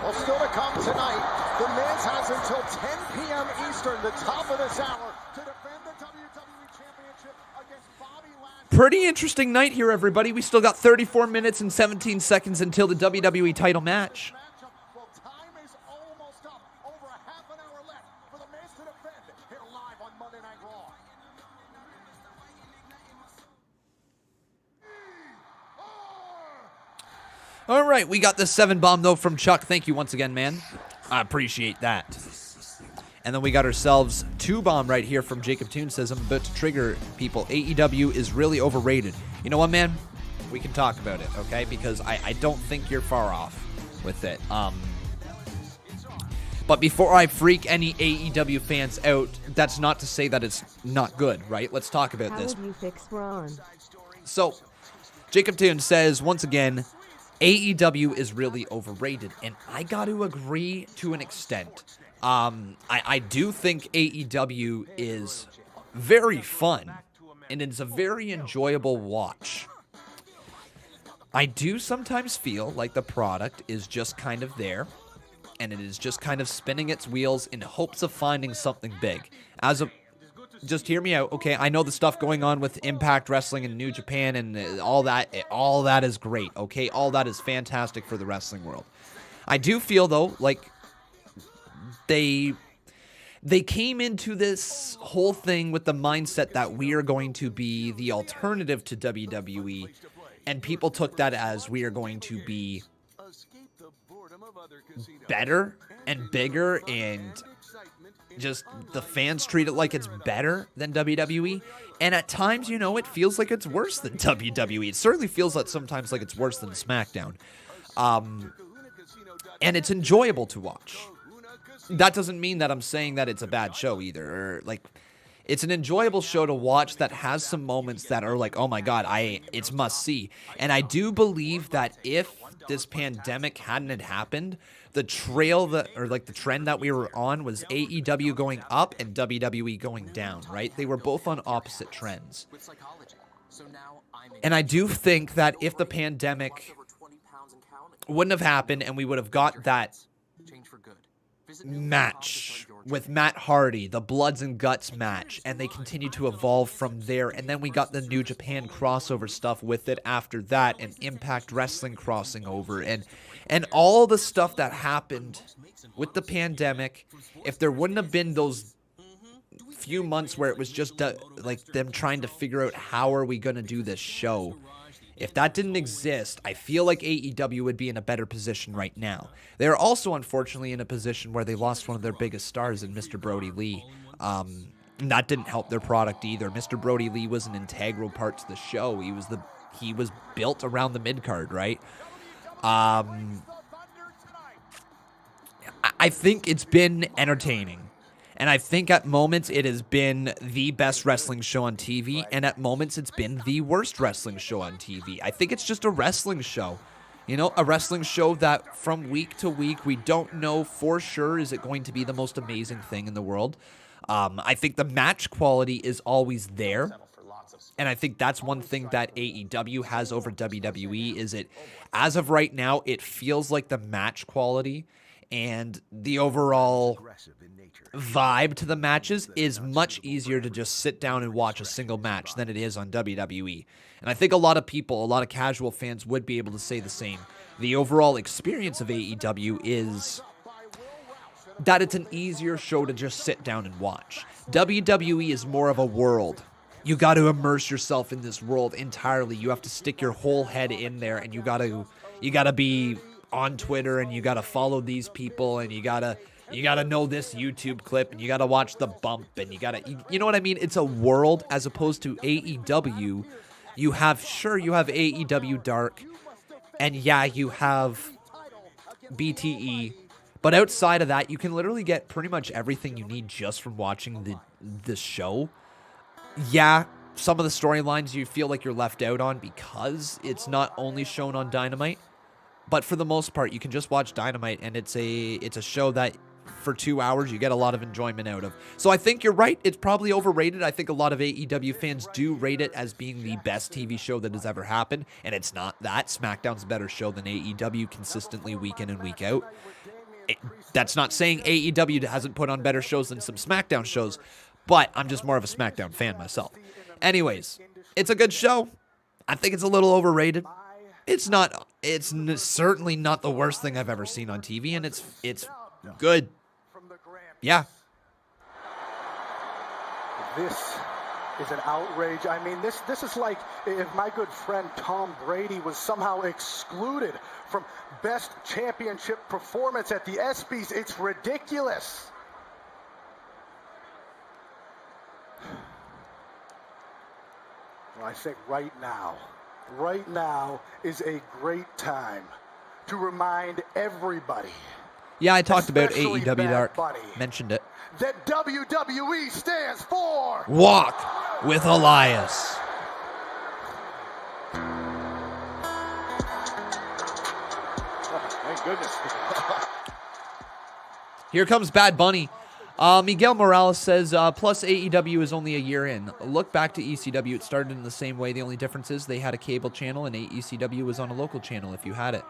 Well, still to come tonight, the Miz has until 10 p.m. Eastern, the top of this hour, to defend the WWE Championship against Bobby Lashley. Pretty interesting night here, everybody. We still got 34 minutes and 17 seconds until the WWE title match. Well, time is almost up. Over a half an hour left for the Miz to defend here live on Monday Night Raw. All right, we got the 7-bomb, though, from Chuck. Thank you once again, man. I appreciate that. And then we got ourselves 2-bomb right here from Jacob Toon. Says, I'm about to trigger people. AEW is really overrated. You know what, man? We can talk about it, okay? Because I don't think you're far off with it. But before I freak any AEW fans out, that's not to say that it's not good, right? Let's talk about this. How would you fix Braun? So, Jacob Toon says, once again, AEW is really overrated, and I got to agree to an extent. I do think AEW is very fun, and it's a very enjoyable watch. I do sometimes feel like the product is just kind of there, and it is just kind of spinning its wheels in hopes of finding something big. Just hear me out, okay? I know the stuff going on with Impact Wrestling and New Japan and all that is great, okay? All that is fantastic for the wrestling world. I do feel, though, like they came into this whole thing with the mindset that we are going to be the alternative to WWE, and people took that as we are going to be better and bigger, and just the fans treat it like it's better than WWE. And at times, you know, it feels like it's worse than WWE. It certainly feels like sometimes like it's worse than SmackDown. And it's enjoyable to watch. That doesn't mean that I'm saying that it's a bad show either. Or like, It's an enjoyable show to watch that has some moments that are like, oh my God, it's must see. And I do believe that if this pandemic hadn't had happened, the trend that we were on was AEW going up and WWE going down, right? They were both on opposite trends. And I do think that if the pandemic wouldn't have happened and we would have got that match with Matt Hardy, the Bloods and Guts match, and they continued to evolve from there, and then we got the New Japan crossover stuff with it after that, and Impact Wrestling crossing over, and all the stuff that happened with the pandemic. If there wouldn't have been those few months where it was just like them trying to figure out how are we going to do this show, if that didn't exist, I feel like AEW would be in a better position right now. They're also, unfortunately, in a position where they lost one of their biggest stars in Mr. Brody Lee. That didn't help their product either. Mr. Brody Lee was an integral part to the show. He was built around the mid-card, right? I think it's been entertaining. And I think at moments it has been the best wrestling show on TV, and at moments it's been the worst wrestling show on TV. I think it's just a wrestling show. You know, a wrestling show that from week to week we don't know for sure is it going to be the most amazing thing in the world. I think the match quality is always there. And I think that's one thing that AEW has over WWE is as of right now, it feels like the match quality and the overall vibe to the matches is much easier to just sit down and watch a single match than it is on WWE. And I think a lot of casual fans would be able to say the same. The overall experience of AEW is that it's an easier show to just sit down and watch. WWE is more of a world. You got to immerse yourself in this world entirely. You have to stick your whole head in there, and you got to be on Twitter, and you got to follow these people, and you got to know this YouTube clip, and you got to watch the bump, and you know what I mean? It's a world as opposed to AEW. You have AEW Dark, and yeah, you have BTE, but outside of that, you can literally get pretty much everything you need just from watching the show. Yeah, some of the storylines you feel like you're left out on because it's not only shown on Dynamite, but for the most part, you can just watch Dynamite, and it's a show that for 2 hours you get a lot of enjoyment out of. So I think you're right. It's probably overrated. I think a lot of AEW fans do rate it as being the best TV show that has ever happened, and it's not that. SmackDown's a better show than AEW consistently week in and week out. That's not saying AEW hasn't put on better shows than some SmackDown shows, but I'm just more of a SmackDown fan myself. Anyways, it's a good show. I think it's a little overrated. It's certainly not the worst thing I've ever seen on TV, and it's good. Yeah. This is an outrage. I mean, this is like if my good friend Tom Brady was somehow excluded from best championship performance at the ESPYs. It's ridiculous. Well, I think right now is a great time to remind everybody. Yeah, I talked about AEW Dark. Mentioned it. That WWE stands for Walk with Elias. Thank goodness. Here comes Bad Bunny. Miguel Morales says, plus AEW is only a year in. Look back to ECW. It started in the same way. The only difference is they had a cable channel and ECW was on a local channel if you had it.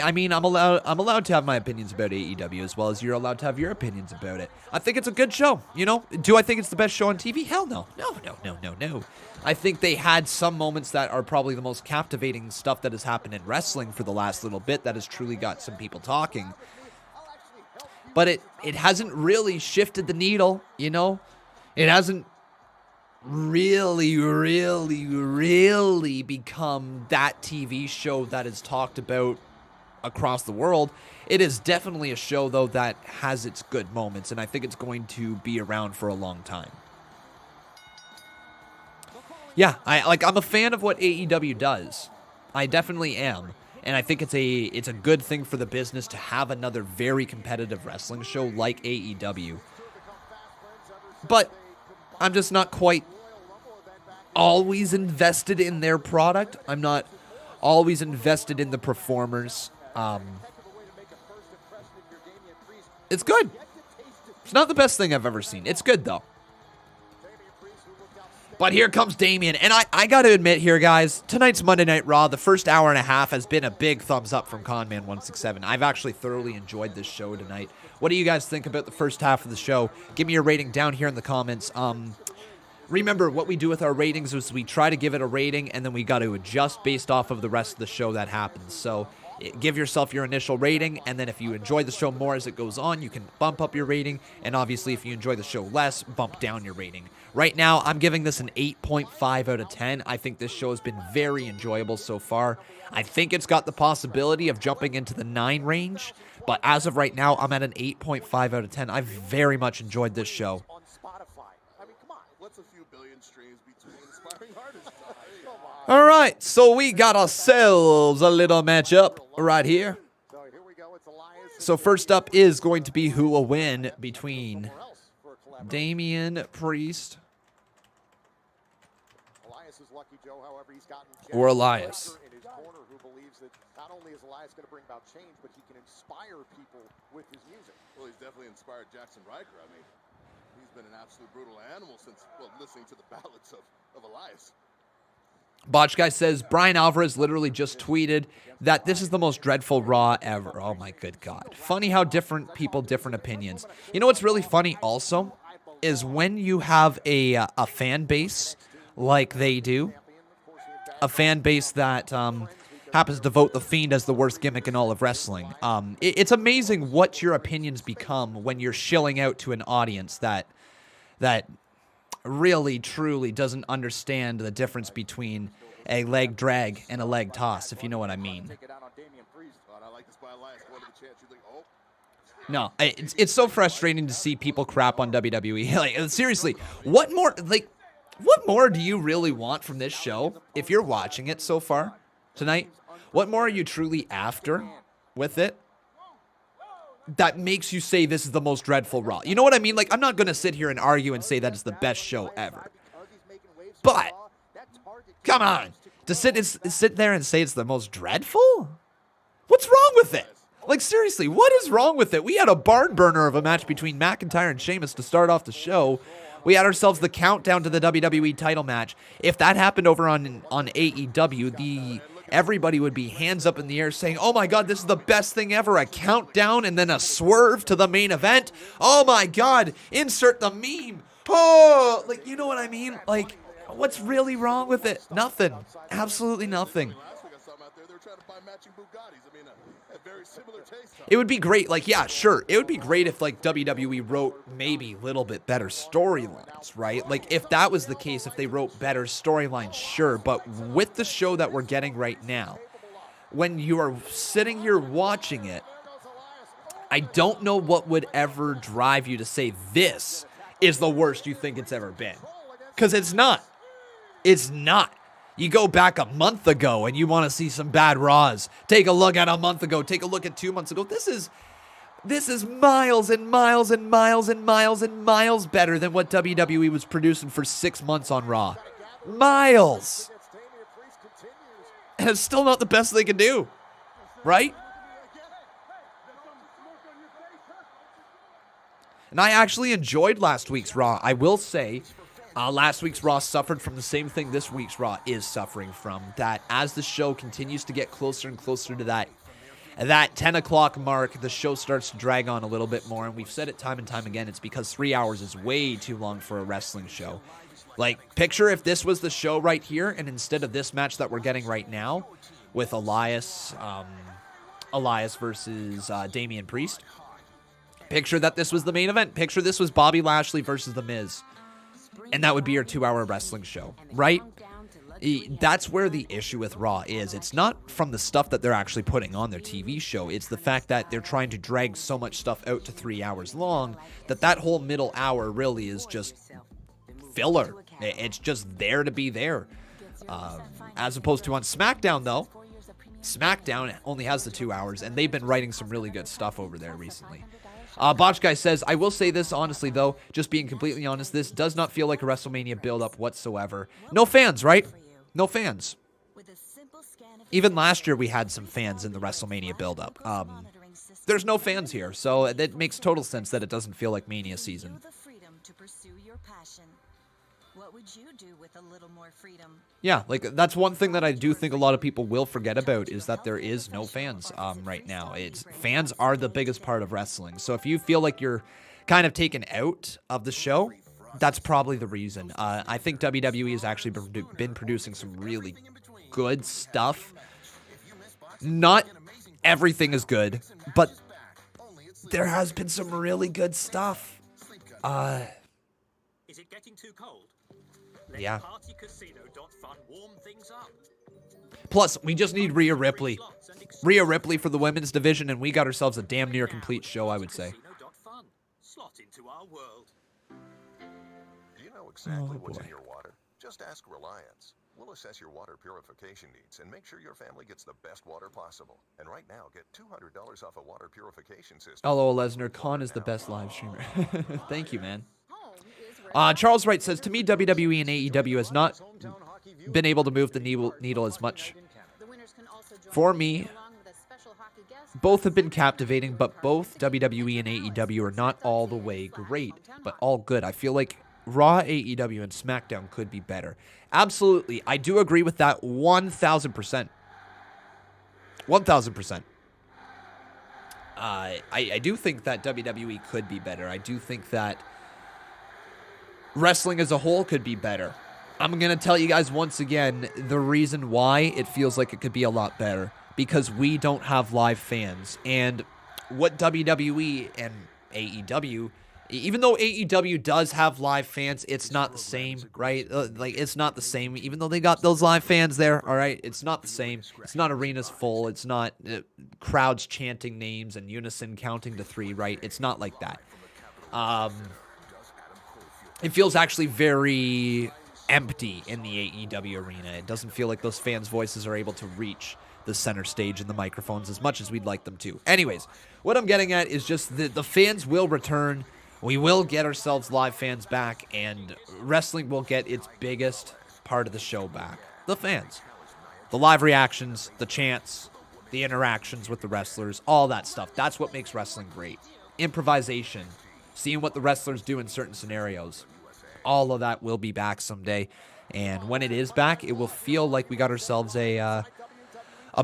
I mean, I'm allowed to have my opinions about AEW as well as you're allowed to have your opinions about it. I think it's a good show, you know? Do I think it's the best show on TV? Hell no. No. I think they had some moments that are probably the most captivating stuff that has happened in wrestling for the last little bit that has truly got some people talking. But it hasn't really shifted the needle, you know? It hasn't really become that TV show that is talked about across the world. It is definitely a show, though, that has its good moments, and I think it's going to be around for a long time. Yeah, I'm a fan of what AEW does. I definitely am. And I think it's a good thing for the business to have another very competitive wrestling show like AEW. But I'm just not quite always invested in their product. I'm not always invested in the performers. It's good. It's not the best thing I've ever seen. It's good, though. But here comes Damien. And I got to admit here, guys, tonight's Monday Night Raw, the first hour and a half has been a big thumbs up from Conman167. I've actually thoroughly enjoyed this show tonight. What do you guys think about the first half of the show? Give me your rating down here in the comments. Remember, what we do with our ratings is we try to give it a rating, and then we got to adjust based off of the rest of the show that happens. So give yourself your initial rating, and then if you enjoy the show more as it goes on, you can bump up your rating. And obviously, if you enjoy the show less, bump down your rating. Right now, I'm giving this an 8.5 out of 10. I think this show has been very enjoyable so far. I think it's got the possibility of jumping into the 9 range, but as of right now, I'm at an 8.5 out of 10. I've very much enjoyed this show. All right, so we got ourselves a little matchup right here. So first up is going to be who will win between Damien Priest or Elias. Not only is Elias going to bring about change, but he can inspire people with his music. Well, he's definitely inspired Jackson Riker. I mean, he's been an absolute brutal animal since, well, listening to the ballads of Elias. Botch Guy says, Brian Alvarez literally just tweeted that this is the most dreadful Raw ever. Oh my good God. Funny how different opinions. You know what's really funny also is when you have a fan base like they do, a fan base that happens to vote the Fiend as the worst gimmick in all of wrestling. It's amazing what your opinions become when you're shilling out to an audience that really, truly doesn't understand the difference between a leg drag and a leg toss, if you know what I mean. No, it's so frustrating to see people crap on WWE. Like, seriously, what more do you really want from this show if you're watching it so far tonight? What more are you truly after with it that makes you say this is the most dreadful Raw? You know what I mean? Like, I'm not going to sit here and argue and say that it's the best show ever. But, come on. To sit there and say it's the most dreadful? What's wrong with it? Like, seriously, what is wrong with it? We had a barn burner of a match between McIntyre and Sheamus to start off the show. We had ourselves the countdown to the WWE title match. If that happened over on AEW, everybody would be hands up in the air saying, oh my God, this is the best thing ever. A countdown and then a swerve to the main event. Oh my God, insert the meme. Oh, like, you know what I mean? Like, what's really wrong with it? Nothing. Absolutely nothing. It would be great, like, yeah, sure. It would be great if, like, WWE wrote maybe a little bit better storylines, right? Like, if that was the case, if they wrote better storylines, sure. But with the show that we're getting right now, when you are sitting here watching it, I don't know what would ever drive you to say this is the worst you think it's ever been. Because it's not. It's not. You go back a month ago and you want to see some bad Raws. Take a look at a month ago. Take a look at 2 months ago. This is miles and miles and miles and miles and miles better than what WWE was producing for 6 months on Raw. Miles. And it's still not the best they can do. Right? And I actually enjoyed last week's Raw. I will say, last week's Raw suffered from the same thing this week's Raw is suffering from. That as the show continues to get closer and closer to that 10 o'clock mark, the show starts to drag on a little bit more. And we've said it time and time again. It's because 3 hours is way too long for a wrestling show. Like, picture if this was the show right here, and instead of this match that we're getting right now with Elias versus Damien Priest, picture that this was the main event. Picture this was Bobby Lashley versus The Miz. And that would be your 2-hour wrestling show, right? That's where the issue with Raw is. It's not from the stuff that they're actually putting on their TV show. It's the fact that they're trying to drag so much stuff out to 3 hours long that whole middle hour really is just filler. It's just there to be there. As opposed to on SmackDown, though. SmackDown only has the 2 hours, and they've been writing some really good stuff over there recently. Botch Guy says, I will say this honestly, though, just being completely honest, this does not feel like a WrestleMania build-up whatsoever. No fans, right? No fans. Even last year, we had some fans in the WrestleMania build-up. There's no fans here, so it makes total sense that it doesn't feel like Mania season. What would you do with a little more freedom? Yeah, like, that's one thing that I do think a lot of people will forget about is that there is no fans right now. Fans are the biggest part of wrestling. So if you feel like you're kind of taken out of the show, that's probably the reason. I think WWE has actually been producing some really good stuff. Not everything is good, but there has been some really good stuff. Is it getting too cold? Yeah. Plus, we just need Rhea Ripley. Rhea Ripley for the women's division, and we got ourselves a damn near complete show, I would say. Do you know exactly what's in your water? Just ask Reliance. We'll assess your water purification needs and make sure your family gets the best water possible. And right now, get $200 off a water purification system. Hello, Lesnar. Khan is the best live streamer. Thank you, man. Charles Wright says, to me, WWE and AEW has not been able to move the needle as much. For me, both have been captivating, but both WWE and AEW are not all the way great, but all good. I feel like Raw, AEW, and SmackDown could be better. Absolutely. I do agree with that 1,000%. 1,000%. I do think that WWE could be better. I do think that wrestling as a whole could be better. I'm going to tell you guys once again the reason why it feels like it could be a lot better. Because we don't have live fans. And what WWE and AEW, even though AEW does have live fans, it's not the same, right? Like, it's not the same. Even though they got those live fans there, all right? It's not the same. It's not arenas full. It's not crowds chanting names and unison counting to 3, right? It's not like that. It feels actually very empty in the AEW arena. It doesn't feel like those fans' voices are able to reach the center stage and the microphones as much as we'd like them to. Anyways, what I'm getting at is just the fans will return. We will get ourselves live fans back, and wrestling will get its biggest part of the show back. The fans. The live reactions, the chants, the interactions with the wrestlers, all that stuff. That's what makes wrestling great. Improvisation. Seeing what the wrestlers do in certain scenarios. All of that will be back someday. And when it is back, it will feel like we got ourselves a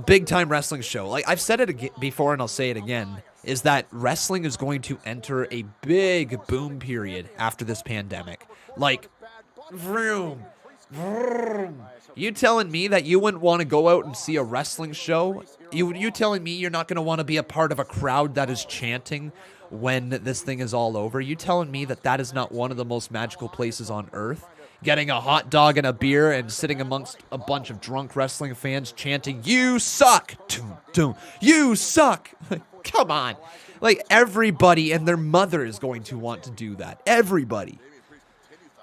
big-time wrestling show. Like, I've said it before, and I'll say it again, is that wrestling is going to enter a big boom period after this pandemic. Like, vroom, vroom. You telling me that you wouldn't want to go out and see a wrestling show? You telling me you're not going to want to be a part of a crowd that is chanting when this thing is all over? You telling me that that is not one of the most magical places on earth? Getting a hot dog and a beer and sitting amongst a bunch of drunk wrestling fans chanting, "You suck! Doom, doom. You suck!" Come on. Like, everybody and their mother is going to want to do that. Everybody.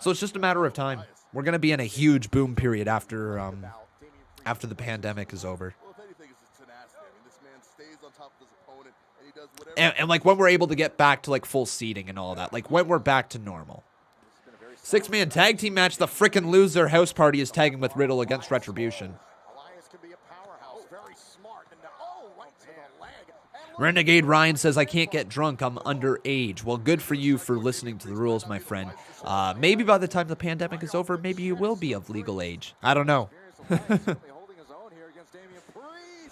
So it's just a matter of time. We're going to be in a huge boom period after the pandemic is over. And like, when we're able to get back to, like, full seating and all that. Like, when we're back to normal. 6-man tag team match. The frickin' loser House Party is tagging with Riddle against Retribution. Renegade Ryan says, I can't get drunk. I'm underage. Well, good for you for listening to the rules, my friend. Maybe by the time the pandemic is over, maybe you will be of legal age. I don't know.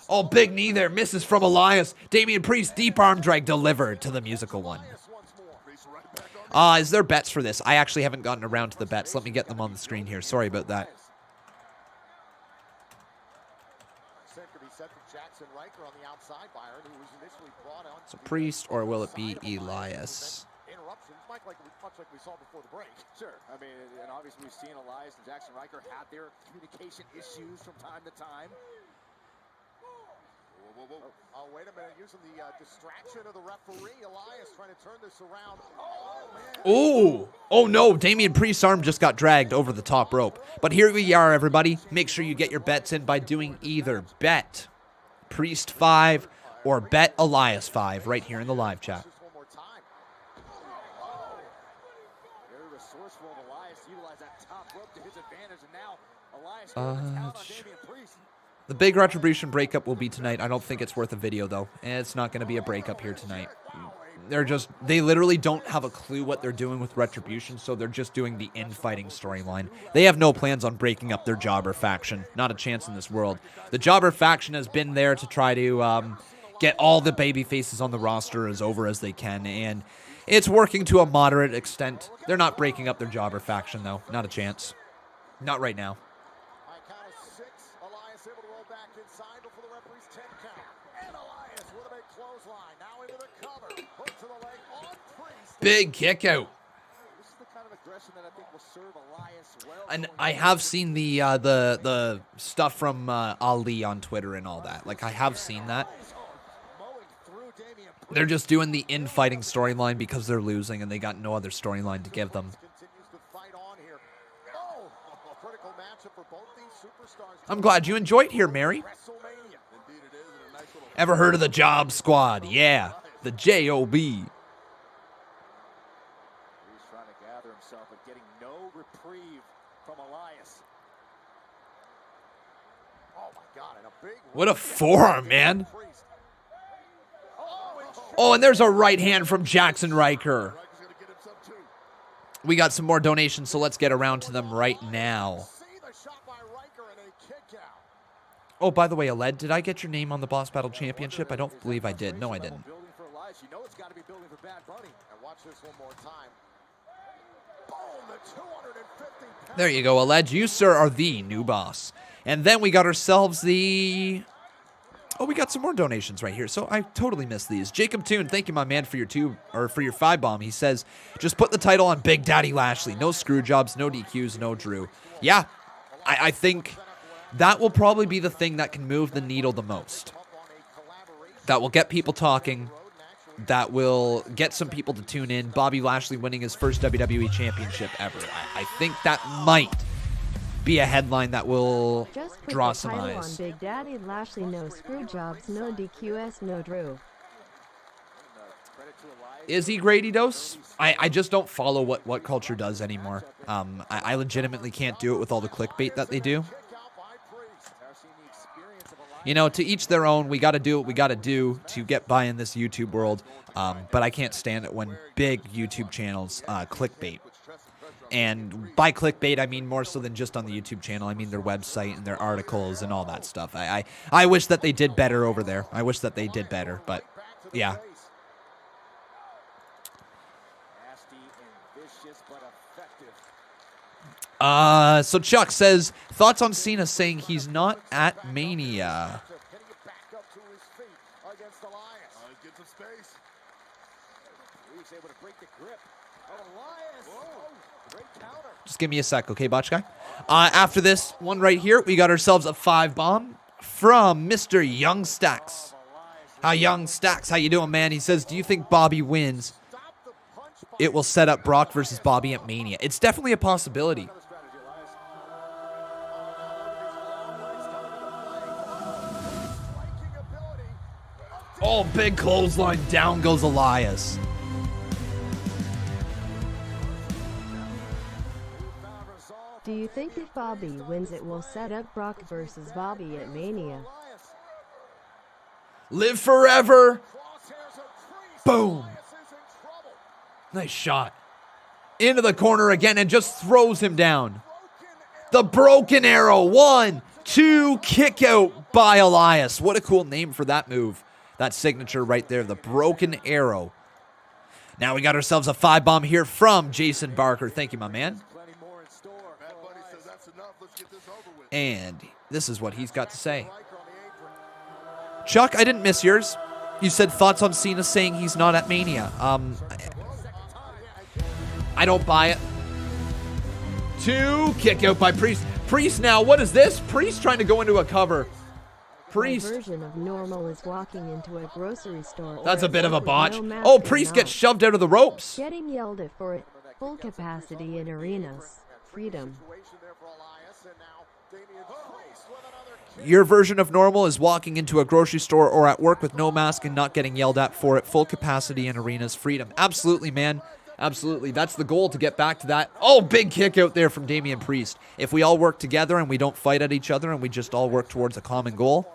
Oh, big knee there. Misses from Elias. Damien Priest, deep arm drag delivered to the musical one. Is there bets for this? I actually haven't gotten around to the bets. Let me get them on the screen here. Sorry about that. So Priest, or will it be Elias? Much like we saw before the break. Sure. I mean, and obviously we've seen Elias and Jackson Riker have their communication issues from time to time. Oh, wait a minute. Using the distraction of the referee. Elias trying to turn this around. Oh, man. Oh no. Damien Priest's arm just got dragged over the top rope. But here we are, everybody. Make sure you get your bets in by doing either bet Priest 5 or bet Elias 5 right here in the live chat. resourceful of Elias to utilize that top rope to his advantage, and now Elias going to town on Damien Priest. The big Retribution breakup will be tonight. I don't think it's worth a video, though. It's not going to be a breakup here tonight. They literally don't have a clue what they're doing with Retribution, so they're just doing the infighting storyline. They have no plans on breaking up their jobber faction. Not a chance in this world. The jobber faction has been there to try to get all the baby faces on the roster as over as they can, and it's working to a moderate extent. They're not breaking up their jobber faction, though. Not a chance. Not right now. Big kick out. And I have seen the stuff from Ali on Twitter and all that. Like, I have seen that. They're just doing the infighting storyline because they're losing and they got no other storyline to give them. I'm glad you enjoyed here, Mary. Ever heard of the Job Squad? Yeah, the J.O.B. What a forearm, man. Oh, and there's a right hand from Jackson Riker. We got some more donations, so let's get around to them right now. Oh, by the way, Aled, did I get your name on the Boss Battle Championship? I don't believe I did. No, I didn't. There you go, Aled. You, sir, are the new boss. And then we got ourselves the... Oh, we got some more donations right here. So I totally missed these. Jacob Toon, thank you, my man, for your 5 bomb. He says, just put the title on Big Daddy Lashley. No screw jobs, no DQs, no Drew. Yeah, I think that will probably be the thing that can move the needle the most. That will get people talking. That will get some people to tune in. Bobby Lashley winning his first WWE Championship ever. I think that might be a headline that will draw some eyes. On Big Daddy Lashley, no screw jobs, no DQS, no Drew. Is he Grady Dose? I just don't follow what culture does anymore. I legitimately can't do it with all the clickbait that they do. You know, to each their own. We got to do what we got to do to get by in this YouTube world. But I can't stand it when big YouTube channels clickbait. And by clickbait, I mean more so than just on the YouTube channel. I mean their website and their articles and all that stuff. I wish that they did better over there. I wish that they did better, but yeah. So Chuck says, thoughts on Cena saying he's not at Mania? Just give me a sec, okay, Botch Guy? After this one right here, we got ourselves a 5 bomb from Mr. Young Stacks. Young Stacks, how you doing, man? He says, do you think Bobby wins? It will set up Brock versus Bobby at Mania. It's definitely a possibility. Oh, big clothesline. Down goes Elias. Do you think if Bobby wins it will set up Brock versus Bobby at Mania? Live forever. Boom. Nice shot. Into the corner again and just throws him down. The broken arrow. 1, 2, kick out by Elias. What a cool name for that move. That signature right there. The broken arrow. Now we got ourselves a 5 bomb here from Jason Barker. Thank you, my man. And this is what he's got to say. Chuck, I didn't miss yours. You said thoughts on Cena saying he's not at Mania. I don't buy it. 2, kick out by Priest. Priest now, what is this? Priest trying to go into a cover. Priest. My version of normal is walking into a grocery store. That's a bit of a botch. Oh, Priest gets shoved out of the ropes. Getting yelled at for it. Full capacity in arenas. Freedom. Your version of normal is walking into a grocery store or at work with no mask and not getting yelled at for it. Full capacity in arenas. Freedom. Absolutely, man. Absolutely. That's the goal, to get back to that. Oh, big kick out there from Damian Priest. If we all work together and we don't fight at each other and we just all work towards a common goal,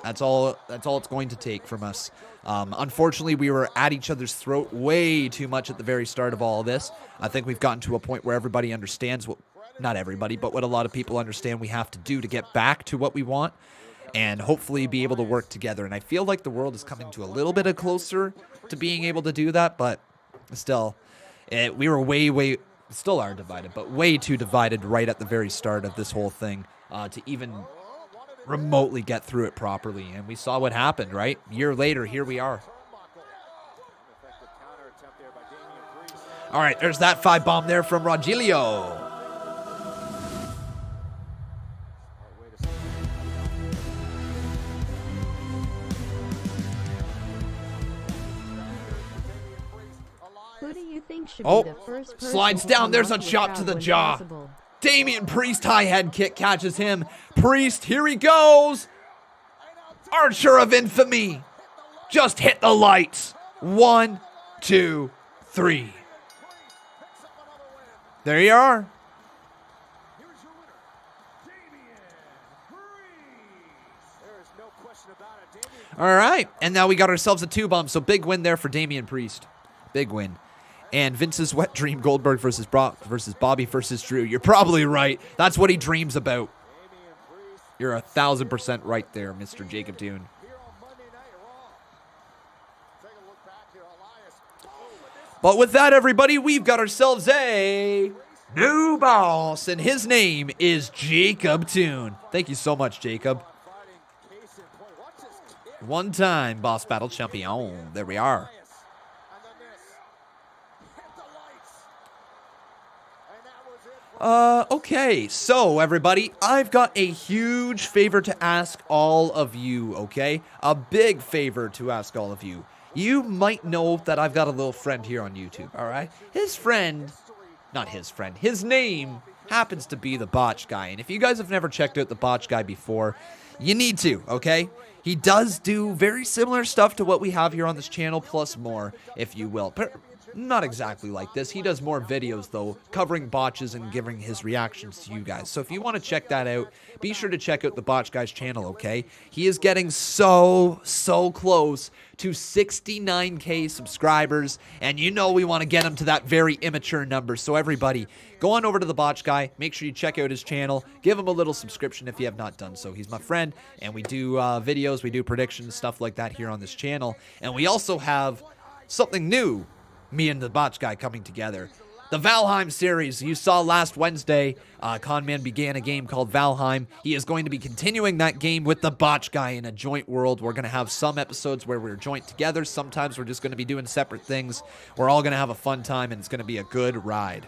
that's all it's going to take from us. Unfortunately, we were at each other's throat way too much at the very start of all of this. I think we've gotten to a point where everybody understands what, not everybody, but what a lot of people understand we have to do to get back to what we want and hopefully be able to work together. And I feel like the world is coming to a little bit of closer to being able to do that, but still, we were still are divided, but way too divided right at the very start of this whole thing to even remotely get through it properly. And we saw what happened, right? A year later, here we are. All right, there's that 5-bomb there from Rogelio. Who do you think should be the first person slides to down. come There's up a with chop that to the when jaw. possible? Damien Priest high head kick catches him. Priest, here he goes. Archer of infamy. Just hit the lights. 1, 2, 3. There you are. All right, and now we got ourselves a 2-bomb, so big win there for Damien Priest. Big win. And Vince's wet dream, Goldberg versus Brock versus Bobby versus Drew. You're probably right. That's what he dreams about. You're 1,000% right there, Mr. Jacob Toon. But with that, everybody, we've got ourselves a new boss, and his name is Jacob Toon. Thank you so much, Jacob. One-time boss battle champion. There we are. Okay, so everybody, I've got a huge favor to ask all of you, okay? A big favor to ask all of you. You might know that I've got a little friend here on YouTube, all right? His name happens to be the Botch Guy, and if you guys have never checked out the Botch Guy before, you need to, okay? He does do very similar stuff to what we have here on this channel, plus more, if you will. Not exactly like this. He does more videos, though, covering botches and giving his reactions to you guys. So if you want to check that out, be sure to check out the Botch Guy's channel, okay? He is getting so close to 69K subscribers, and you know we want to get him to that very immature number. So everybody, go on over to the Botch Guy. Make sure you check out his channel. Give him a little subscription if you have not done so. He's my friend, and we do videos, we do predictions, stuff like that here on this channel. And we also have something new, me and the Botch Guy coming together. The Valheim series you saw last Wednesday. Conman began a game called Valheim. He is going to be continuing that game with the Botch Guy in a joint world. We're going to have some episodes where we're joint together. Sometimes we're just going to be doing separate things. We're all going to have a fun time, and it's going to be a good ride.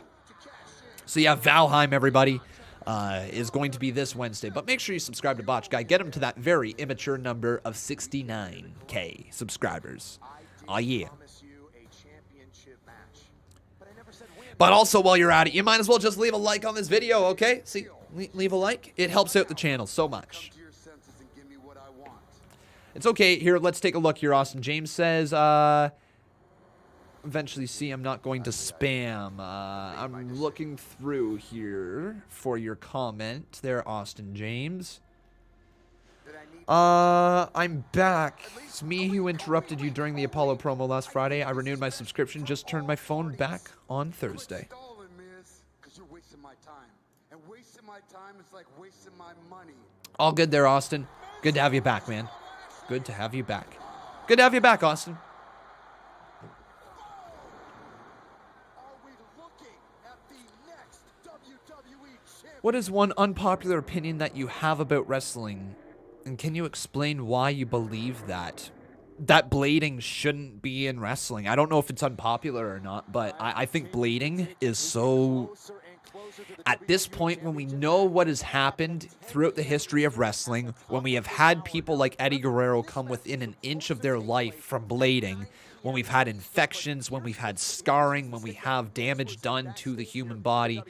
So yeah, Valheim, everybody, is going to be this Wednesday. But make sure you subscribe to Botch Guy. Get him to that very immature number of 69K subscribers. Oh yeah. But also, while you're at it, you might as well just leave a like on this video, okay? See, leave a like. It helps out the channel so much. It's okay. Here, let's take a look here. Austin James says, eventually see, I'm not going to spam. I'm looking through here for your comment there, Austin James. I'm back. It's me who interrupted you during the Apollo promo last Friday. I renewed my subscription, just turned my phone back on Thursday. All good there, Austin. Good to have you back, man. Good to have you back. Good to have you back, Austin. What is one unpopular opinion that you have about wrestling? And can you explain why you believe that blading shouldn't be in wrestling? I don't know if it's unpopular or not, but I think blading is so... At this point, when we know what has happened throughout the history of wrestling, when we have had people like Eddie Guerrero come within an inch of their life from blading, when we've had infections, when we've had scarring, when we have damage done to the human body,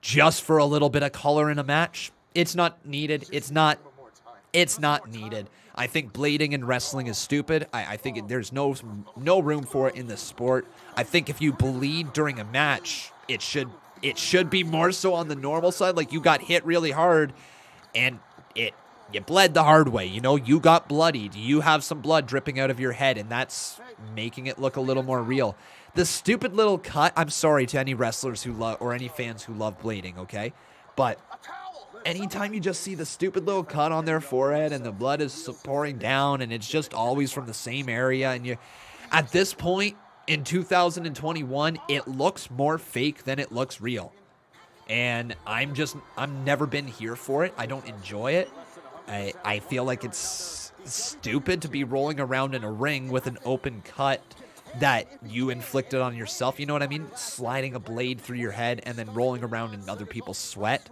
just for a little bit of color in a match, it's not needed. It's not It's not needed. I think blading in wrestling is stupid. I think there's no room for it in the sport. I think if you bleed during a match, it should be more so on the normal side. Like, you got hit really hard, and you bled the hard way. You know, you got bloodied. You have some blood dripping out of your head, and that's making it look a little more real. The stupid little cut, I'm sorry to any wrestlers who love, or any fans who love blading, okay? But anytime you just see the stupid little cut on their forehead and the blood is pouring down and it's just always from the same area, and you, at this point in 2021, it looks more fake than it looks real. And I'm never been here for it. I don't enjoy it. I feel like it's stupid to be rolling around in a ring with an open cut that you inflicted on yourself. You know what I mean? Sliding a blade through your head and then rolling around in other people's sweat.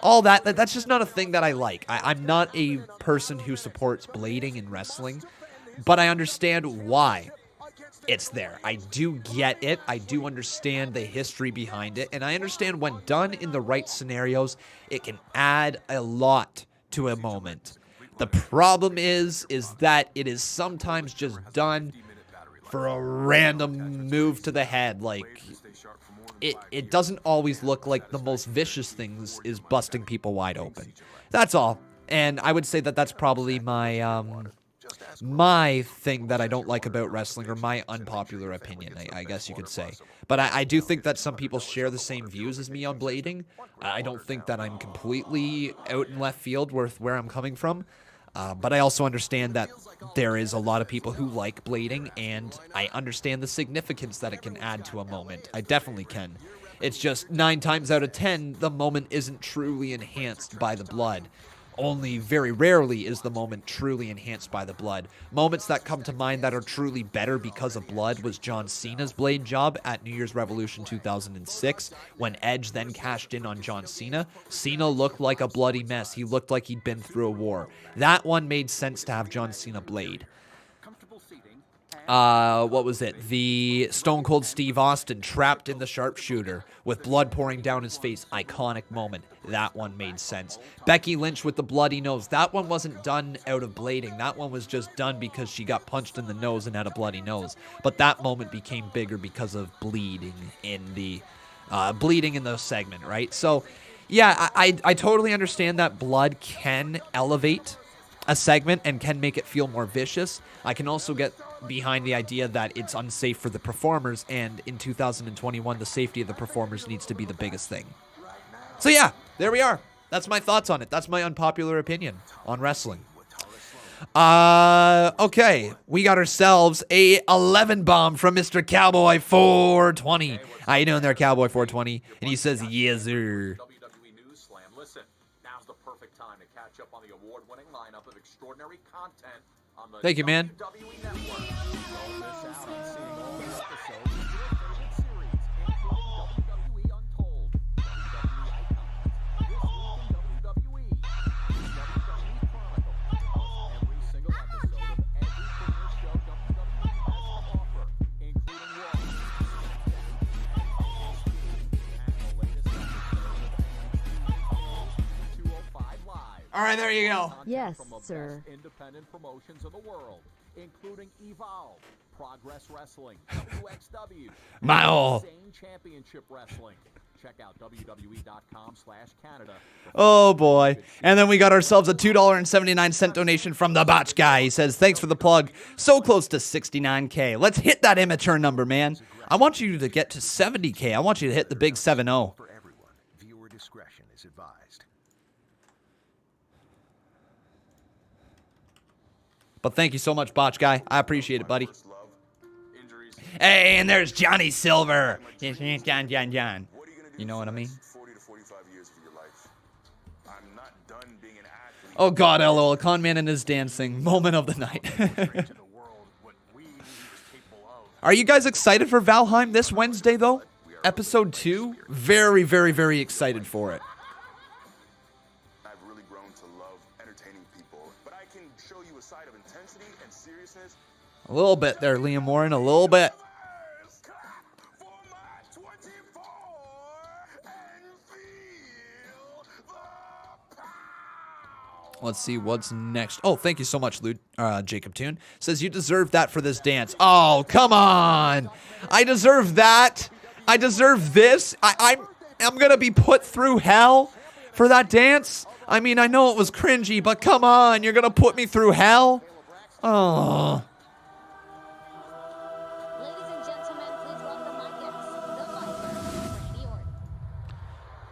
All that's just not a thing that I like. I'm not a person who supports blading in wrestling, but I understand why it's there. I do get it. I do understand the history behind it, and I understand when done in the right scenarios, it can add a lot to a moment. The problem is that it is sometimes just done for a random move to the head. Like, it doesn't always look like the most vicious things is busting people wide open. That's all. And I would say that that's probably my thing that I don't like about wrestling, or my unpopular opinion, I guess you could say. But I do think that some people share the same views as me on blading. I don't think that I'm completely out in left field with where I'm coming from. But I also understand that there is a lot of people who like blading, and I understand the significance that it can add to a moment. I definitely can. It's just 9 times out of 10, the moment isn't truly enhanced by the blood. Only very rarely is the moment truly enhanced by the blood. Moments that come to mind that are truly better because of blood was John Cena's blade job at New Year's Revolution 2006, when Edge then cashed in on John Cena. Cena looked like a bloody mess. He looked like he'd been through a war. That one made sense to have John Cena blade. What was it? The Stone Cold Steve Austin trapped in the sharpshooter with blood pouring down his face. Iconic moment. That one made sense. Becky Lynch with the bloody nose. That one wasn't done out of blading. That one was just done because she got punched in the nose and had a bloody nose. But that moment became bigger because of bleeding in the segment, right? So, yeah, I totally understand that blood can elevate a segment and can make it feel more vicious. I can also get behind the idea that it's unsafe for the performers, and in 2021, the safety of the performers needs to be the biggest thing. So yeah, there we are. That's my thoughts on it. That's my unpopular opinion on wrestling. Okay, we got ourselves a 11 bomb from Mr. Cowboy 420. How you doing there, Cowboy 420? And he says, yes, sir. Thank you, man. All right, there you go. Yes, sir. Independent promotions in the world, including Evolve, Progress Wrestling, WXW, Insane Championship Wrestling. Check out WWE.com/Canada. Oh boy. And then we got ourselves a $2.79 donation from the Botch Guy. He says, thanks for the plug. So close to 69K. Let's hit that immature number, man. I want you to get to 70K. I want you to hit the big 7-0. For everyone, viewer discretion is advised. But thank you so much, Botch Guy. I appreciate it, buddy. Hey, and there's Johnny Silver. John. You know what I mean? 40 to 45 years of your life. I'm not done being an athlete. Oh God, LOL. Conman and his dancing. Moment of the night. Are you guys excited for Valheim this Wednesday, though? Episode 2? Very, very, very excited for it. I've really grown to love entertaining people, but I can show you a side of intensity and seriousness. A little bit there, Liam Warren. A little bit. Let's see what's next. Oh, thank you so much, Jacob Toon. Says you deserve that for this dance. Oh, come on. I deserve that. I deserve this. I'm going to be put through hell for that dance. I mean, I know it was cringy, but come on. You're going to put me through hell? Oh.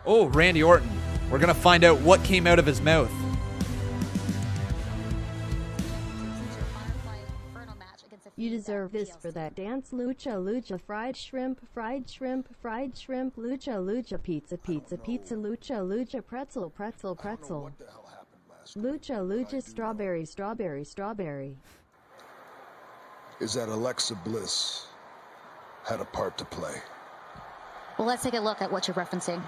Oh, Randy Orton. We're going to find out what came out of his mouth. You deserve this for that dance. Lucha, lucha, fried shrimp, fried shrimp, fried shrimp, lucha, lucha, pizza, pizza, pizza, lucha, lucha, pretzel, pretzel, pretzel. Lucha, lucha, strawberry, strawberry, strawberry. Is that Alexa Bliss had a part to play? Well, let's take a look at what you're referencing.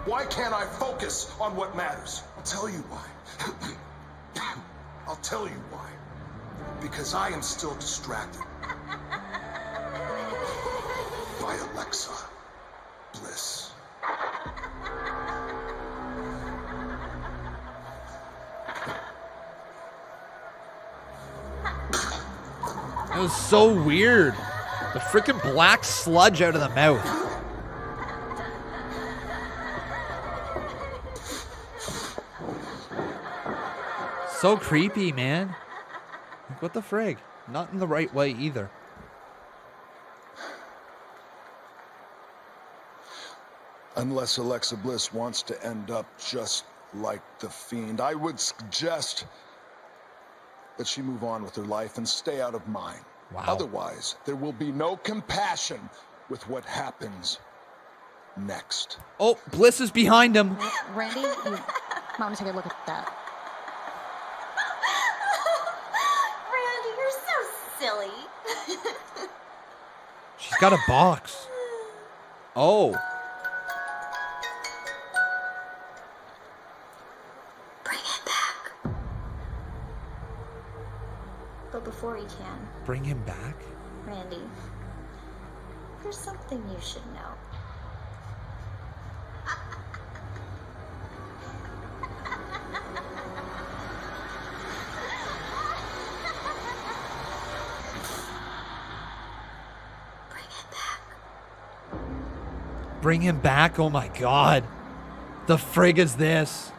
Why can't I focus on what matters? I'll tell you why. I'll tell you why. Because I am still distracted by Alexa Bliss. That was so weird. The freaking black sludge out of the mouth. So creepy, man. Like, what the frig? Not in the right way either. Unless Alexa Bliss wants to end up just like the Fiend, I would suggest that she move on with her life and stay out of mine. Wow. Otherwise, there will be no compassion with what happens next. Oh, Bliss is behind him. Randy, you want to take a look at that? Randy, you're so silly. She's got a box. Oh. Bring it back. But before you can, Bring him back? Randy, there's something you should know. Bring him back? Oh my god. The frig is this?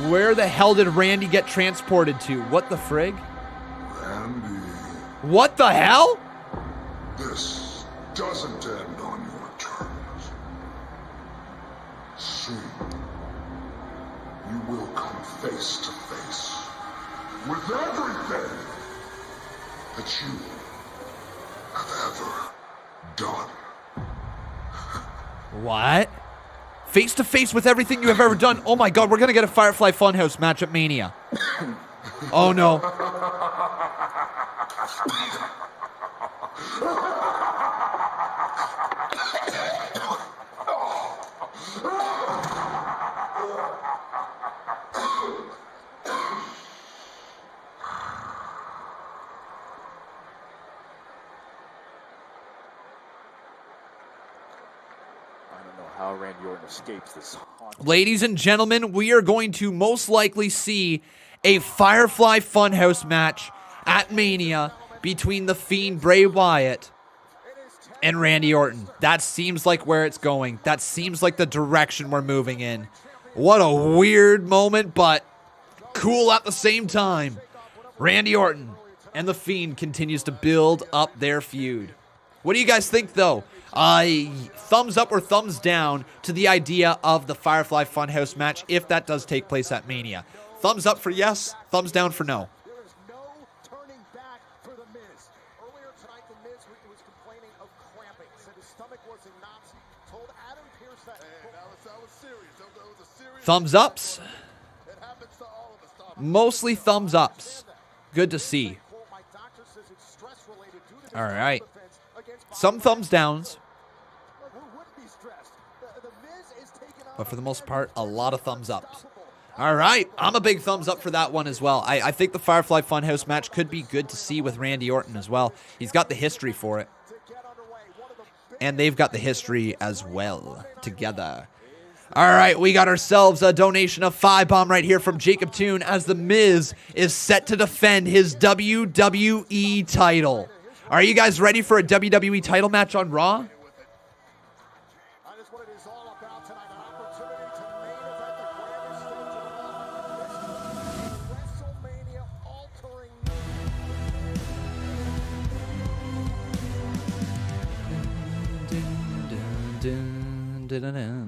Where the hell did Randy get transported to? What the frig? Randy. What the hell? This doesn't end on your terms. Soon, you will come face to face with everything that you have ever done. What? Face to face with everything you have ever done. Oh my god, we're gonna get a Firefly Funhouse match at Mania. Oh no. How Randy Orton escapes this. Ladies and gentlemen, we are going to most likely see a Firefly Funhouse match at Mania between The Fiend, Bray Wyatt, and Randy Orton. That seems like where it's going. That seems like the direction we're moving in. What a weird moment, but cool at the same time. Randy Orton and The Fiend continues to build up their feud. What do you guys think, though? Thumbs up or thumbs down to the idea of the Firefly Funhouse match if that does take place at Mania. Thumbs up for yes, thumbs down for no. There is no turning back for The Miz. Earlier tonight, The Miz was complaining of cramping. Said his stomach was in knots. Told Adam Pearce that. Hey, that was serious. That was a serious. Thumbs ups. It happens to all of us, Tom. Mostly thumbs ups. Good to see. All right. Some thumbs downs. But for the most part, a lot of thumbs ups. All right. I'm a big thumbs up for that one as well. I think the Firefly Funhouse match could be good to see with Randy Orton as well. He's got the history for it. And they've got the history as well together. All right, we got ourselves a donation of 5 bomb right here from Jacob Toon as The Miz is set to defend his WWE title. Are you guys ready for a WWE title match on Raw?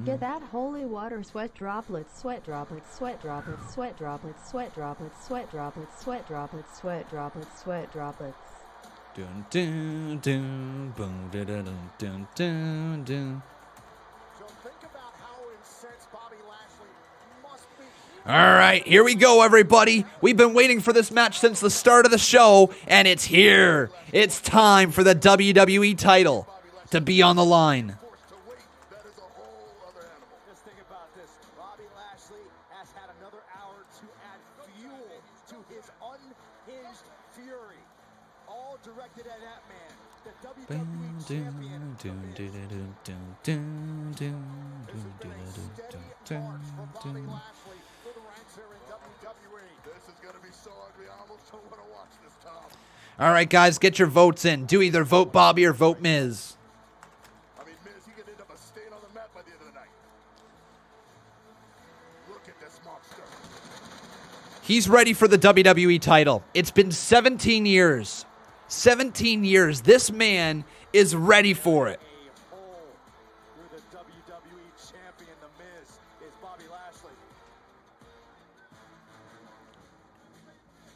Get that holy water, sweat droplets, sweat droplets, sweat droplets, sweat droplets, sweat droplets, sweat droplets, sweat droplets, sweat droplets, sweat droplets. Dun dun dun boom dun dun dun dun dun. All right, here we go, everybody. We've been waiting for this match since the start of the show, and it's here. It's time for the WWE title to be on the line. Just think about this. Bobby Lashley has had another hour to add fuel to his unhinged fury. All directed at that man, the WWE champion. All right, guys, get your votes in. Do either vote Bobby or vote Miz. He's ready for the WWE title. It's been 17 years. 17 years. This man is ready for it. The WWE champion, The Miz, is Bobby Lashley.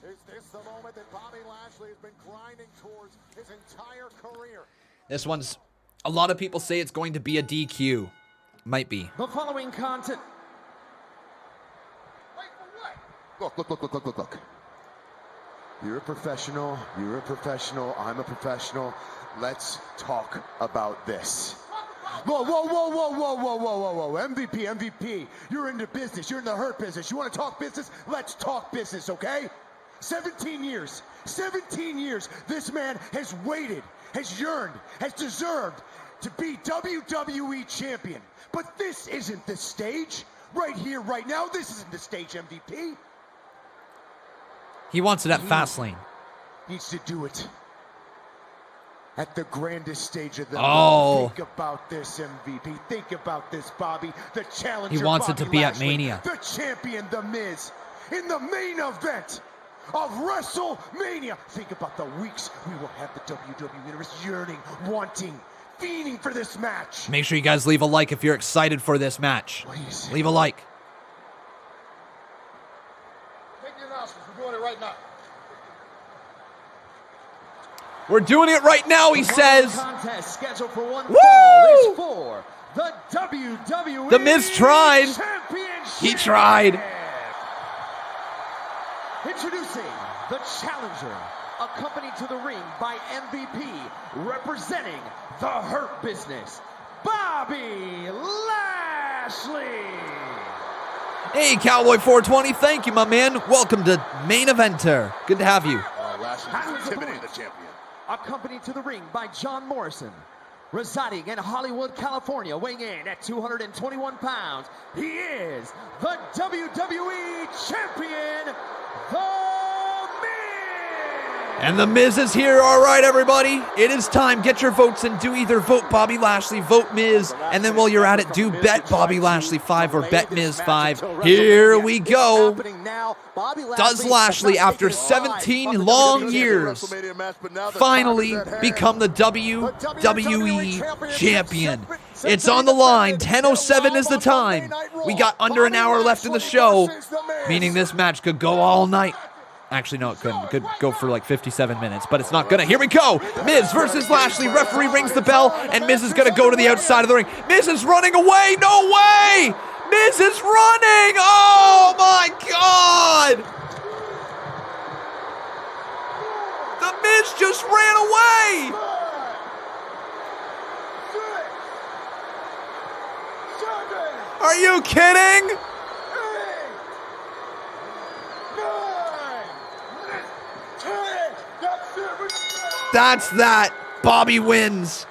Is this the moment that Bobby Lashley has been grinding towards his entire career? This one's, a lot of people say it's going to be a DQ. Might be. The following content. Look. You're a professional. You're a professional. I'm a professional. Let's talk about this. Whoa. MVP. You're in the business. You're in the hurt business. You want to talk business? Let's talk business, okay? 17 years. 17 years. This man has waited, has yearned, has deserved to be WWE champion. But this isn't the stage. Right here, right now, this isn't the stage, MVP. He wants it at Fastlane. Needs to do it at the grandest stage of the Oh. Think about this, MVP. Think about this, Bobby. The challenger. He wants Bobby it to be Lashley, at Mania. The champion, The Miz, in the main event of WrestleMania. Think about the weeks we will have the WWE Universe yearning, wanting, fiending for this match. Make sure you guys leave a like if you're excited for this match. Please. Leave a like. Make your announcements. We're doing it right now. We're doing it right now, he says. Contest scheduled for one Woo! fall is for the WWE The Miz tried. Championship. He tried. Introducing the challenger, accompanied to the ring by MVP, representing the Hurt Business, Bobby Lashley. Hey, Cowboy 420, thank you, my man. Welcome to Main Eventer. Good to have you. Lashley's intimidating the champion. Accompanied to the ring by John Morrison, residing in Hollywood, California, weighing in at 221 pounds. He is the WWE Champion, And The Miz is here. All right, everybody. It is time. Get your votes in. Do either vote Bobby Lashley, vote Miz, and then while you're at it, do bet Bobby Lashley 5 or bet Miz 5. Here we go. Does Lashley, after 17 long years, finally become the WWE Champion? It's on the line. 10:07 is the time. We got under an hour left in the show, meaning this match could go all night. Actually, no, it couldn't. It could go for like 57 minutes, but it's not gonna. Here we go. Miz versus Lashley. Referee rings the bell, and Miz is gonna go to the outside of the ring. Miz is running away. No way! Miz is running! Oh my God! The Miz just ran away! Are you kidding? That's that. Bobby wins.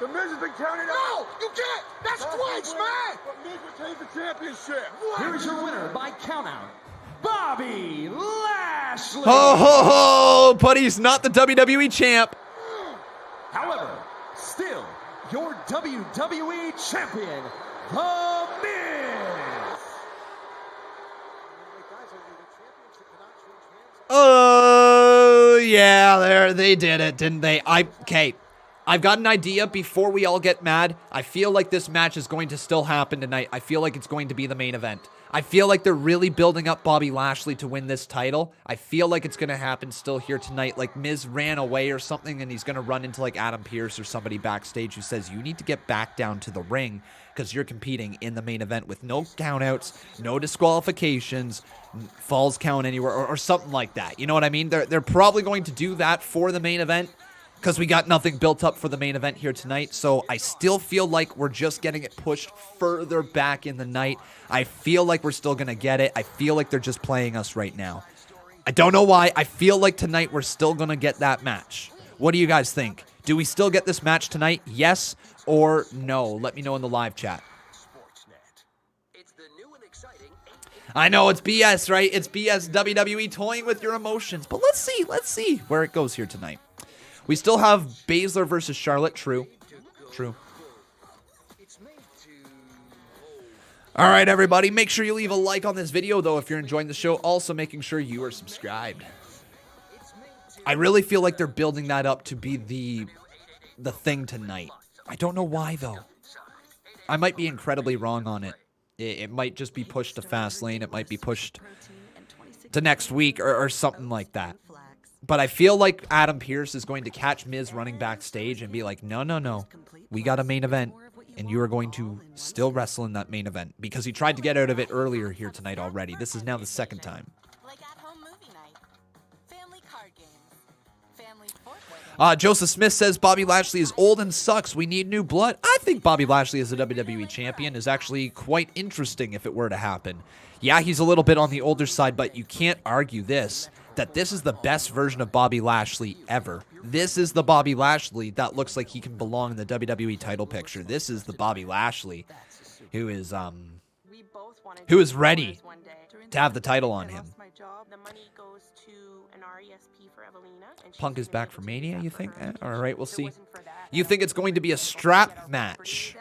The Miz has been counted out. No, you can't. That's twice, man. But Miz retains the championship. Here's your winner by countout, Bobby Lashley. Ho, ho, ho. But he's not the WWE champ. However, still your WWE champion, The Miz. Oh, yeah, there they did it, didn't they? Okay, I've got an idea before we all get mad. I feel like this match is going to still happen tonight. I feel like it's going to be the main event. I feel like they're really building up Bobby Lashley to win this title. I feel like it's going to happen still here tonight. Like Miz ran away or something, and he's going to run into like Adam Pearce or somebody backstage who says, you need to get back down to the ring because you're competing in the main event with no countouts, no disqualifications, falls count anywhere, or something like that. You know what I mean? They're probably going to do that for the main event because we got nothing built up for the main event here tonight. So I still feel like we're just getting it pushed further back in the night. I feel like we're still going to get it. I feel like they're just playing us right now. I don't know why. I feel like tonight we're still going to get that match. What do you guys think? Do we still get this match tonight? Yes or no? Let me know in the live chat. I know it's BS, right? It's BS WWE toying with your emotions. But let's see where it goes here tonight. We still have Basler versus Charlotte. True. All right, everybody. Make sure you leave a like on this video, though, if you're enjoying the show. Also, making sure you are subscribed. I really feel like they're building that up to be the thing tonight. I don't know why, though. I might be incredibly wrong on it. It might just be pushed to Fastlane. It might be pushed to next week or something like that. But I feel like Adam Pearce is going to catch Miz running backstage and be like, no. We got a main event, and you are going to still wrestle in that main event. Because he tried to get out of it earlier here tonight already. This is now the second time. Joseph Smith says, Bobby Lashley is old and sucks. We need new blood. I think Bobby Lashley as a WWE champion is actually quite interesting if it were to happen. Yeah, he's a little bit on the older side, but you can't argue this, that this is the best version of Bobby Lashley ever. This is the Bobby Lashley that looks like he can belong in the WWE title picture. This is the Bobby Lashley who is ready to have the title on him. Punk is back for Mania, you think? All right, we'll see. You think it's going to be a strap match?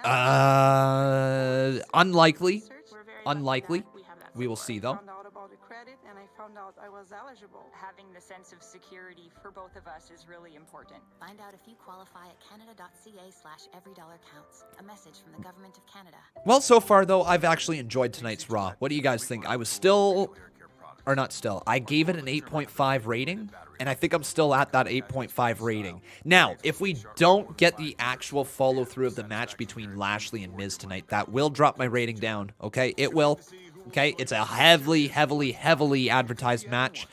Unlikely. We will see, though. I was eligible. Having the sense of security for both of us is really important. Find out if you qualify at canada.ca/everydollar-counts. A message from the government of Canada. Well, so far, though, I've actually enjoyed tonight's Raw. What do you guys think? I was still, or not still, I gave it an 8.5 rating, and I think I'm still at that 8.5 rating. Now, if we don't get the actual follow-through of the match between Lashley and Miz tonight, that will drop my rating down, okay? It will. Okay, it's a heavily advertised match.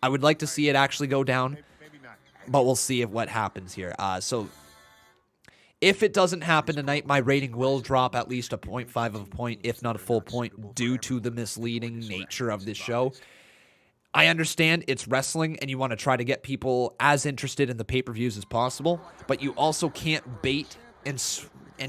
I would like to see it actually go down, but we'll see what happens here. So if it doesn't happen tonight, my rating will drop at least a 0.5 of a point, if not a full point, due to the misleading nature of this show. I understand it's wrestling, and you want to try to get people as interested in the pay-per-views as possible, but you also can't bait and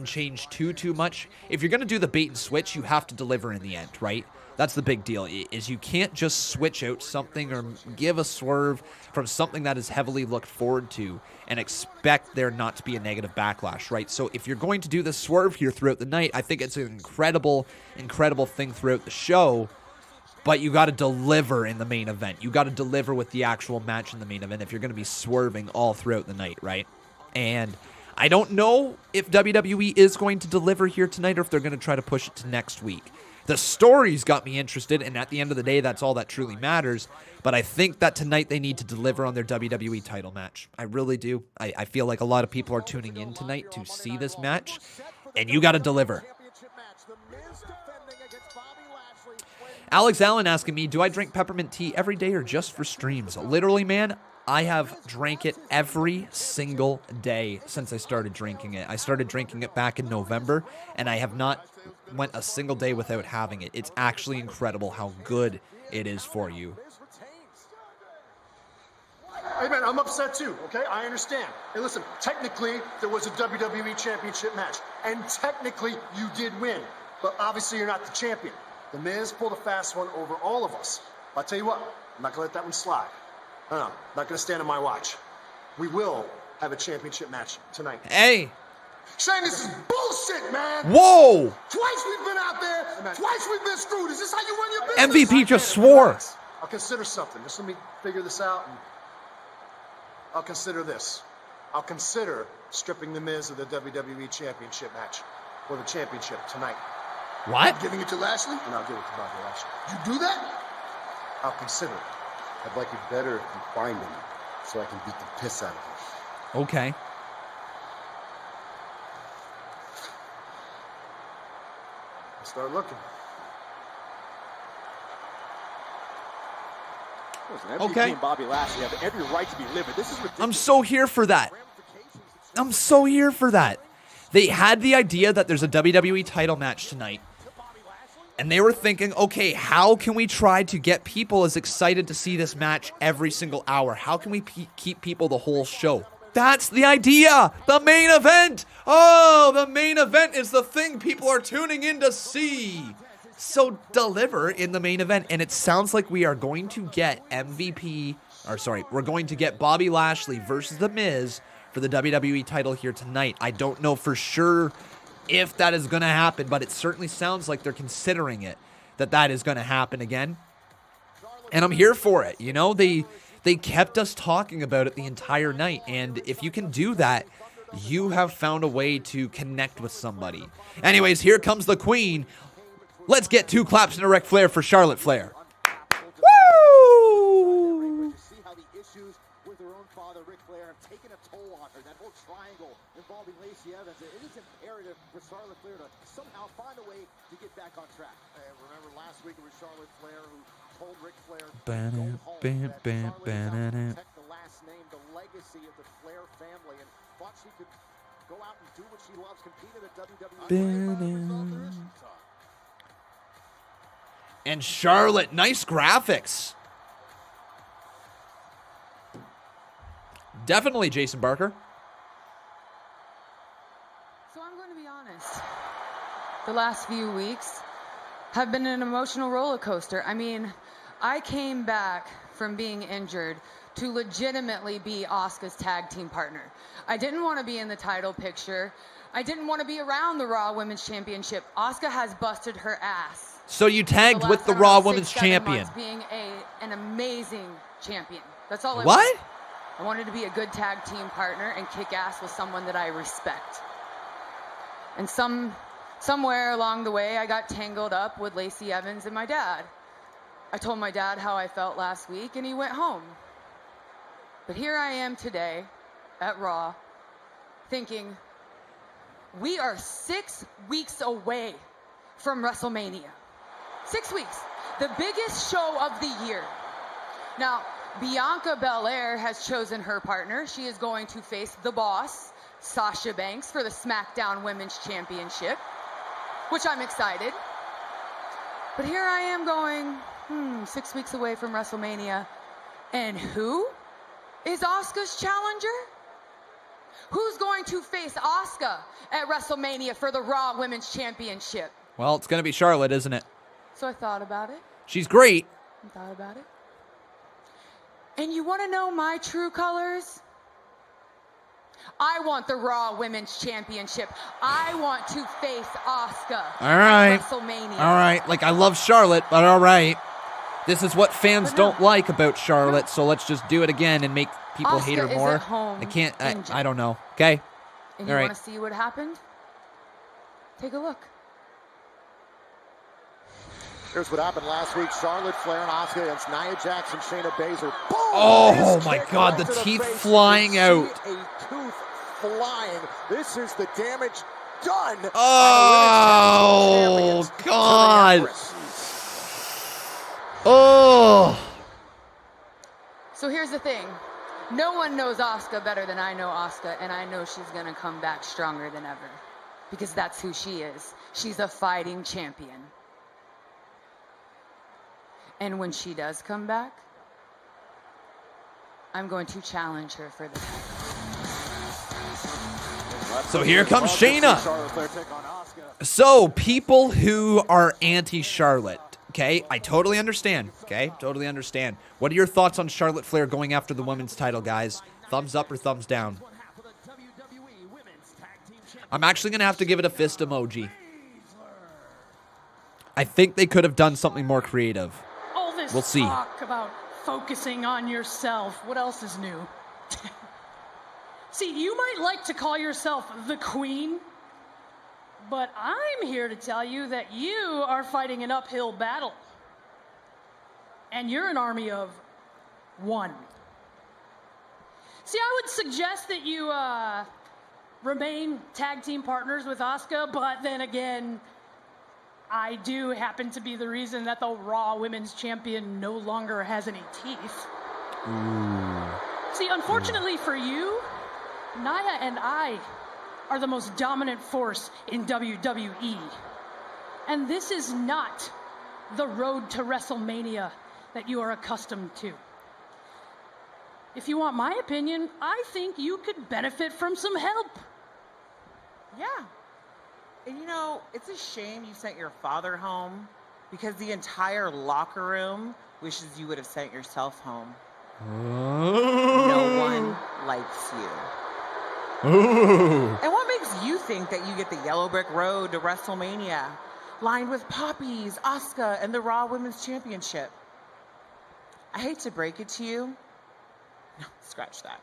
change too much. If you're going to do the bait and switch, you have to deliver in the end, right? That's the big deal, is you can't just switch out something or give a swerve from something that is heavily looked forward to and expect there not to be a negative backlash, right? So if you're going to do the swerve here throughout the night, I think it's an incredible thing throughout the show, but you got to deliver in the main event. You got to deliver with the actual match in the main event if you're going to be swerving all throughout the night, right? And I don't know if WWE is going to deliver here tonight or if they're going to try to push it to next week. The story's got me interested, and at the end of the day, that's all that truly matters. But I think that tonight they need to deliver on their WWE title match. I really do. I feel like a lot of people are tuning in tonight to see this match, and you got to deliver. Alex Allen asking me, do I drink peppermint tea every day or just for streams? Literally, man, I have drank it every single day since I started drinking it. I started drinking it back in November, and I have not went a single day without having it. It's actually incredible how good it is for you. Hey, man, I'm upset too, okay? I understand. Hey, listen, technically, there was a WWE Championship match, and technically, you did win. But obviously, you're not the champion. The Miz pulled a fast one over all of us. I'll tell you what, I'm not going to let that one slide. No, not going to stand on my watch. We will have a championship match tonight. Hey. Shane, this is bullshit, man. Whoa. Twice we've been out there. Twice we've been screwed. Is this how you run your business? MVP just swore. I'll consider something. Just let me figure this out. And I'll consider this. I'll consider stripping the Miz of the WWE Championship match for the championship tonight. What? I'm giving it to Lashley, and I'll give it to Bobby Lashley. You do that? I'll consider it. I'd like it better if you find him, so I can beat the piss out of him. Okay. Start looking. Listen, MVP Okay. and Bobby Lashley have every right to be livid. This is ridiculous. I'm so here for that. I'm so here for that. They had the idea that there's a WWE title match tonight. And they were thinking, okay, how can we try to get people as excited to see this match every single hour? How can we keep people the whole show? That's the idea. The main event. Oh, the main event is the thing people are tuning in to see. So deliver in the main event. And it sounds like we are going to get we're going to get Bobby Lashley versus The Miz for the WWE title here tonight. I don't know for sure if that is going to happen, but it certainly sounds like they're considering it, that is going to happen again. And I'm here for it. You know, they kept us talking about it the entire night. And if you can do that, you have found a way to connect with somebody. Anyways, here comes the Queen. Let's get 2 claps and a Ric Flair for Charlotte Flair. Woo! See how the issues with her own father, Ric Flair, have taken a toll on her. That whole triangle involving Lacey Evans. It is imperative for Charlotte Flair to somehow find a way to get back on track. Remember last week it was Charlotte Flair who told Ric Flair to go home. Protect the last name, the legacy of the Flair family, and thought she could go out and do what she loves, compete in the WWE. And Charlotte, nice graphics. Definitely Jason Barker. So I'm going to be honest. The last few weeks have been an emotional roller coaster. I mean, I came back from being injured to legitimately be Asuka's tag team partner. I didn't want to be in the title picture. I didn't want to be around the Raw Women's Championship. Asuka has busted her ass. So you tagged with the Raw Women's Champion. Being an amazing champion. That's all I What? wanted. I wanted to be a good tag team partner and kick ass with someone that I respect. And somewhere along the way, I got tangled up with Lacey Evans and my dad. I told my dad how I felt last week, and he went home. But here I am today at Raw, thinking, we are 6 weeks away from WrestleMania. 6 weeks, the biggest show of the year. Now, Bianca Belair has chosen her partner. She is going to face the boss, Sasha Banks, for the SmackDown Women's Championship, which I'm excited. But here I am going, 6 weeks away from WrestleMania. And who is Asuka's challenger? Who's going to face Asuka at WrestleMania for the Raw Women's Championship? Well, it's going to be Charlotte, isn't it? So I thought about it. She's great. I thought about it. And you want to know my true colors? I want the Raw Women's Championship. I want to face Asuka at WrestleMania. All right. Like, I love Charlotte, but all right. This is what fans don't like about Charlotte, so let's just do it again and make people hate her Asuka is more. at home I can't, injured. I don't know. Okay? And All you right. want to see what happened? Take a look. Here's what happened last week. Charlotte Flair and Asuka against Nia Jax and Shayna Baszler. Boom! Oh, my God. The teeth flying out. A tooth flying. This is the damage done. Oh, God. Oh. So here's the thing. No one knows Asuka better than I know Asuka, and I know she's going to come back stronger than ever. Because that's who she is. She's a fighting champion. And when she does come back, I'm going to challenge her for the title. So here comes Shayna. So people who are anti-Charlotte, okay, I totally understand, okay, totally understand. What are your thoughts on Charlotte Flair going after the women's title, guys? Thumbs up or thumbs down? I'm actually going to have to give it a fist emoji. I think they could have done something more creative. All this We'll see. talk about focusing on yourself. What else is new? See, you might like to call yourself the queen, but I'm here to tell you that you are fighting an uphill battle. And you're an army of one. See, I would suggest that you remain tag team partners with Asuka, but then again, I do happen to be the reason that the Raw Women's Champion no longer has any teeth. See, unfortunately for you, Nia and I are the most dominant force in WWE. And this is not the road to WrestleMania that you are accustomed to. If you want my opinion, I think you could benefit from some help. Yeah. And you know, it's a shame you sent your father home because the entire locker room wishes you would have sent yourself home. No one likes you. And what makes you think that you get the yellow brick road to WrestleMania, lined with poppies, Asuka, and the Raw Women's Championship? I hate to break it to you. No, scratch that.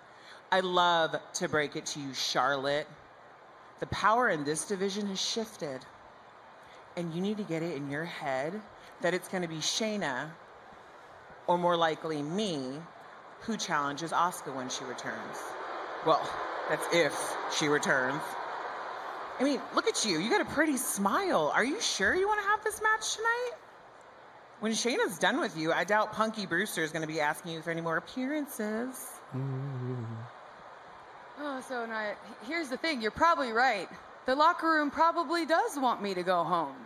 I love to break it to you, Charlotte. The power in this division has shifted. And you need to get it in your head that it's going to be Shayna, or more likely me, who challenges Asuka when she returns. Well, that's if she returns. I mean, look at you. You got a pretty smile. Are you sure you want to have this match tonight? When Shayna's done with you, I doubt Punky Brewster is going to be asking you for any more appearances. Oh, so Nia, here's the thing. You're probably right. The locker room probably does want me to go home.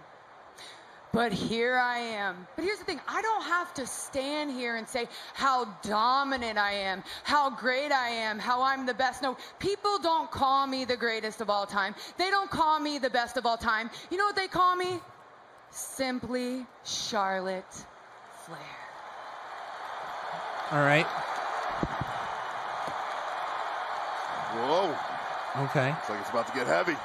But here I am. But here's the thing. I don't have to stand here and say how dominant I am, how great I am, how I'm the best. No, people don't call me the greatest of all time. They don't call me the best of all time. You know what they call me? Simply Charlotte Flair. All right. Whoa. Okay. Looks like it's about to get heavy.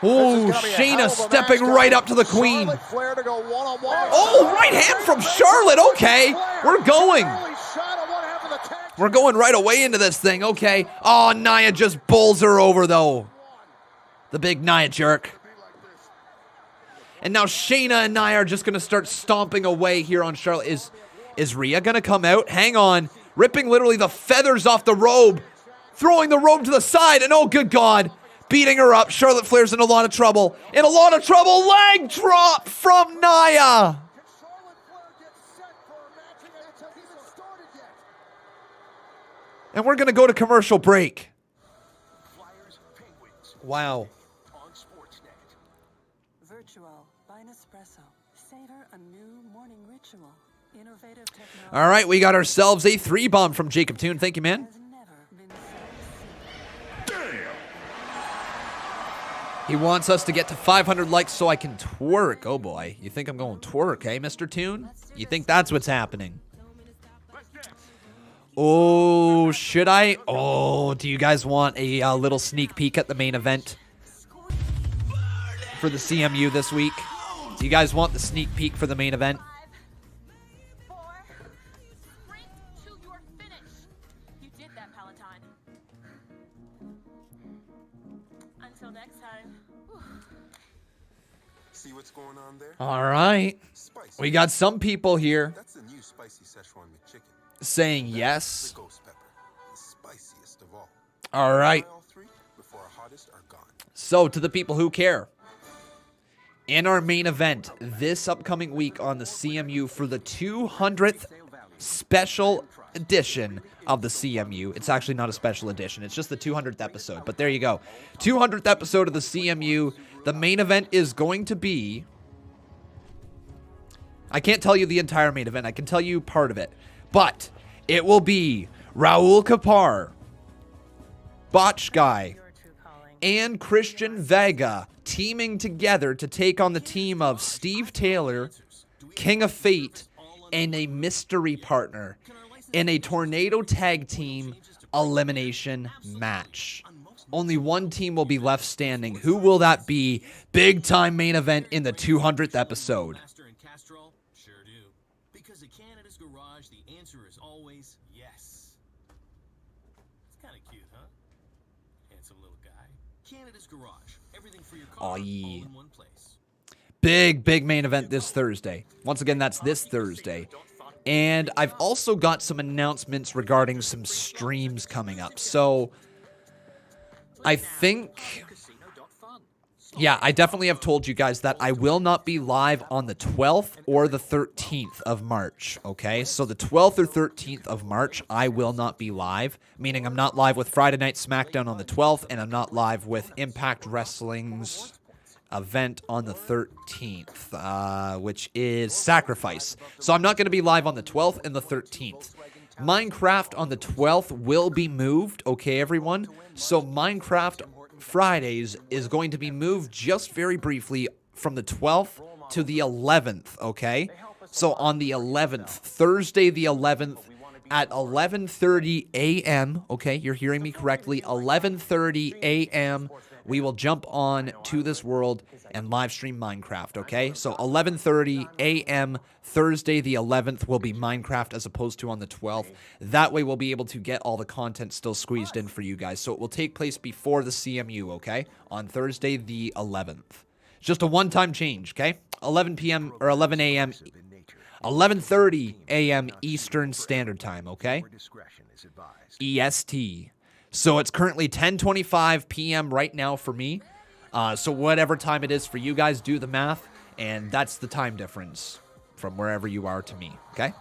Oh, Shayna stepping right up to the queen. Oh, right hand from Charlotte. Okay, we're going. We're going right away into this thing. Okay. Oh, Nia just bowls her over, though. The big Nia jerk. And now Shayna and Nia are just going to start stomping away here on Charlotte. Is Rhea going to come out? Hang on. Ripping literally the feathers off the robe. Throwing the robe to the side. And oh, good God. Beating her up. Charlotte Flair's in a lot of trouble. In a lot of trouble. Leg drop from Nia. And we're going to go to commercial break. Wow. Virtual by Nespresso. Savor a new morning ritual. Innovative technology. All right, we got ourselves a 3-bomb from Jacob Toon. Thank you, man. He wants us to get to 500 likes so I can twerk. Oh, boy. You think I'm going twerk, eh, Mr. Toon? You think that's what's happening? Oh, should I? Oh, do you guys want a little sneak peek at the main event for the CMU this week? Do you guys want the sneak peek for the main event? See what's going on there? All right. We got some people here That's the new spicy Szechuan McChicken. saying yes. The ghost pepper, the spiciest of all. All right. Try all three before our hottest are gone. So, to the people who care, in our main event this upcoming week on the CMU for the 200th special edition of the CMU. It's actually not a special edition. It's just the 200th episode. But there you go. 200th episode of the CMU. The main event is going to be... I can't tell you the entire main event. I can tell you part of it. But it will be Raul Kapar, Botch Guy, and Christian Vega teaming together to take on the team of Steve Taylor, King of Fate, and a mystery partner in a tornado tag team elimination match. Only one team will be left standing. Who will that be? Big time main event in the 200th episode. Sure do. Because at Canada's Garage, the answer is always yes. It's kind of cute, huh? Handsome little guy. Canada's Garage. Everything for your car, all in one place. Big main event this Thursday. Once again, that's this Thursday. And I've also got some announcements regarding some streams coming up. So I think, yeah, I definitely have told you guys that I will not be live on the 12th or the 13th of March, okay? So the 12th or 13th of March, I will not be live, meaning I'm not live with Friday Night SmackDown on the 12th, and I'm not live with Impact Wrestling's event on the 13th, which is Sacrifice. So I'm not going to be live on the 12th and the 13th. Minecraft on the 12th will be moved, okay, everyone? So Minecraft Fridays is going to be moved just very briefly from the 12th to the 11th, okay? So on the 11th, Thursday the 11th, at 11:30 a.m., okay, you're hearing me correctly, 11:30 a.m., we will jump on to this world and live stream Minecraft, okay? So 11:30 a.m. Thursday the 11th will be Minecraft as opposed to on the 12th. That way we'll be able to get all the content still squeezed in for you guys. So it will take place before the CMU, okay? On Thursday the 11th. It's just a one-time change, okay? 11 p.m. or 11 a.m. 11:30 a.m. Eastern Standard Time, okay? EST. So it's currently 10:25 p.m. right now for me. So whatever time it is for you guys, do the math, and that's the time difference from wherever you are to me, okay?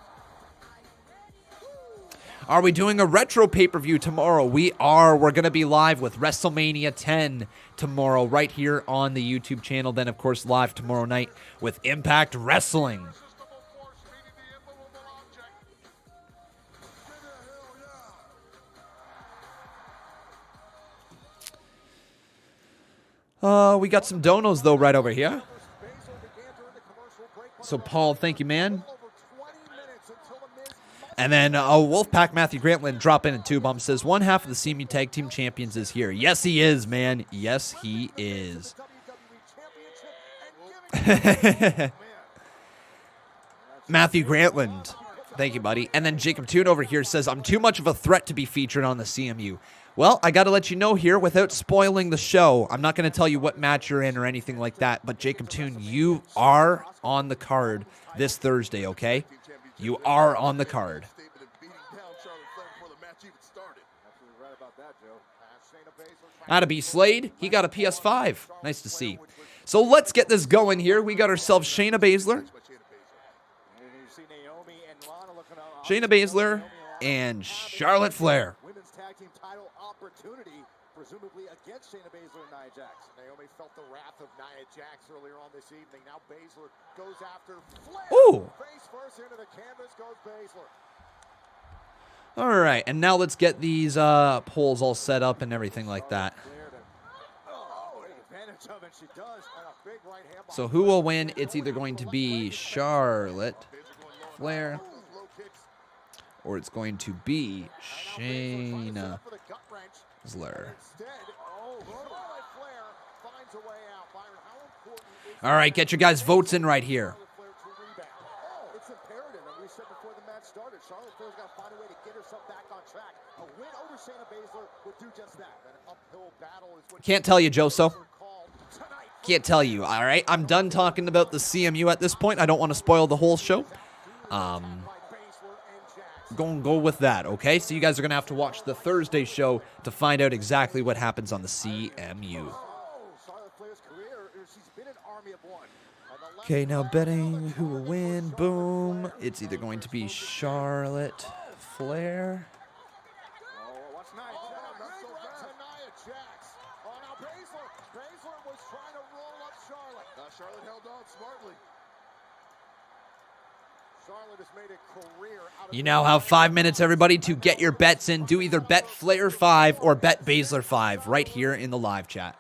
Are we doing a retro pay-per-view tomorrow? We are. We're going to be live with WrestleMania 10 tomorrow right here on the YouTube channel. Then, of course, live tomorrow night with Impact Wrestling. We got some donos, though, right over here. So, Paul, thank you, man. And then Wolfpack Matthew Grantland drop in at 2 says, one half of the CMU Tag Team Champions is here. Yes, he is, man. Yes, he is. Matthew Grantland. Thank you, buddy. And then Jacob Toon over here says, I'm too much of a threat to be featured on the CMU. Well, I got to let you know here without spoiling the show. I'm not going to tell you what match you're in or anything like that, but Jacob Toon, you are on the card this Thursday, okay? You are on the card. Atta Slade, he got a PS5. Nice to see. So let's get this going here. We got ourselves Shayna Basler. Shayna Basler and Charlotte Flair. Women's tag team title opportunity, presumably against Shayna Basler and Nia Jax. Naomi felt the wrath of Nia Jax earlier on this evening. Now Basler goes after Flair. Ooh. Face first into the canvas goes Basler. All right, and now let's get these polls all set up and everything like that. So who will win? It's either going to be Charlotte Flair, or it's going to be Shayna Baszler. All right, get your guys' votes in right here. It's imperative, and we said before the match started, Charlotte Flair's got to find a way to get herself back on track. A win over Shayna Baszler would do just that. An uphill battle is what Can't tell you, Joso. Can't tell you, all right? I'm done talking about the CMU at this point. I don't want to spoil the whole show. Go with that, okay? So you guys are going to have to watch the Thursday show to find out exactly what happens on the CMU. Okay, now betting who will win. Boom. It's either going to be Charlotte Flair. Charlotte held on smartly. You now have 5 minutes, everybody, to get your bets in. Do either bet Flair 5 or bet Basler 5 right here in the live chat.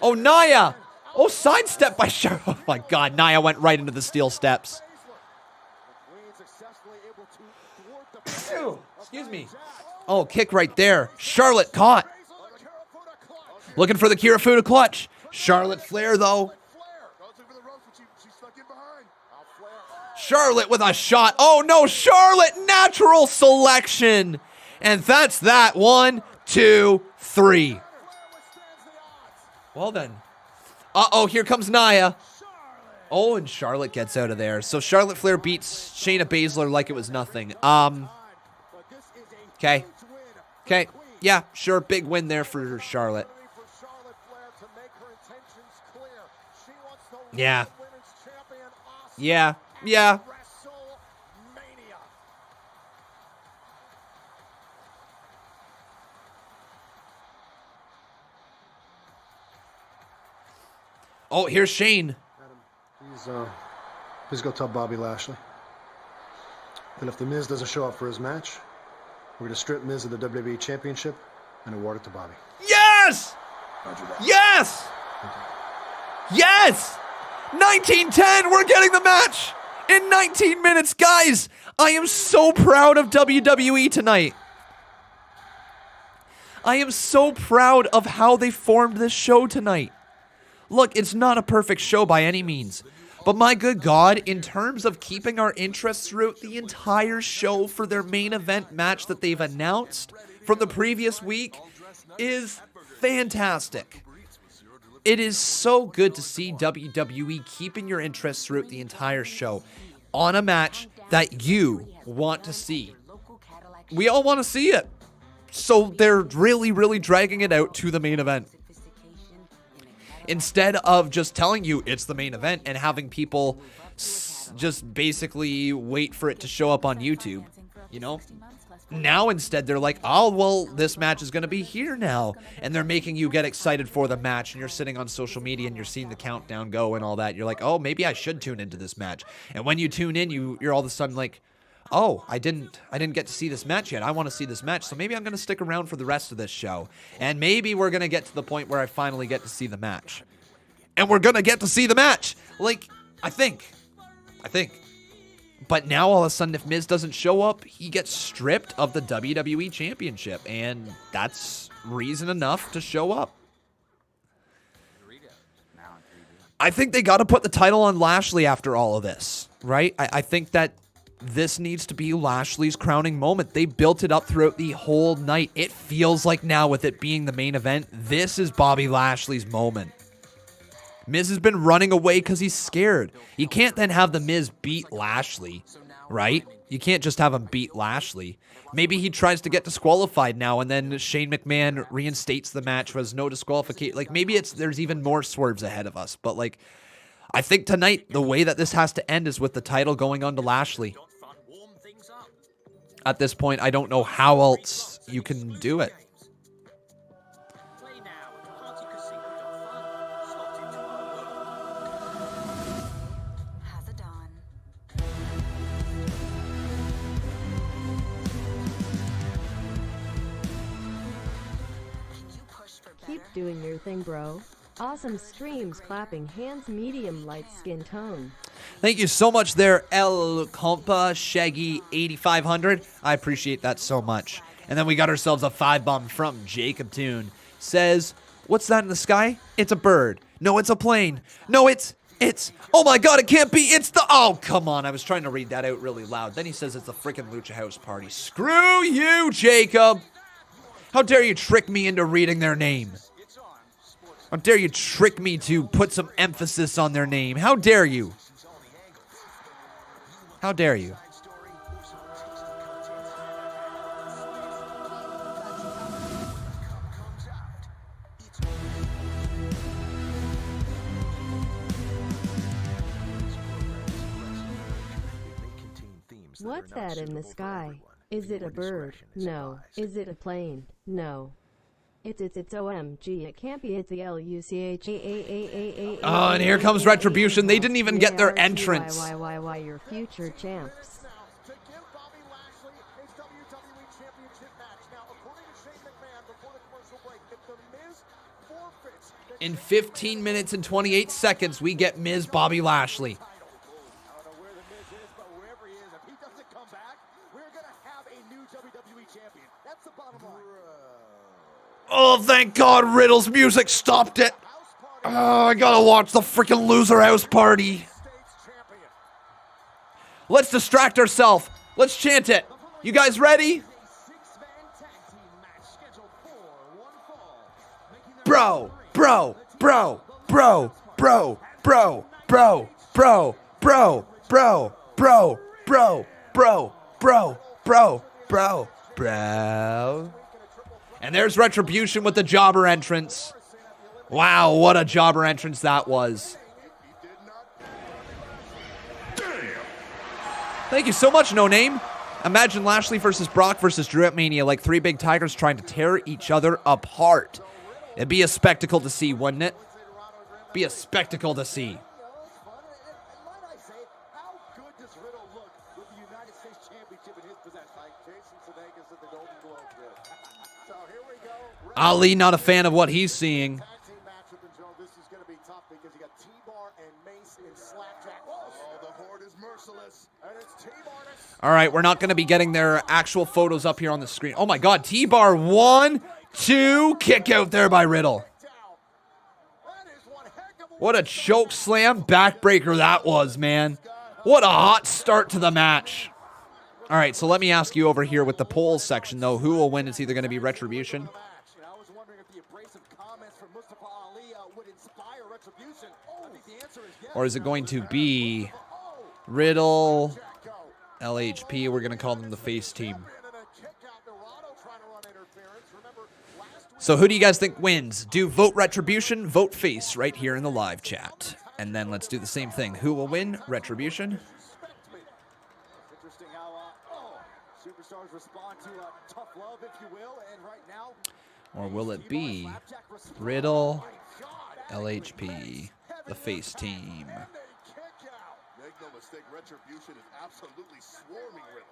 Oh, Nia! Oh, sidestep by Charlotte. Oh, my God. Nia went right into the steel steps. Excuse me. Oh, kick right there. Charlotte caught. Looking for the Kirifuda clutch. Charlotte Flair, though. Charlotte with a shot. Oh, no. Charlotte, natural selection. And that's that. 1, 2, 3. Well, then. Uh-oh, here comes Nia. Oh, and Charlotte gets out of there. So Charlotte Flair beats Shayna Basler like it was nothing. Okay. Okay. Yeah, sure. Big win there for Charlotte. Yeah. Yeah. Yeah. Oh, here's Shane. Please go tell Bobby Lashley that if the Miz doesn't show up for his match, we're going to strip Miz of the WWE Championship and award it to Bobby. Yes! Yes! Yes! 1910, we're getting the match in 19 minutes. Guys, I am so proud of WWE tonight. I am so proud of how they formed this show tonight. Look, it's not a perfect show by any means. But my good God, in terms of keeping our interest throughout the entire show for their main event match that they've announced from the previous week is fantastic. It is so good to see WWE keeping your interest throughout the entire show on a match that you want to see. We all want to see it. So they're really, really dragging it out to the main event. Instead of just telling you it's the main event and having people just basically wait for it to show up on YouTube, you know? Now instead they're like, oh, well, this match is going to be here now. And they're making you get excited for the match, and you're sitting on social media and you're seeing the countdown go and all that. You're like, oh, maybe I should tune into this match. And when you tune in, you're all of a sudden like, oh, I didn't get to see this match yet. I want to see this match, so maybe I'm going to stick around for the rest of this show. And maybe we're going to get to the point where I finally get to see the match. And we're going to get to see the match. Like, I think. But now all of a sudden, if Miz doesn't show up, he gets stripped of the WWE Championship. And that's reason enough to show up. I think they got to put the title on Lashley after all of this, right? I think that this needs to be Lashley's crowning moment. They built it up throughout the whole night. It feels like now, with it being the main event, this is Bobby Lashley's moment. Miz has been running away because he's scared. You can't then have the Miz beat Lashley, right? You can't just have him beat Lashley. Maybe he tries to get disqualified now, and then Shane McMahon reinstates the match was no disqualification. Like, maybe there's even more swerves ahead of us. But, like, I think tonight, the way that this has to end is with the title going on to Lashley. At this point, I don't know how else you can do it. Keep doing your thing, bro. Awesome streams, clapping hands, medium light skin tone. Thank you so much there, El Compa Shaggy 8500. I appreciate that so much. And then we got ourselves a 5-bomb from Jacob Toon. Says, what's that in the sky? It's a bird. No, it's a plane. No, it's, oh my God, it can't be. It's the, oh, come on. I was trying to read that out really loud. Then he says it's the freaking Lucha House Party. Screw you, Jacob. How dare you trick me into reading their name? How dare you trick me to put some emphasis on their name? How dare you? How dare you? What's that in the sky? Is it a bird? No. Is it a plane? No. It's OMG. It can't be. It's the LUCHAAAAA. Oh, and here comes Retribution. They didn't even get their entrance. by your future champs. To give Bobby Lashley his WWE Championship match. Now, according to Shane McMahon before the commercial break, if the Miz forfeits, In 15 minutes and 28 seconds, we get Miz Bobby Lashley. I don't know where the Miz is, but wherever he is, if he doesn't come back, we're going to have a new WWE champion. That's the bottom line. Oh, thank God Riddle's music stopped it. Oh, I gotta watch the freaking loser house party. Let's distract ourselves. Let's chant it. You guys ready? Bro, bro, bro, bro, bro, bro, bro, bro, bro, bro, bro, bro, bro, bro, bro, bro, bro. And there's Retribution with the jobber entrance. Wow, what a jobber entrance that was. Thank you so much, No Name. Imagine Lashley versus Brock versus Drew at Mania, like three big tigers trying to tear each other apart. It'd be a spectacle to see, wouldn't it? Be a spectacle to see. Ali, not a fan of what he's seeing. This is going to be tough because you got T-Bar and Mace in Slapjack. Oh, the Horde is merciless. And it's T-Bar. All right, we're not going to be getting their actual photos up here on the screen. Oh my God, T-Bar 1, 2, kick out there by Riddle. What a choke slam backbreaker that was, man. What a hot start to the match. All right, so let me ask you over here with the polls section, though. Who will win? It's either going to be Retribution. Or is it going to be Riddle, LHP? We're going to call them the face team. So who do you guys think wins? Do vote Retribution, vote face right here in the live chat. And then let's do the same thing. Who will win? Retribution. Interesting how superstars respond to tough love, if you will. And right now, or will it be Riddle, LHP, the face team? Make no mistake, Retribution is absolutely swarming Riddle.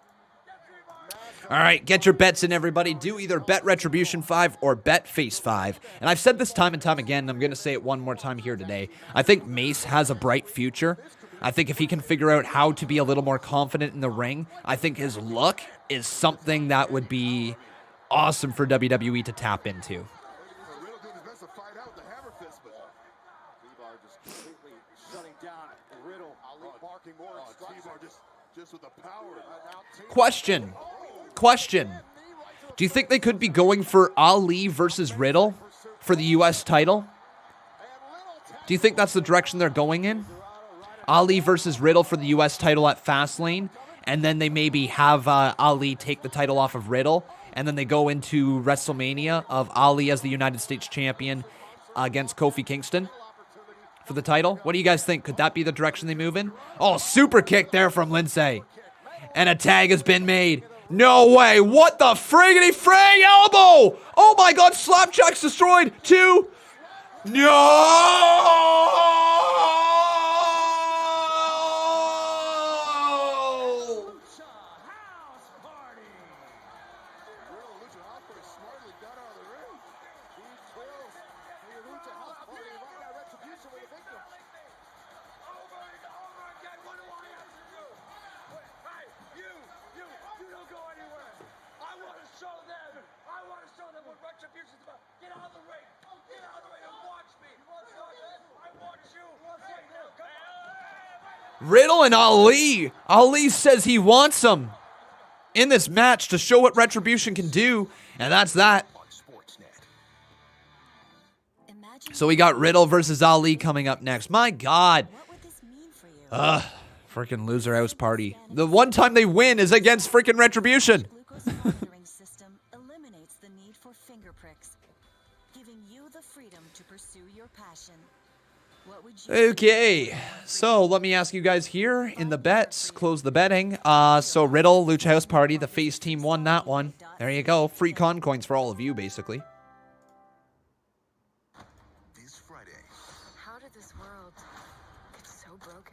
All right, get your bets in, everybody. Do either bet Retribution 5 or bet Face 5. And I've said this time and time again, and I'm going to say it one more time here today. I think Mace has a bright future. I think if he can figure out how to be a little more confident in the ring, I think his look is something that would be awesome for WWE to tap into. Question. Do you think they could be going for Ali versus Riddle for the U.S. title? Do you think that's the direction they're going in? Ali versus Riddle for the U.S. title at Fastlane, and then they maybe have Ali take the title off of Riddle, and then they go into WrestleMania of Ali as the United States champion against Kofi Kingston for the title. What do you guys think? Could that be the direction they move in? Oh, super kick there from Lindsay. And a tag has been made. No way. What the friggity frig elbow? Oh my God, Slapjack's destroyed. 2. No! Riddle and Ali. Ali says he wants him in this match to show what Retribution can do, and that's that. So we got Riddle versus Ali coming up next. My God. Freaking loser house party. The one time they win is against freaking Retribution. System eliminates the need for finger pricks, giving you the freedom to pursue your passion. Okay, so let me ask you guys here in the bets. Close the betting. So Riddle, Lucha House Party, the face team won that one. There you go. Free con coins for all of you, basically. How did this world get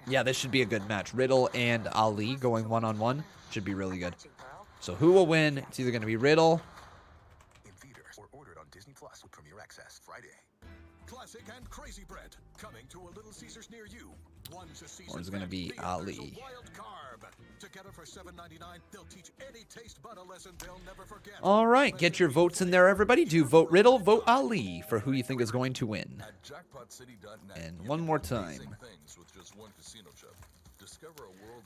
Yeah, this should be a good match. Riddle and Ali going one-on-one should be really good. So who will win? It's either going to be Riddle. In theaters or ordered on Disney Plus with Premier Access Friday. Classic and crazy bread coming to a Little Caesars near you. Or it's going to be Ali. Together for $7.99, they'll teach any taste bud a lesson they'll never forget. All right, get your votes in there, everybody. Do vote Riddle, vote Ali for who you think is going to win. And one more time.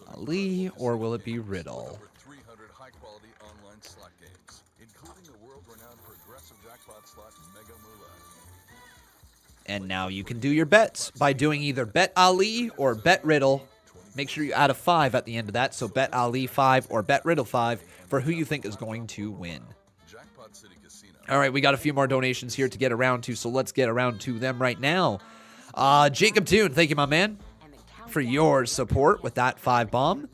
Ali, or will it be Riddle? Over 300 high-quality online slot games, including the world-renowned progressive jackpot slot Mega Moolah. And now you can do your bets by doing either Bet Ali or Bet Riddle. Make sure you add a 5 at the end of that, so Bet Ali 5 or Bet Riddle 5 for who you think is going to win. All right, we got a few more donations here to get around to, so let's get around to them right now. Jacob Toon, thank you, my man, for your support with that 5 bomb.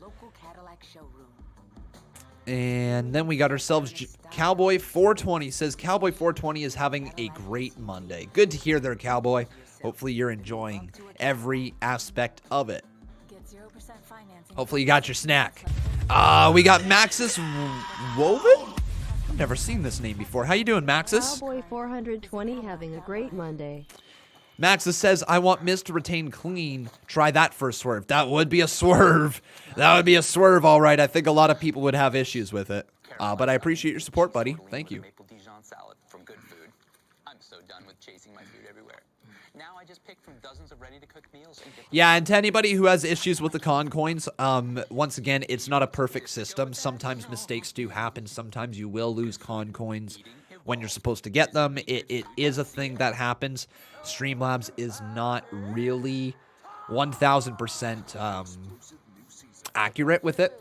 And then we got ourselves Cowboy 420 says Cowboy 420 is having a great Monday. Good to hear there, Cowboy. Hopefully you're enjoying every aspect of it. Hopefully you got your snack. We got Maxis Woven? I've never seen this name before. How you doing, Maxis? Cowboy 420 having a great Monday. Maxis says, I want Miz to retain clean. Try that for a swerve. That would be a swerve. That would be a swerve, all right. I think a lot of people would have issues with it. But I appreciate your support, buddy. Thank you. Maple Dijon salad from Good Food. I'm so done with chasing my food everywhere. Now I just pick from dozens of ready-to-cook meals and get Yeah, and to anybody who has issues with the con coins, once again, it's not a perfect system. Sometimes mistakes do happen. Sometimes you will lose con coins when you're supposed to get them. It is a thing that happens. Streamlabs is not really 1,000% accurate with it.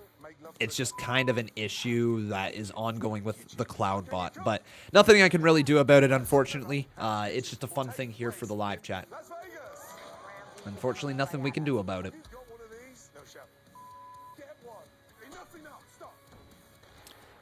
It's just kind of an issue that is ongoing with the cloud bot, but nothing I can really do about it, unfortunately. It's just a fun thing here for the live chat. Unfortunately, nothing we can do about it.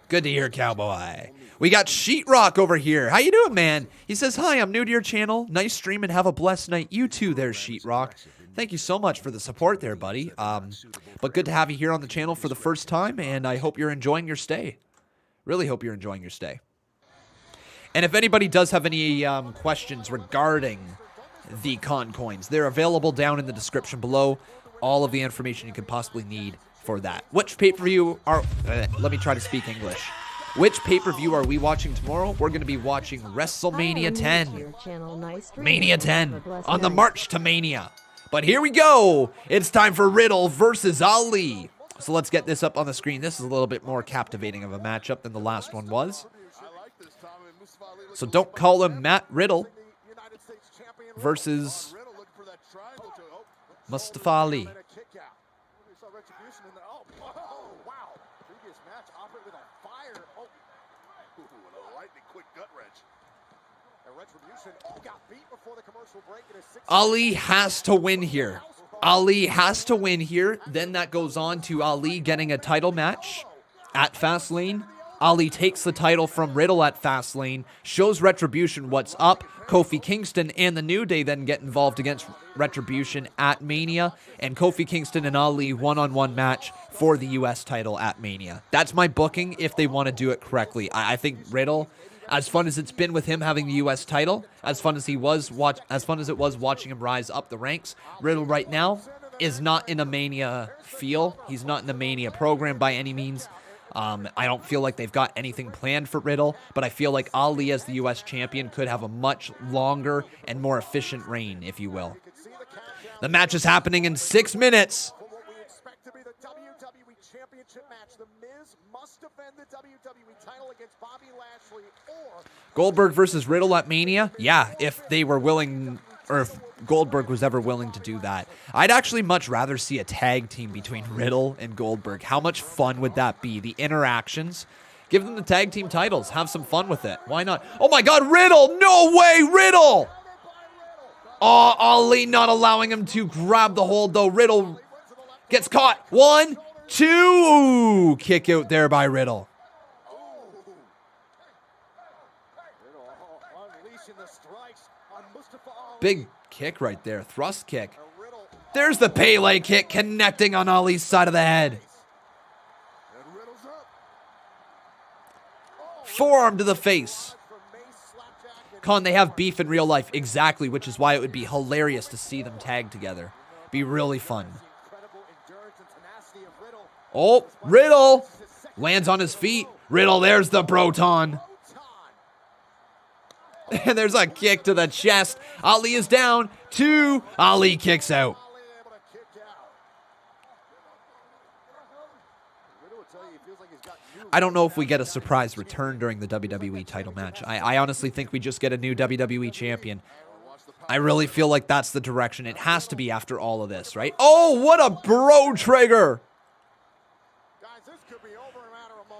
Good to hear, Cowboy. We got Sheetrock over here. How you doing, man? He says, hi, I'm new to your channel. Nice stream and have a blessed night. You too there, Sheetrock. Thank you so much for the support there, buddy. But good to have you here on the channel for the first time, and I hope you're enjoying your stay. Really hope you're enjoying your stay. And if anybody does have any questions regarding the con coins, they're available down in the description below. All of the information you could possibly need for that. Which pay-per-view are... let me try to speak English. Which pay-per-view are we watching tomorrow? We're going to be watching WrestleMania 10. Mania 10 on the march to Mania. But here we go. It's time for Riddle versus Ali. So let's get this up on the screen. This is a little bit more captivating of a matchup than the last one was. So don't call him Matt Riddle versus Mustafa Ali. Ali has to win here. Ali has to win here. Then that goes on to Ali getting a title match at Fastlane. Ali takes the title from Riddle at Fastlane, shows Retribution what's up. Kofi Kingston and the New Day then get involved against Retribution at Mania. And Kofi Kingston and Ali one-on-one match for the US title at Mania. That's my booking if they want to do it correctly. I think Riddle... As fun as it's been with him having the U.S. title, as fun as it was watching him rise up the ranks, Riddle right now is not in a Mania feel. He's not in the Mania program by any means. I don't feel like they've got anything planned for Riddle, but I feel like Ali as the U.S. champion could have a much longer and more efficient reign, if you will. The match is happening in 6 minutes. The Miz must defend the WWE title against Bobby Lashley or Goldberg versus Riddle at Mania? Yeah, if they were willing, or if Goldberg was ever willing to do that. I'd actually much rather see a tag team between Riddle and Goldberg. How much fun would that be? The interactions. Give them the tag team titles. Have some fun with it. Why not? Oh my God, Riddle! No way, Riddle! Oh, Ali not allowing him to grab the hold, though. Riddle gets caught. 1, 2, kick out there by Riddle. Big kick right there, thrust kick. There's the Pele kick connecting on Ali's side of the head. Forearm to the face. Con, they have beef in real life. Exactly, which is why it would be hilarious to see them tag together. Be really fun. Oh, Riddle lands on his feet. Riddle, there's the Broton. And there's a kick to the chest. Ali is down. 2. Ali kicks out. I don't know if we get a surprise return during the WWE title match. I honestly think we just get a new WWE champion. I really feel like that's the direction. It has to be after all of this, right? Oh, what a bro trigger.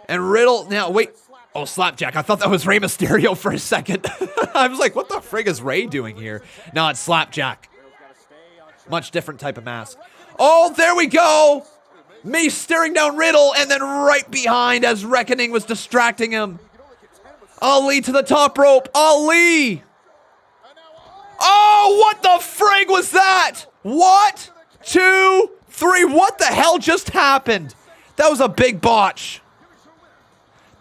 And Riddle, now wait. Oh, slapjack. I thought that was Rey Mysterio for a second. I was like, what the frig is Rey doing here? No, it's slapjack. Much different type of mask. Oh, there we go. Mace staring down Riddle, and then right behind as Reckoning was distracting him. Ali to the top rope. Ali! Oh, what the frig was that? What? 2, 3. What the hell just happened? That was a big botch.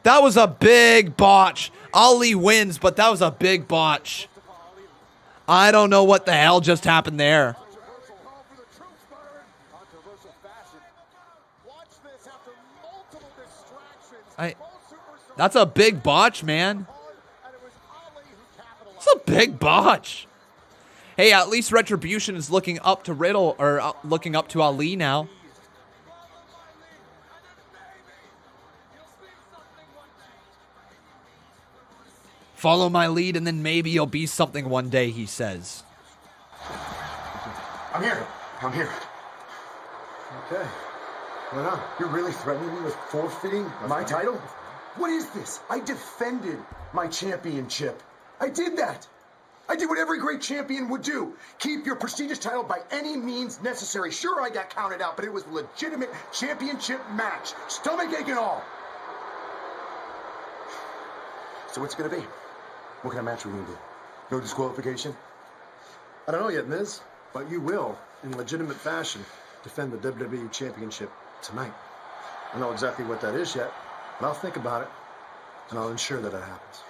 That was a big botch. Ali wins, but that was a big botch. I don't know what the hell just happened there. That's a big botch, man. It's a big botch. Hey, at least Retribution is looking up to Riddle, or looking up to Ali now. Follow my lead and then maybe you'll be something one day, he says. I'm here. I'm here. Okay. Right on. You're really threatening me with forfeiting my title? What is this? I defended my championship. I did that. I did what every great champion would do. Keep your prestigious title by any means necessary. Sure, I got counted out, but it was a legitimate championship match. Stomach ache and all. So what's it gonna be? What kind of match are we gonna do? No disqualification? I don't know yet, Miz, but you will, in legitimate fashion, defend the WWE Championship tonight. I don't know exactly what that is yet, but I'll think about it, and I'll ensure that it happens.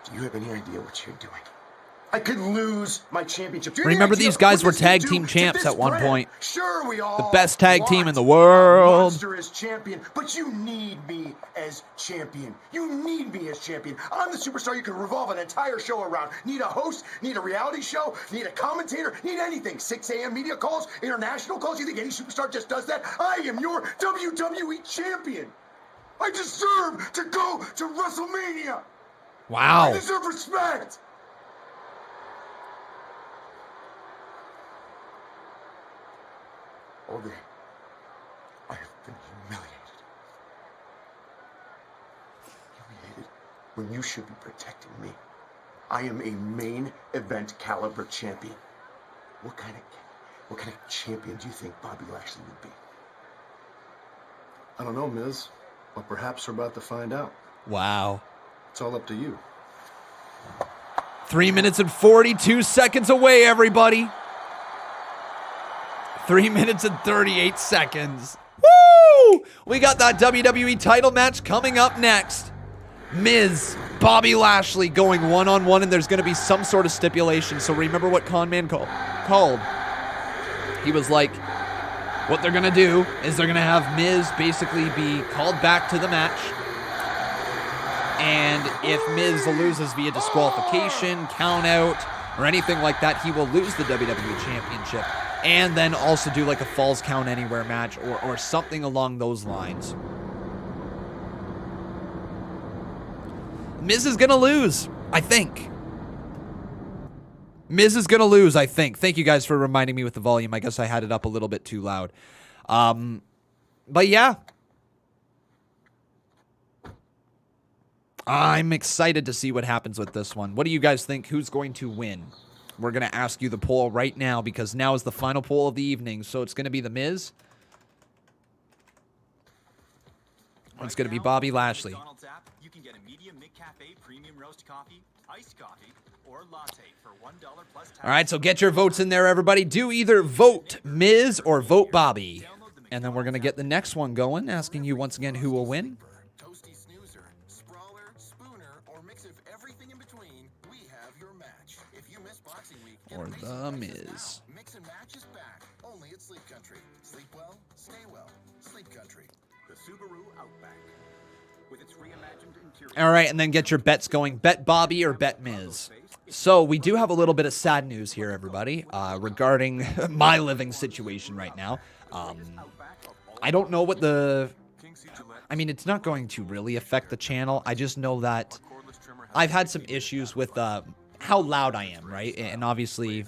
Do you have any idea what you're doing? I could lose my championship. Remember, these guys were tag team champs at one point. Sure, we all the best tag team in the world. Monster as champion, but you need me as champion. You need me as champion. I'm the superstar you can revolve an entire show around. Need a host, need a reality show, need a commentator, need anything. 6 a.m. media calls, international calls. You think any superstar just does that? I am your WWE champion. I deserve to go to WrestleMania. Wow. I deserve respect. All day, I have been humiliated. Humiliated when you should be protecting me. I am a main event caliber champion. What kind of champion do you think Bobby Lashley would be? I don't know, Miz, but perhaps we're about to find out. Wow. It's all up to you. 3 minutes and 42 seconds away, everybody. 3 minutes and 38 seconds. Woo! We got that WWE title match coming up next. Miz, Bobby Lashley going one-on-one, and there's going to be some sort of stipulation. So remember what Conman called. He was like, what they're going to do is they're going to have Miz basically be called back to the match. And if Miz loses via disqualification, count out, or anything like that, he will lose the WWE Championship. And then also do like a Falls Count Anywhere match or something along those lines. Miz is going to lose, I think. Miz is going to lose, I think. Thank you guys for reminding me with the volume. I guess I had it up a little bit too loud. But yeah. I'm excited to see what happens with this one. What do you guys think? Who's going to win? We're going to ask you the poll right now because now is the final poll of the evening. So it's going to be The Miz It's going to be Bobby Lashley. McDonald's app, you can get a medium McCafe premium roast coffee, iced coffee, or latte for $1 plus tax. All right, so get your votes in there, everybody. Do either vote Miz or vote Bobby. And then we're going to get the next one going, asking you once again who will win. Toasty snoozer, sprawler, spooner, or mix of everything in between, we have your match. If you miss Boxing Week, Or the Miz. Mix and Match is back, only at Sleep Country. Sleep well, stay well. Sleep Country. The Subaru Outback. With its reimagined interior. All right, and then get your bets going. Bet Bobby or bet Miz. So we do have a little bit of sad news here, everybody, regarding my living situation right now. I don't know what I mean, it's not going to really affect the channel. I just know that I've had some issues with how loud I am, right? And obviously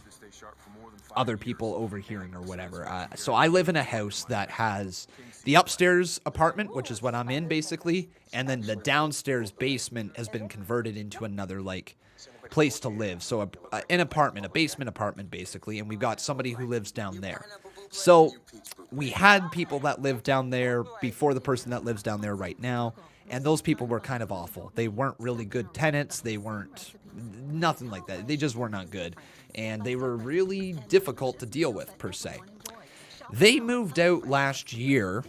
other people overhearing or whatever. So I live in a house that has the upstairs apartment, which is what I'm in basically, and then the downstairs basement has been converted into another like place to live. So an apartment, a basement apartment basically, and we've got somebody who lives down there. So we had people that lived down there before the person that lives down there right now, and those people were kind of awful. They weren't really good tenants. They weren't nothing like that. They just were not good, and they were really difficult to deal with per se. They moved out last year,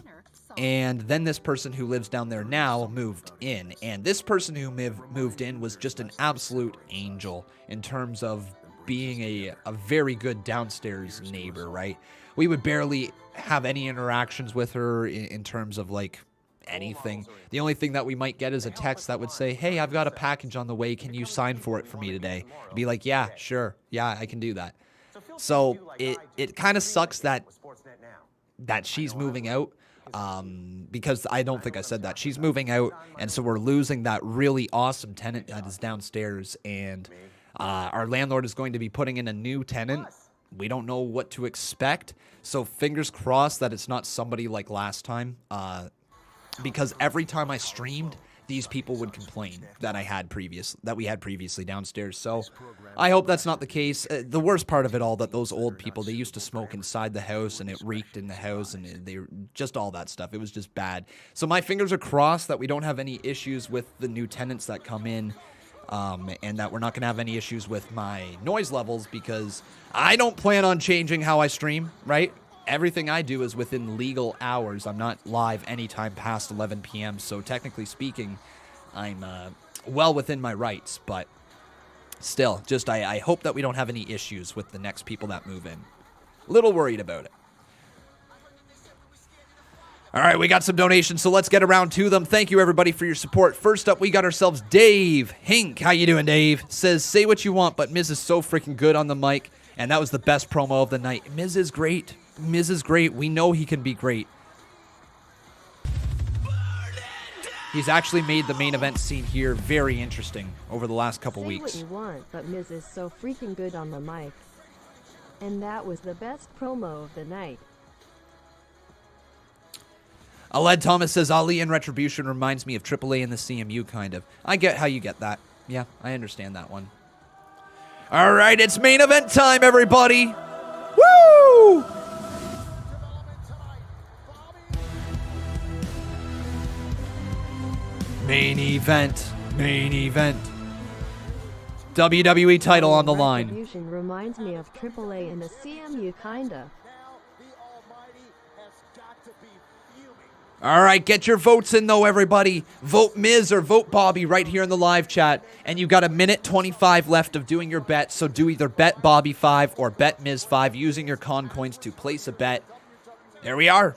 and then this person who lives down there now moved in, and this person who moved in was just an absolute angel in terms of being a very good downstairs neighbor, right? We would barely have any interactions with her in terms of like anything. The only thing that we might get is a text that would say, hey, I've got a package on the way. Can you sign for it for me today? Be like, yeah, sure. Yeah, I can do that. So it kind of sucks that she's moving out. Because I don't think I said that. She's moving out, and so we're losing that really awesome tenant that is downstairs, and our landlord is going to be putting in a new tenant. We don't know what to expect, so fingers crossed that it's not somebody like last time, because every time I streamed, these people would complain that we had previously downstairs. So I hope that's not the case. The worst part of it all, that those old people, they used to smoke inside the house, and it reeked in the house, and they just all that stuff. It was just bad. So my fingers are crossed that we don't have any issues with the new tenants that come in, and that we're not going to have any issues with my noise levels, because I don't plan on changing how I stream, right? Everything I do is within legal hours. I'm not live anytime past 11 p.m., so technically speaking, I'm well within my rights, but still, just I hope that we don't have any issues with the next people that move in. A little worried about it. All right, we got some donations, so let's get around to them. Thank you, everybody, for your support. First up, we got ourselves Dave Hink. How you doing, Dave? Says, say what you want, but Miz is so freaking good on the mic, and that was the best promo of the night. Miz is great. Miz is great. We know he can be great. He's actually made the main event scene here very interesting over the last couple weeks. Say what you want, but Miz is so freaking good on the mic. And that was the best promo of the night. Aled Thomas says, Ali and Retribution reminds me of AAA and the CMU, kind of. I get how you get that. Yeah, I understand that one. All right, it's main event time, everybody. Woo! Main event. Main event. WWE title on the line. Retribution reminds me of AAA and the CMU, kinda. All right, get your votes in, though, everybody. Vote Miz or vote Bobby right here in the live chat. And you've got a minute 25 left of doing your bet, so do either bet Bobby 5 or bet Miz 5 using your con coins to place a bet. There we are.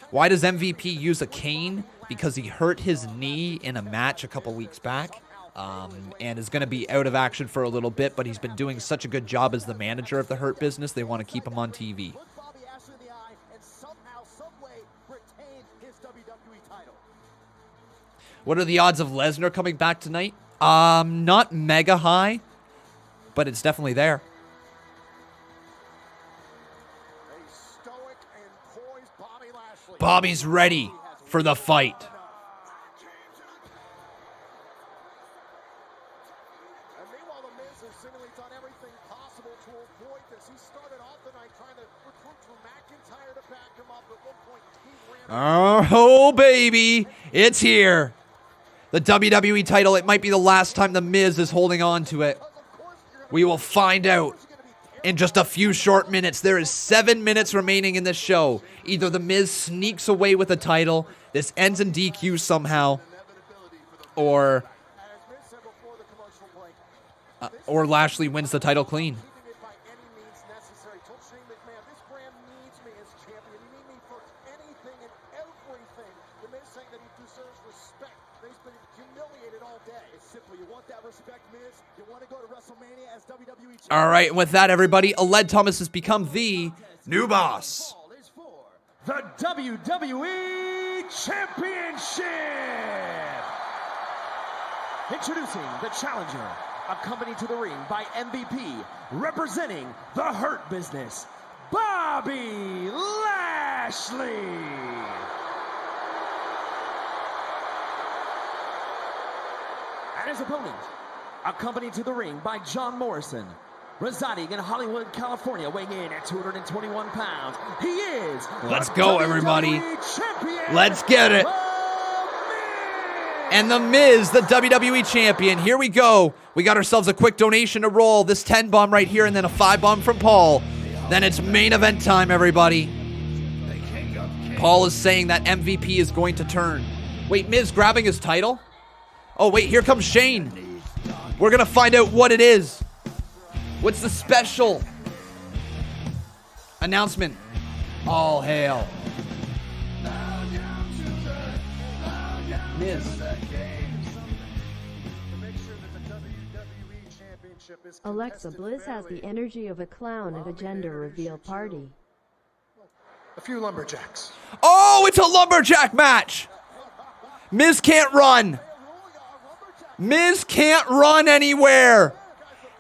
Why does MVP use a cane? Because he hurt his knee in a match a couple weeks back, and is going to be out of action for a little bit, but he's been doing such a good job as the manager of the Hurt Business, they want to keep him on TV. What are the odds of Lesnar coming back tonight? Not mega high, but it's definitely there. Bobby's ready for the fight. And meanwhile, the Miz has seemingly done everything possible to avoid this. He started off the night trying to recruit Oh, baby. It's here. The WWE title. It might be the last time The Miz is holding on to it. We will find out in just a few short minutes. There is 7 minutes remaining in this show. Either The Miz sneaks away with the title, this ends in DQ somehow, or Lashley wins the title clean. All right, and with that, everybody, Aled Thomas has become the new boss. The WWE Championship! Introducing the challenger, accompanied to the ring by MVP, representing the Hurt Business, Bobby Lashley! And his opponent, accompanied to the ring by John Morrison, residing in Hollywood, California, weighing in at 221 pounds. He is Let's go, everybody. Let's get it. And The Miz, the WWE Champion. Here we go. We got ourselves a quick donation to roll. This 10 bomb right here and then a 5 bomb from Paul. Then it's main event time, everybody. Paul is saying that MVP is going to turn. Wait, Miz grabbing his title? Oh, wait, here comes Shane. We're going to find out what it is. What's the special announcement? All hail. Miz. Alexa Bliss has the energy of a clown at a gender reveal party. A few lumberjacks. Oh, it's a lumberjack match. Miz can't run. Miz can't run anywhere.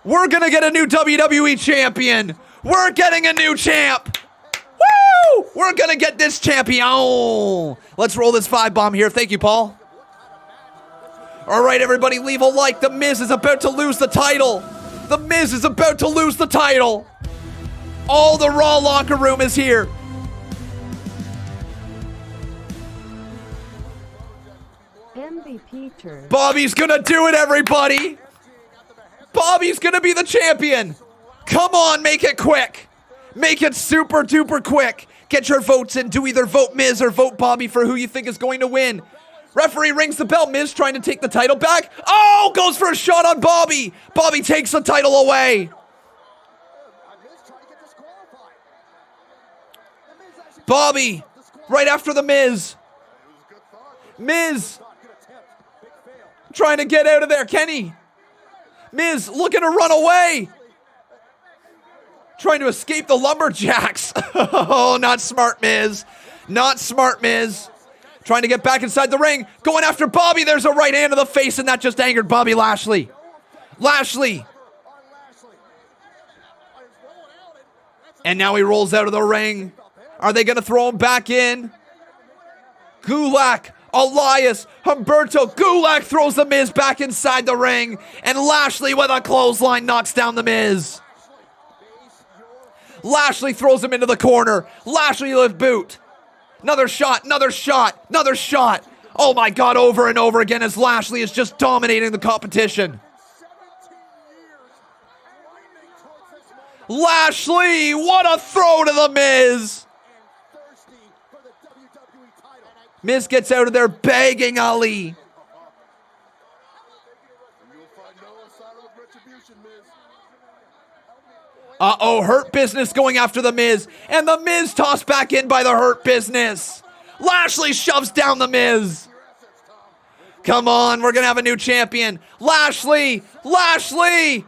We're going to get a new WWE champion. We're getting a new champ. Woo! We're going to get this champion. Let's roll this 5 bomb here. Thank you, Paul. All right, everybody, leave a like. The Miz is about to lose the title. The Miz is about to lose the title. All the Raw locker room is here. MVP turn. Bobby's going to do it, everybody. Bobby's gonna be the champion. Come on, make it quick. Make it super duper quick. Get your votes in. Do either vote Miz or vote Bobby for who you think is going to win. Referee rings the bell. Miz trying to take the title back. Oh, goes for a shot on Bobby. Bobby takes the title away. Bobby, right after the Miz. Miz trying to get out of there. Kenny. Miz looking to run away. Trying to escape the lumberjacks. Oh, not smart, Miz. Not smart, Miz. Trying to get back inside the ring. Going after Bobby. There's a right hand to the face, and that just angered Bobby Lashley. Lashley. And now he rolls out of the ring. Are they going to throw him back in? Gulak. Elias, Humberto, Gulak throws the Miz back inside the ring, and Lashley with a clothesline knocks down the Miz. Lashley throws him into the corner. Lashley with boot. Another shot, another shot, another shot. Oh my God, over and over again as Lashley is just dominating the competition. Lashley, what a throw to the Miz. Miz gets out of there begging Ali. Uh-oh, Hurt Business going after the Miz. And the Miz tossed back in by the Hurt Business. Lashley shoves down the Miz. Come on, we're going to have a new champion. Lashley, flatliner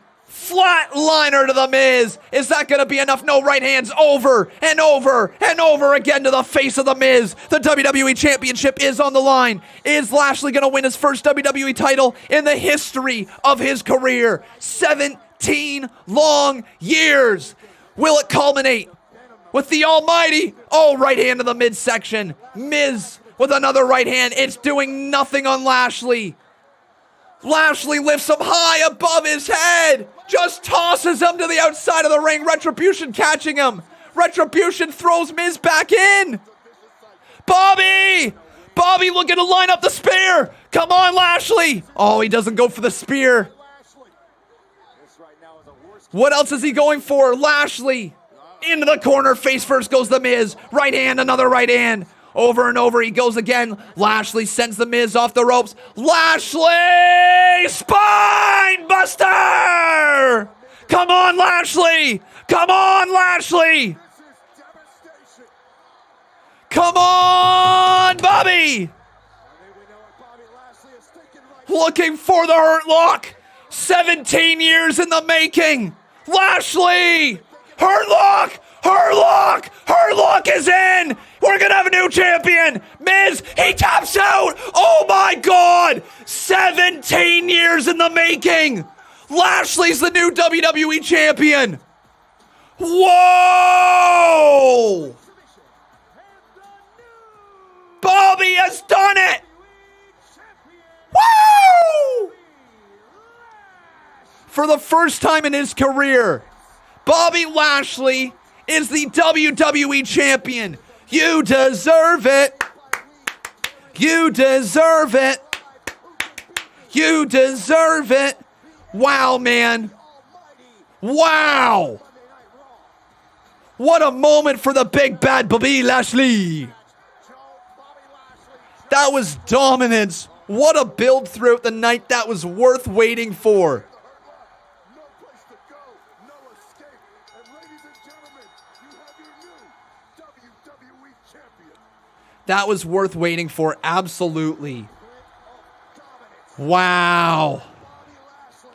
to the Miz. Is that going to be enough? No, right hands over and over and over again to the face of the Miz. The WWE Championship is on the line. Is Lashley going to win his first WWE title in the history of his career? 17 long years. Will it culminate with the almighty? Oh, right hand to the midsection. Miz with another right hand. It's doing nothing on Lashley. Lashley lifts him high above his head. Just tosses him to the outside of the ring. Retribution catching him. Retribution throws Miz back in. Bobby! Bobby looking to line up the spear. Come on, Lashley. Oh, he doesn't go for the spear. What else is he going for? Lashley into the corner. Face first goes the Miz. Right hand, another right hand. Over and over he goes again. Lashley sends the Miz off the ropes. Lashley! Spine buster! Come on, Lashley! Come on, Lashley! Come on, Bobby! Looking for the hurt lock. 17 years in the making. Lashley! Hurt lock! Hurt lock! Hurt lock is in! We're gonna have a new champion! Miz, he taps out! Oh my God! 17 years in the making! Lashley's the new WWE champion! Whoa! Bobby has done it! Woo! For the first time in his career, Bobby Lashley is the WWE champion. You deserve it. You deserve it. You deserve it. Wow, man. Wow. What a moment for the big bad Bobby Lashley. That was dominance. What a build throughout the night. That was worth waiting for. That was worth waiting for, absolutely. Wow.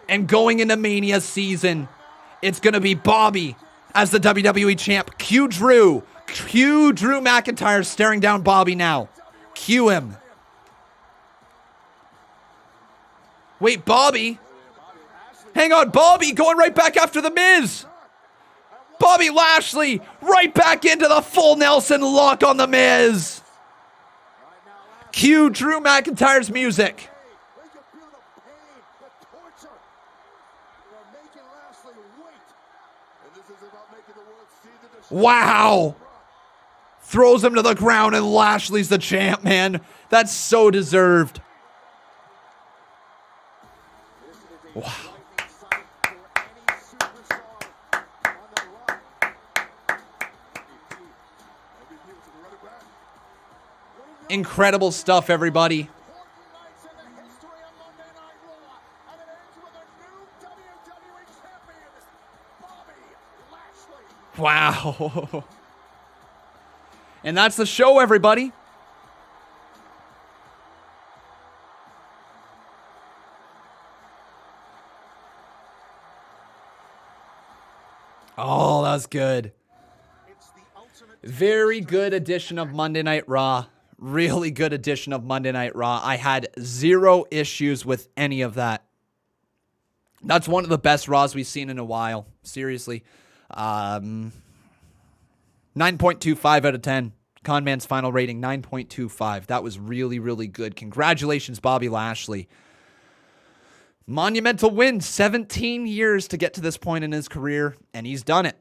And going into Mania season, it's going to be Bobby as the WWE champ. Cue Drew McIntyre staring down Bobby now. Cue him. Wait, Bobby? Hang on, Bobby going right back after the Miz. Bobby Lashley right back into the full Nelson lock on the Miz. Cue Drew McIntyre's music. Wow. Throws him to the ground and Lashley's the champ, man. That's so deserved. Wow. Incredible stuff, everybody. Wow. And that's the show, everybody. Oh, that was good. Very good edition of Monday Night Raw. Really good edition of Monday Night Raw. I had zero issues with any of that. That's one of the best Raws we've seen in a while. Seriously. 9.25 out of 10. Conman's final rating, 9.25. That was really, really good. Congratulations, Bobby Lashley. Monumental win. 17 years to get to this point in his career, and he's done it.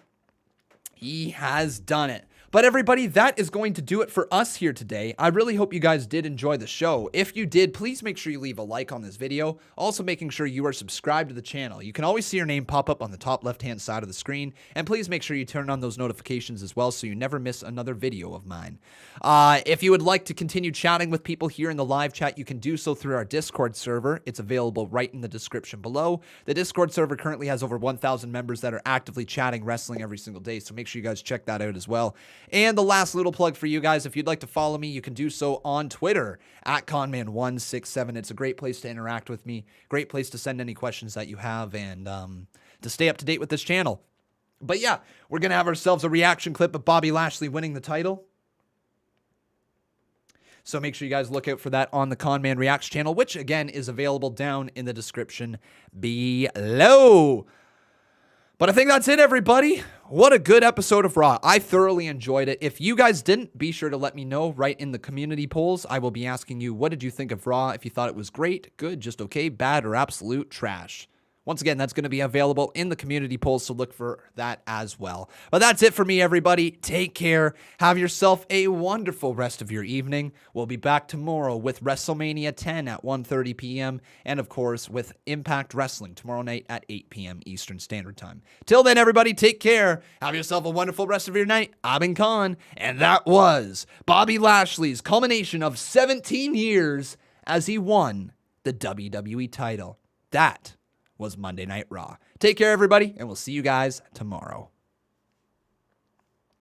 He has done it. But everybody, that is going to do it for us here today. I really hope you guys did enjoy the show. If you did, please make sure you leave a like on this video. Also making sure you are subscribed to the channel. You can always see your name pop up on the top left-hand side of the screen. And please make sure you turn on those notifications as well so you never miss another video of mine. If you would like to continue chatting with people here in the live chat, you can do so through our Discord server. It's available right in the description below. The Discord server currently has over 1,000 members that are actively chatting wrestling every single day. So make sure you guys check that out as well. And the last little plug for you guys, if you'd like to follow me, you can do so on Twitter at Conman167. It's a great place to interact with me, great place to send any questions that you have, and to stay up to date with this channel. But yeah, we're going to have ourselves a reaction clip of Bobby Lashley winning the title. So make sure you guys look out for that on the Conman Reacts channel, which again is available down in the description below. But I think that's it, everybody. What a good episode of Raw. I thoroughly enjoyed it. If you guys didn't, be sure to let me know right in the community polls. I will be asking you, what did you think of Raw? If you thought it was great, good, just okay, bad, or absolute trash. Once again, that's going to be available in the community polls, so look for that as well. But that's it for me, everybody. Take care. Have yourself a wonderful rest of your evening. We'll be back tomorrow with WrestleMania 10 at 1:30 p.m. and, of course, with Impact Wrestling tomorrow night at 8 p.m. Eastern Standard Time. Till then, everybody, take care. Have yourself a wonderful rest of your night. I've been Khan, and that was Bobby Lashley's culmination of 17 years as he won the WWE title. That was Monday Night Raw. Take care, everybody, and we'll see you guys tomorrow.